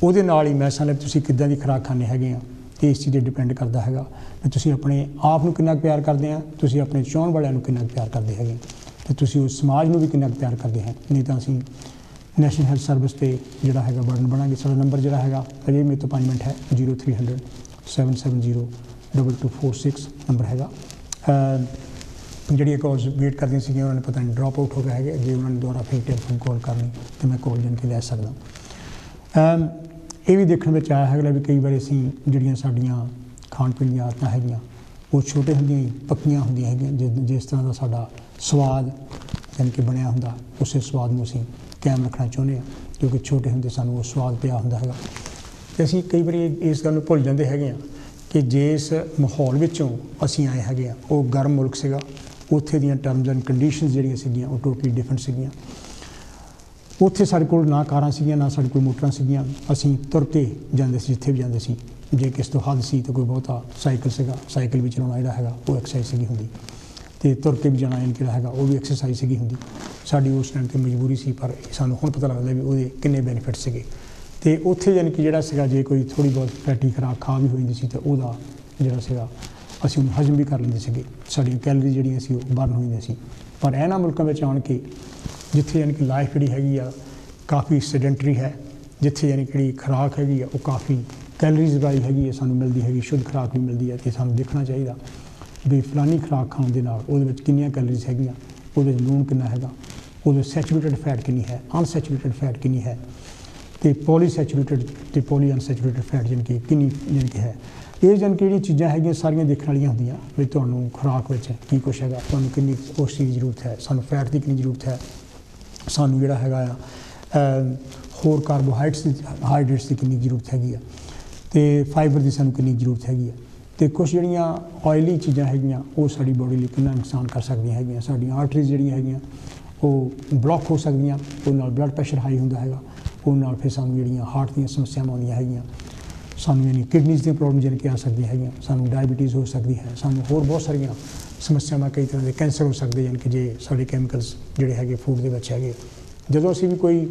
ਉਹਦੇ ਨਾਲ ਹੀ ਮੈਂ ਸਮਝ ਤੁਸੀਂ ਕਿੱਦਾਂ ਦੀ ਖੁਰਾਕ ਖਾਂਦੇ ਹੈਗੇ ਆ, ਇਹ ਇਸ ਚੀਜ਼ 'ਤੇ ਡਿਪੈਂਡ ਕਰਦਾ ਹੈਗਾ ਵੀ ਤੁਸੀਂ ਆਪਣੇ ਆਪ ਨੂੰ ਕਿੰਨਾ ਪਿਆਰ ਕਰਦੇ ਆ, ਤੁਸੀਂ ਆਪਣੇ ਚਾਹੁਣ ਵਾਲਿਆਂ ਨੂੰ ਕਿੰਨਾ ਪਿਆਰ ਕਰਦੇ ਹੈਗੇ, ਅਤੇ ਤੁਸੀਂ ਉਸ ਸਮਾਜ ਨੂੰ ਵੀ ਕਿੰਨਾ ਪਿਆਰ ਕਰਦੇ ਹੈ। ਨਹੀਂ ਤਾਂ ਅਸੀਂ ਨੈਸ਼ਨਲ ਹੈਲਥ ਸਰਵਿਸ 'ਤੇ ਜਿਹੜਾ ਹੈਗਾ ਬਰਡਨ ਬਣਾਂਗੇ। ਸਾਡਾ ਨੰਬਰ ਜਿਹੜਾ ਹੈਗਾ ਅਜੇ ਮੇਰੇ ਤੋਂ 5 ਮਿੰਟ ਹੈ, 0300 770 2246 ਨੰਬਰ ਹੈਗਾ। ਜਿਹੜੀਆਂ ਕਾਲਸ ਵੇਟ ਕਰਦੀਆਂ ਸੀਗੀਆਂ ਉਹਨਾਂ ਨੇ ਪਤਾ ਨਹੀਂ ਡਰੋਪ ਆਊਟ ਹੋ ਗਏ ਹੈਗੇ, ਜੇ ਉਹਨਾਂ ਨੇ ਦੁਬਾਰਾ ਫਿਰ ਟੈਲੀਫੋਨ ਕਾਲ ਕਰਨੀ ਤਾਂ ਮੈਂ ਕਾਲ ਜਾਣ ਕੇ ਲੈ ਸਕਦਾ। ਇਹ ਵੀ ਦੇਖਣ ਵਿੱਚ ਆਇਆ ਹੈਗਾ ਵੀ ਕਈ ਵਾਰੀ ਅਸੀਂ ਜਿਹੜੀਆਂ ਸਾਡੀਆਂ ਖਾਣ ਪੀਣ ਦੀਆਂ ਆਦਤਾਂ ਹੈਗੀਆਂ ਉਹ ਛੋਟੇ ਹੁੰਦੀਆਂ ਹੀ ਪੱਕੀਆਂ ਹੁੰਦੀਆਂ ਹੈਗੀਆਂ। ਜਿਸ ਤਰ੍ਹਾਂ ਦਾ ਸਾਡਾ ਸਵਾਦ ਯਾਨੀ ਕਿ ਬਣਿਆ ਹੁੰਦਾ, ਉਸੇ ਸਵਾਦ ਨੂੰ ਅਸੀਂ ਕਾਇਮ ਰੱਖਣਾ ਚਾਹੁੰਦੇ ਹਾਂ, ਕਿਉਂਕਿ ਛੋਟੇ ਹੁੰਦੇ ਸਾਨੂੰ ਉਹ ਸਵਾਦ ਪਿਆ ਹੁੰਦਾ ਹੈਗਾ। ਅਤੇ ਅਸੀਂ ਕਈ ਵਾਰੀ ਇਸ ਗੱਲ ਨੂੰ ਭੁੱਲ ਜਾਂਦੇ ਹੈਗੇ ਹਾਂ ਕਿ ਜਿਸ ਮਾਹੌਲ ਵਿੱਚੋਂ ਅਸੀਂ ਆਏ ਹੈਗੇ ਹਾਂ ਉਹ ਗਰਮ ਮੁਲਕ ਸੀਗਾ, ਉੱਥੇ ਦੀਆਂ ਟਰਮਸ ਐਂਡ ਕੰਡੀਸ਼ਨਸ ਜਿਹੜੀਆਂ ਸੀਗੀਆਂ ਉਹ ਟੋਟਲੀ ਡਿਫਰੈਂਟ ਸੀਗੀਆਂ। ਉੱਥੇ ਸਾਡੇ ਕੋਲ ਨਾ ਕਾਰਾਂ ਸੀਗੀਆਂ, ਨਾ ਸਾਡੇ ਕੋਲ ਮੋਟਰਾਂ ਸੀਗੀਆਂ, ਅਸੀਂ ਤੁਰ ਕੇ ਜਾਂਦੇ ਸੀ ਜਿੱਥੇ ਵੀ ਜਾਂਦੇ ਸੀ। ਜੇ ਕਿਸ ਤੋਂ ਹੱਦ ਸੀ ਤਾਂ ਕੋਈ ਬਹੁਤਾ ਸਾਈਕਲ ਸੀਗਾ, ਸਾਈਕਲ ਵੀ ਚਲਾਉਣਾ ਜਿਹੜਾ ਹੈਗਾ ਉਹ ਐਕਸਰਸਾਈਜ਼ ਸੀਗੀ ਹੁੰਦੀ, ਅਤੇ ਤੁਰ ਕੇ ਵੀ ਜਾਣਾ ਜਿਹੜਾ ਹੈਗਾ ਉਹ ਵੀ ਐਕਸਰਸਾਈਜ਼ ਸੀਗੀ ਹੁੰਦੀ। ਸਾਡੀ ਉਸ ਟਾਈਮ 'ਤੇ ਮਜਬੂਰੀ ਸੀ, ਪਰ ਸਾਨੂੰ ਹੁਣ ਪਤਾ ਲੱਗਦਾ ਵੀ ਉਹਦੇ ਕਿੰਨੇ ਬੈਨੀਫਿਟ ਸੀਗੇ। ਅਤੇ ਉੱਥੇ ਯਾਨੀ ਕਿ ਜਿਹੜਾ ਸੀਗਾ ਜੇ ਕੋਈ ਥੋੜ੍ਹੀ ਬਹੁਤ ਫੈਟੀ ਖੁਰਾਕ ਖਾ ਵੀ ਹੋ ਜਾਂਦੀ ਸੀ ਤਾਂ ਉਹਦਾ ਜਿਹੜਾ ਸੀਗਾ ਅਸੀਂ ਉਹਨੂੰ ਹਜ਼ਮ ਵੀ ਕਰ ਲੈਂਦੇ ਸੀਗੇ, ਸਾਡੀਆਂ ਕੈਲਰੀ ਜਿਹੜੀਆਂ ਸੀ ਉਹ ਬਰਨ ਹੋ ਜਾਂਦੀਆਂ ਸੀ। ਪਰ ਇਹਨਾਂ ਮੁਲਕਾਂ ਵਿੱਚ ਆਉਣ ਕੇ ਜਿੱਥੇ ਯਾਨੀ ਕਿ ਲਾਈਫ ਜਿਹੜੀ ਹੈਗੀ ਆ ਕਾਫੀ ਸੈਡੈਂਟਰੀ ਹੈ, ਜਿੱਥੇ ਯਾਨੀ ਕਿ ਜਿਹੜੀ ਖੁਰਾਕ ਹੈਗੀ ਆ ਉਹ ਕਾਫੀ ਕੈਲਰੀਜ਼ ਵਾਲੀ ਹੈਗੀ ਹੈ, ਸਾਨੂੰ ਮਿਲਦੀ ਹੈਗੀ, ਸ਼ੁੱਧ ਖੁਰਾਕ ਵੀ ਮਿਲਦੀ ਹੈ। ਅਤੇ ਸਾਨੂੰ ਦੇਖਣਾ ਚਾਹੀਦਾ ਵੀ ਫਲਾਨੀ ਖੁਰਾਕ ਖਾਣ ਦੇ ਨਾਲ ਉਹਦੇ ਵਿੱਚ ਕਿੰਨੀਆਂ ਕੈਲਰੀਜ਼ ਹੈਗੀਆਂ, ਉਹਦੇ ਵਿੱਚ ਲੂਣ ਕਿੰਨਾ ਹੈਗਾ, ਉਹਦੇ ਵਿੱਚ ਸੈਚੂਰੇਟਡ ਫੈਟ ਕਿੰਨੀ ਹੈ, ਅਨਸੈਚੂਰੇਟਡ ਫੈਟ ਕਿੰਨੀ ਹੈ, ਅਤੇ ਪੋਲੀਸੈਚੂਰੇਟਡ ਅਤੇ ਪੋਲੀ ਅਨਸੈਚੂਰੇਟਡ ਫੈਟ ਯਾਨੀ ਕਿ ਕਿੰਨੀ ਯਾਨੀ ਕਿ ਹੈ। ਇਹ ਯਾਨੀ ਕਿ ਜਿਹੜੀਆਂ ਚੀਜ਼ਾਂ ਹੈਗੀਆਂ ਸਾਰੀਆਂ ਦੇਖਣ ਵਾਲੀਆਂ ਹੁੰਦੀਆਂ ਵੀ ਤੁਹਾਨੂੰ ਖੁਰਾਕ ਵਿੱਚ ਕੀ ਕੁਛ ਹੈਗਾ, ਤੁਹਾਨੂੰ ਕਿੰਨੀ ਉਸ ਚੀਜ਼ ਦੀ ਜ਼ਰੂਰਤ ਹੈ, ਸਾਨੂੰ ਫੈਟ ਦੀ ਕਿੰਨੀ ਜ਼ਰੂਰਤ ਹੈ, ਸਾਨੂੰ ਜਿਹੜਾ ਹੈਗਾ ਆ ਹੋਰ ਕਾਰਬੋਹਾਈਡਰੇਟਸ ਦੀ ਕਿੰਨੀ ਜ਼ਰੂਰਤ ਹੈਗੀ ਆ, ਅਤੇ ਫਾਈਬਰ ਦੀ ਸਾਨੂੰ ਕਿੰਨੀ ਜ਼ਰੂਰਤ ਹੈਗੀ ਆ। ਅਤੇ ਕੁਛ ਜਿਹੜੀਆਂ ਆਇਲੀ ਚੀਜ਼ਾਂ ਹੈਗੀਆਂ ਉਹ ਸਾਡੀ ਬੋਡੀ ਲਈ ਕਿੰਨਾ ਨੁਕਸਾਨ ਕਰ ਸਕਦੀਆਂ ਹੈਗੀਆਂ। ਸਾਡੀਆਂ ਆਰਟਰੀਜ਼ ਜਿਹੜੀਆਂ ਹੈਗੀਆਂ ਉਹ ਬਲੌਕ ਹੋ ਸਕਦੀਆਂ, ਉਹਦੇ ਨਾਲ ਬਲੱਡ ਪ੍ਰੈਸ਼ਰ ਹਾਈ ਹੁੰਦਾ ਹੈਗਾ, ਉਹਦੇ ਨਾਲ ਫਿਰ ਸਾਨੂੰ ਜਿਹੜੀਆਂ ਹਾਰਟ ਦੀਆਂ ਸਮੱਸਿਆਵਾਂ ਆਉਂਦੀਆਂ ਹੈਗੀਆਂ, ਸਾਨੂੰ ਯਾਨੀ ਕਿਡਨੀਜ਼ ਦੀਆਂ ਪ੍ਰੋਬਲਮ ਜਿਵੇਂ ਕਿ ਆ ਸਕਦੀਆਂ ਹੈਗੀਆਂ, ਸਾਨੂੰ ਡਾਇਬਟੀਜ਼ ਹੋ ਸਕਦੀ ਹੈ, ਸਾਨੂੰ ਹੋਰ ਬਹੁਤ ਸਾਰੀਆਂ ਸਮੱਸਿਆਵਾਂ, ਕਈ ਤਰ੍ਹਾਂ ਦੇ ਕੈਂਸਰ ਹੋ ਸਕਦੇ ਯਾਨੀ ਕਿ ਜੇ ਸਾਡੇ ਕੈਮੀਕਲਸ ਜਿਹੜੇ ਹੈਗੇ ਫੂਡ ਦੇ ਵਿੱਚ ਹੈਗੇ। ਜਦੋਂ ਅਸੀਂ ਵੀ ਕੋਈ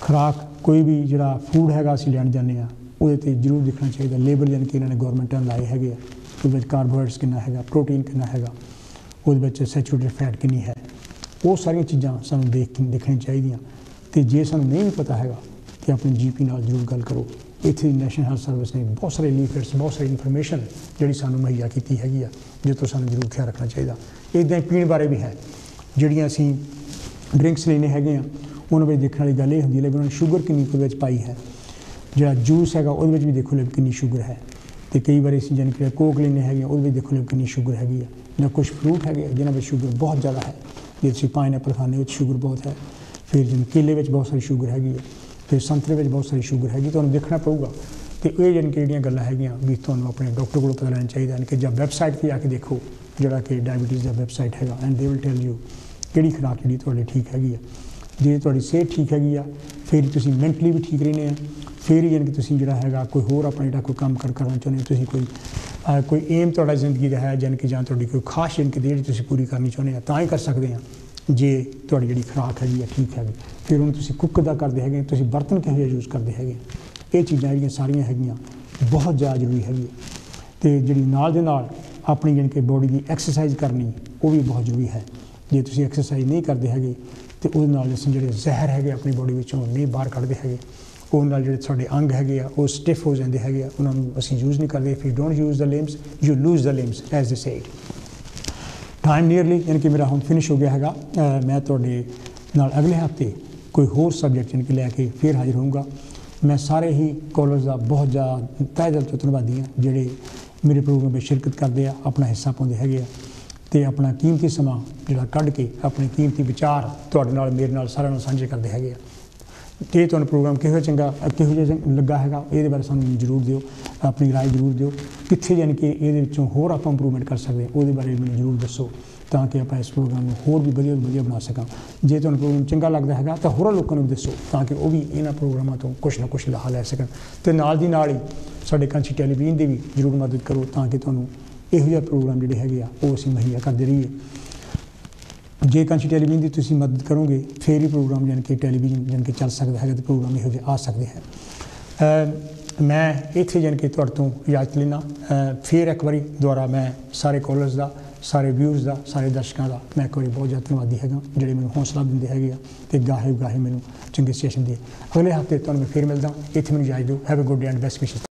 ਖੁਰਾਕ ਕੋਈ ਵੀ ਜਿਹੜਾ ਫੂਡ ਹੈਗਾ ਅਸੀਂ ਲੈਣ ਜਾਂਦੇ ਹਾਂ ਉਹਦੇ 'ਤੇ ਜ਼ਰੂਰ ਦੇਖਣਾ ਚਾਹੀਦਾ ਲੇਬਲ, ਯਾਨੀ ਕਿ ਇਹਨਾਂ ਨੇ ਗੌਰਮੈਂਟਾਂ ਲਾਏ ਹੈਗੇ ਆ, ਉਹਦੇ ਵਿੱਚ ਕਾਰਬੋਹਾਈਡਰੇਟਸ ਕਿੰਨਾ ਹੈਗਾ, ਪ੍ਰੋਟੀਨ ਕਿੰਨਾ ਹੈਗਾ, ਉਹਦੇ ਵਿੱਚ ਸੈਚੂਰੇਟਡ ਫੈਟ ਕਿੰਨੀ ਹੈ, ਉਹ ਸਾਰੀਆਂ ਚੀਜ਼ਾਂ ਸਾਨੂੰ ਦੇਖਣੀਆਂ ਚਾਹੀਦੀਆਂ। ਅਤੇ ਜੇ ਸਾਨੂੰ ਨਹੀਂ ਵੀ ਪਤਾ ਹੈਗਾ ਤਾਂ ਆਪਣੇ GP ਨਾਲ ਜ਼ਰੂਰ ਗੱਲ ਕਰੋ। ਇੱਥੇ ਨੈਸ਼ਨਲ ਹੈਲਥ ਸਰਵਿਸ ਨੇ ਬਹੁਤ ਸਾਰੇ ਲੀਫਲੈਟਸ, ਬਹੁਤ ਸਾਰੀ ਇਨਫੋਰਮੇਸ਼ਨ ਜਿਹੜੀ ਸਾਨੂੰ ਮੁਹੱਈਆ ਕੀਤੀ ਹੈਗੀ ਆ, ਜਿਸ ਤੋਂ ਸਾਨੂੰ ਜ਼ਰੂਰ ਖਿਆਲ ਰੱਖਣਾ ਚਾਹੀਦਾ। ਇੱਦਾਂ ਹੀ ਪੀਣ ਬਾਰੇ ਵੀ ਹੈ, ਜਿਹੜੀਆਂ ਅਸੀਂ ਡਰਿੰਕਸ ਲੈਣੇ ਹੈਗੇ ਆ ਉਹਨਾਂ ਵਿੱਚ ਦੇਖਣ ਵਾਲੀ ਗੱਲ ਇਹ ਹੁੰਦੀ ਹੈ ਵੀ ਉਹਨਾਂ ਨੇ ਸ਼ੂਗਰ ਕਿੰਨੀ ਕੁ ਵਿੱਚ ਪਾਈ ਹੈ। ਜਿਹੜਾ ਜੂਸ ਹੈਗਾ ਉਹਦੇ ਵਿੱਚ ਵੀ ਦੇਖੋ ਲੈ ਕਿੰਨੀ ਸ਼ੂਗਰ ਹੈ, ਅਤੇ ਕਈ ਵਾਰੀ ਅਸੀਂ ਜਾਣੀ ਕਿ ਕੋਕ ਲੈਂਦੇ ਹੈਗੇ ਉਹਦੇ ਵਿੱਚ ਦੇਖੋ ਲੈ ਕਿੰਨੀ ਸ਼ੂਗਰ ਹੈਗੀ ਆ। ਜਾਂ ਕੁਛ ਫਰੂਟ ਹੈਗੇ ਜਿਨ੍ਹਾਂ ਵਿੱਚ ਸ਼ੂਗਰ ਬਹੁਤ ਜ਼ਿਆਦਾ ਹੈ, ਜੇ ਤੁਸੀਂ ਪਾਈਨਐਪਲ ਖਾਂਦੇ ਵਿੱਚ ਸ਼ੂਗਰ ਬਹੁਤ ਹੈ, ਫਿਰ ਜਿਵੇਂ ਕੇਲੇ ਵਿੱਚ ਬਹੁਤ ਸਾਰੀ ਸ਼ੂਗਰ ਹੈਗੀ ਹੈ, ਫਿਰ ਸੰਤਰੇ ਵਿੱਚ ਬਹੁਤ ਸਾਰੀ ਸ਼ੂਗਰ ਹੈਗੀ, ਤੁਹਾਨੂੰ ਦੇਖਣਾ ਪਊਗਾ। ਅਤੇ ਇਹ ਜਾਣੀ ਕਿ ਜਿਹੜੀਆਂ ਗੱਲਾਂ ਹੈਗੀਆਂ ਵੀ ਤੁਹਾਨੂੰ ਆਪਣੇ ਡਾਕਟਰ ਕੋਲੋਂ ਪਤਾ ਲੈਣਾ ਚਾਹੀਦਾ, ਯਾਨੀ ਕਿ ਜਾਂ ਵੈਬਸਾਈਟ 'ਤੇ ਜਾ ਕੇ ਦੇਖੋ, ਜਿਹੜਾ ਕਿ ਡਾਇਬਟੀਜ਼ ਦਾ ਵੈਬਸਾਈਟ ਹੈਗਾ, and they will tell you ਕਿਹੜੀ ਖੁਰਾਕ ਜਿਹੜੀ ਤੁਹਾਡੀ ਠੀਕ ਹੈਗੀ ਆ। ਜੇ ਤੁਹਾਡੀ ਸਿਹਤ ਠੀਕ ਹੈਗੀ ਆ ਫਿਰ ਤੁਸੀਂ ਮੈਂਟਲੀ ਵੀ ਠੀਕ ਰਹਿੰਦੇ ਆ, ਫਿਰ ਹੀ ਯਾਨੀ ਕਿ ਤੁਸੀਂ ਜਿਹੜਾ ਹੈਗਾ ਕੋਈ ਹੋਰ ਆਪਣਾ ਜਿਹੜਾ ਕੋਈ ਕੰਮ ਕਰਨਾ ਚਾਹੁੰਦੇ ਹੋ, ਤੁਸੀਂ ਕੋਈ ਏਮ ਤੁਹਾਡਾ ਜ਼ਿੰਦਗੀ ਦਾ ਹੈ, ਯਾਨੀ ਕਿ ਜਾਂ ਤੁਹਾਡੀ ਕੋਈ ਖਾਸ ਯਾਨੀ ਕਿ ਜਿਹੜੀ ਤੁਸੀਂ ਪੂਰੀ ਕਰਨੀ ਚਾਹੁੰਦੇ ਆ ਤਾਂ ਹੀ ਕਰ ਸਕਦੇ ਆ ਜੇ ਤੁਹਾਡੀ ਜਿਹੜੀ ਖੁਰਾਕ ਹੈਗੀ ਆ ਠੀਕ ਹੈਗੀ। ਫਿਰ ਉਹਨੂੰ ਤੁਸੀਂ ਕੁੱਕ ਦਾ ਕਰਦੇ ਹੈਗੇ, ਤੁਸੀਂ ਬਰਤਨ ਕਿਹੋ ਜਿਹਾ ਯੂਜ਼ ਕਰਦੇ ਹੈਗੇ, ਇਹ ਚੀਜ਼ਾਂ ਜਿਹੜੀਆਂ ਸਾਰੀਆਂ ਹੈਗੀਆਂ ਬਹੁਤ ਜ਼ਿਆਦਾ ਜ਼ਰੂਰੀ ਹੈਗੀ। ਅਤੇ ਜਿਹੜੀ ਨਾਲ ਦੇ ਨਾਲ ਆਪਣੀ ਯਾਨੀ ਕਿ ਬੋਡੀ ਦੀ ਐਕਸਰਸਾਈਜ਼ ਕਰਨੀ ਉਹ ਵੀ ਬਹੁਤ ਜ਼ਰੂਰੀ ਹੈ। ਜੇ ਤੁਸੀਂ ਐਕਸਰਸਾਈਜ਼ ਨਹੀਂ ਕਰਦੇ ਹੈਗੇ ਤੇ ਉਹਦੇ ਨਾਲ ਅਸੀਂ ਜਿਹੜੇ ਜ਼ਹਿਰ ਹੈਗੇ ਆਪਣੀ ਬੋਡੀ ਵਿੱਚੋਂ ਨਹੀਂ ਬਾਹਰ ਕੱਢਦੇ ਹੈਗੇ, ਉਹਦੇ ਨਾਲ ਜਿਹੜੇ ਸਾਡੇ ਅੰਗ ਹੈਗੇ ਆ ਉਹ ਸਟਿਫ ਹੋ ਜਾਂਦੇ ਹੈਗੇ ਆ, ਉਹਨਾਂ ਨੂੰ ਅਸੀਂ ਯੂਜ਼ ਨਹੀਂ ਕਰਦੇ। If you don't use the limbs you lose the limbs as they said. Time nearly ਯਾਨੀ ਕਿ ਮੇਰਾ ਹੁਣ ਫਿਨਿਸ਼ ਹੋ ਗਿਆ ਹੈਗਾ। ਮੈਂ ਤੁਹਾਡੇ ਨਾਲ ਅਗਲੇ ਹਫ਼ਤੇ ਕੋਈ ਹੋਰ ਸਬਜੈਕਟ ਯਾਨੀ ਕਿ ਲੈ ਕੇ ਫਿਰ ਹਾਜ਼ਰ ਹੋਊਂਗਾ। ਮੈਂ ਸਾਰੇ ਹੀ ਕਾਲਰਸ ਦਾ ਬਹੁਤ ਜ਼ਿਆਦਾ ਤਹਿ ਦਿਲ ਤੋਂ ਧੰਨਵਾਦੀ ਹਾਂ ਜਿਹੜੇ ਮੇਰੇ ਪ੍ਰੋਗਰਾਮ ਵਿੱਚ ਸ਼ਿਰਕਤ ਕਰਦੇ ਆ, ਆਪਣਾ ਹਿੱਸਾ ਪਾਉਂਦੇ ਹੈਗੇ ਆ ਅਤੇ ਆਪਣਾ ਕੀਮਤੀ ਸਮਾਂ ਜਿਹੜਾ ਕੱਢ ਕੇ ਆਪਣੇ ਕੀਮਤੀ ਵਿਚਾਰ ਤੁਹਾਡੇ ਨਾਲ ਮੇਰੇ ਨਾਲ ਸਾਰਿਆਂ ਨਾਲ ਸਾਂਝੇ ਕਰਦੇ ਹੈਗੇ ਆ। ਅਤੇ ਤੁਹਾਨੂੰ ਪ੍ਰੋਗਰਾਮ ਕਿਹੋ ਜਿਹਾ ਲੱਗਾ ਹੈਗਾ ਇਹਦੇ ਬਾਰੇ ਸਾਨੂੰ ਜ਼ਰੂਰ ਦਿਓ, ਆਪਣੀ ਰਾਏ ਜ਼ਰੂਰ ਦਿਓ। ਕਿੱਥੇ ਯਾਨੀ ਕਿ ਇਹਦੇ ਵਿੱਚੋਂ ਹੋਰ ਆਪਾਂ ਇੰਪਰੂਵਮੈਂਟ ਕਰ ਸਕਦੇ ਉਹਦੇ ਬਾਰੇ ਮੈਨੂੰ ਜ਼ਰੂਰ ਦੱਸੋ ਤਾਂ ਕਿ ਆਪਾਂ ਇਸ ਪ੍ਰੋਗਰਾਮ ਨੂੰ ਹੋਰ ਵੀ ਵਧੀਆ ਤੋਂ ਵਧੀਆ ਬਣਾ ਸਕਾਂ। ਜੇ ਤੁਹਾਨੂੰ ਪ੍ਰੋਗਰਾਮ ਚੰਗਾ ਲੱਗਦਾ ਹੈਗਾ ਤਾਂ ਹੋਰਾਂ ਲੋਕਾਂ ਨੂੰ ਵੀ ਦੱਸੋ ਤਾਂ ਕਿ ਉਹ ਵੀ ਇਹਨਾਂ ਪ੍ਰੋਗਰਾਮਾਂ ਤੋਂ ਕੁਛ ਨਾ ਕੁਛ ਲਾਹਾ ਲੈ ਸਕਣ। ਅਤੇ ਨਾਲ ਦੀ ਨਾਲ ਹੀ ਸਾਡੇ ਕਾਂਸੀ ਟੈਲੀਵਿਜ਼ਨ ਦੀ ਵੀ ਜ਼ਰੂਰ ਮਦਦ ਕਰੋ ਤਾਂ ਕਿ ਤੁਹਾਨੂੰ ਇਹੋ ਜਿਹੇ ਪ੍ਰੋਗਰਾਮ ਜਿਹੜੇ ਹੈਗੇ ਆ ਉਹ ਅਸੀਂ ਮੁਹੱਈਆ ਕਰਦੇ ਰਹੀਏ। ਜੇ ਕਾਂਸੀ ਟੈਲੀਵਿਜ਼ਨ ਦੀ ਤੁਸੀਂ ਮਦਦ ਕਰੋਗੇ ਫਿਰ ਹੀ ਪ੍ਰੋਗਰਾਮ ਯਾਨੀ ਕਿ ਟੈਲੀਵਿਜ਼ਨ ਯਾਨੀ ਕਿ ਚੱਲ ਸਕਦਾ ਹੈਗਾ ਅਤੇ ਪ੍ਰੋਗਰਾਮ ਇਹੋ ਜਿਹੇ ਆ ਸਕਦੇ ਹੈ। ਮੈਂ ਇੱਥੇ ਯਾਨੀ ਕਿ ਤੁਹਾਡੇ ਤੋਂ ਇਜਾਜ਼ਤ ਲੈਣਾ। ਫਿਰ ਇੱਕ ਵਾਰੀ ਦੁਬਾਰਾ ਮੈਂ ਸਾਰੇ ਕਾਲਰਸ ਦਾ, ਸਾਰੇ ਵਿਊਅਰਸ ਦਾ, ਸਾਰੇ ਦਰਸ਼ਕਾਂ ਦਾ ਮੈਂ ਇੱਕ ਵਾਰੀ ਬਹੁਤ ਜ਼ਿਆਦਾ ਧੰਨਵਾਦੀ ਹੈਗਾ ਜਿਹੜੇ ਮੈਨੂੰ ਹੌਸਲਾ ਦਿੰਦੇ ਹੈਗੇ ਆ ਅਤੇ ਗਾਹੇ ਮੈਨੂੰ ਚੰਗੇ ਸੈਸ਼ਨ ਦੇ। ਅਗਲੇ ਹਫ਼ਤੇ ਤੁਹਾਨੂੰ ਮੈਂ ਫਿਰ ਮਿਲਦਾ। ਇੱਥੇ ਮੈਨੂੰ ਇਜਾਜ਼ਤ ਦਿਓ। Have a good day and best ਵਿਸ਼ੇਸ।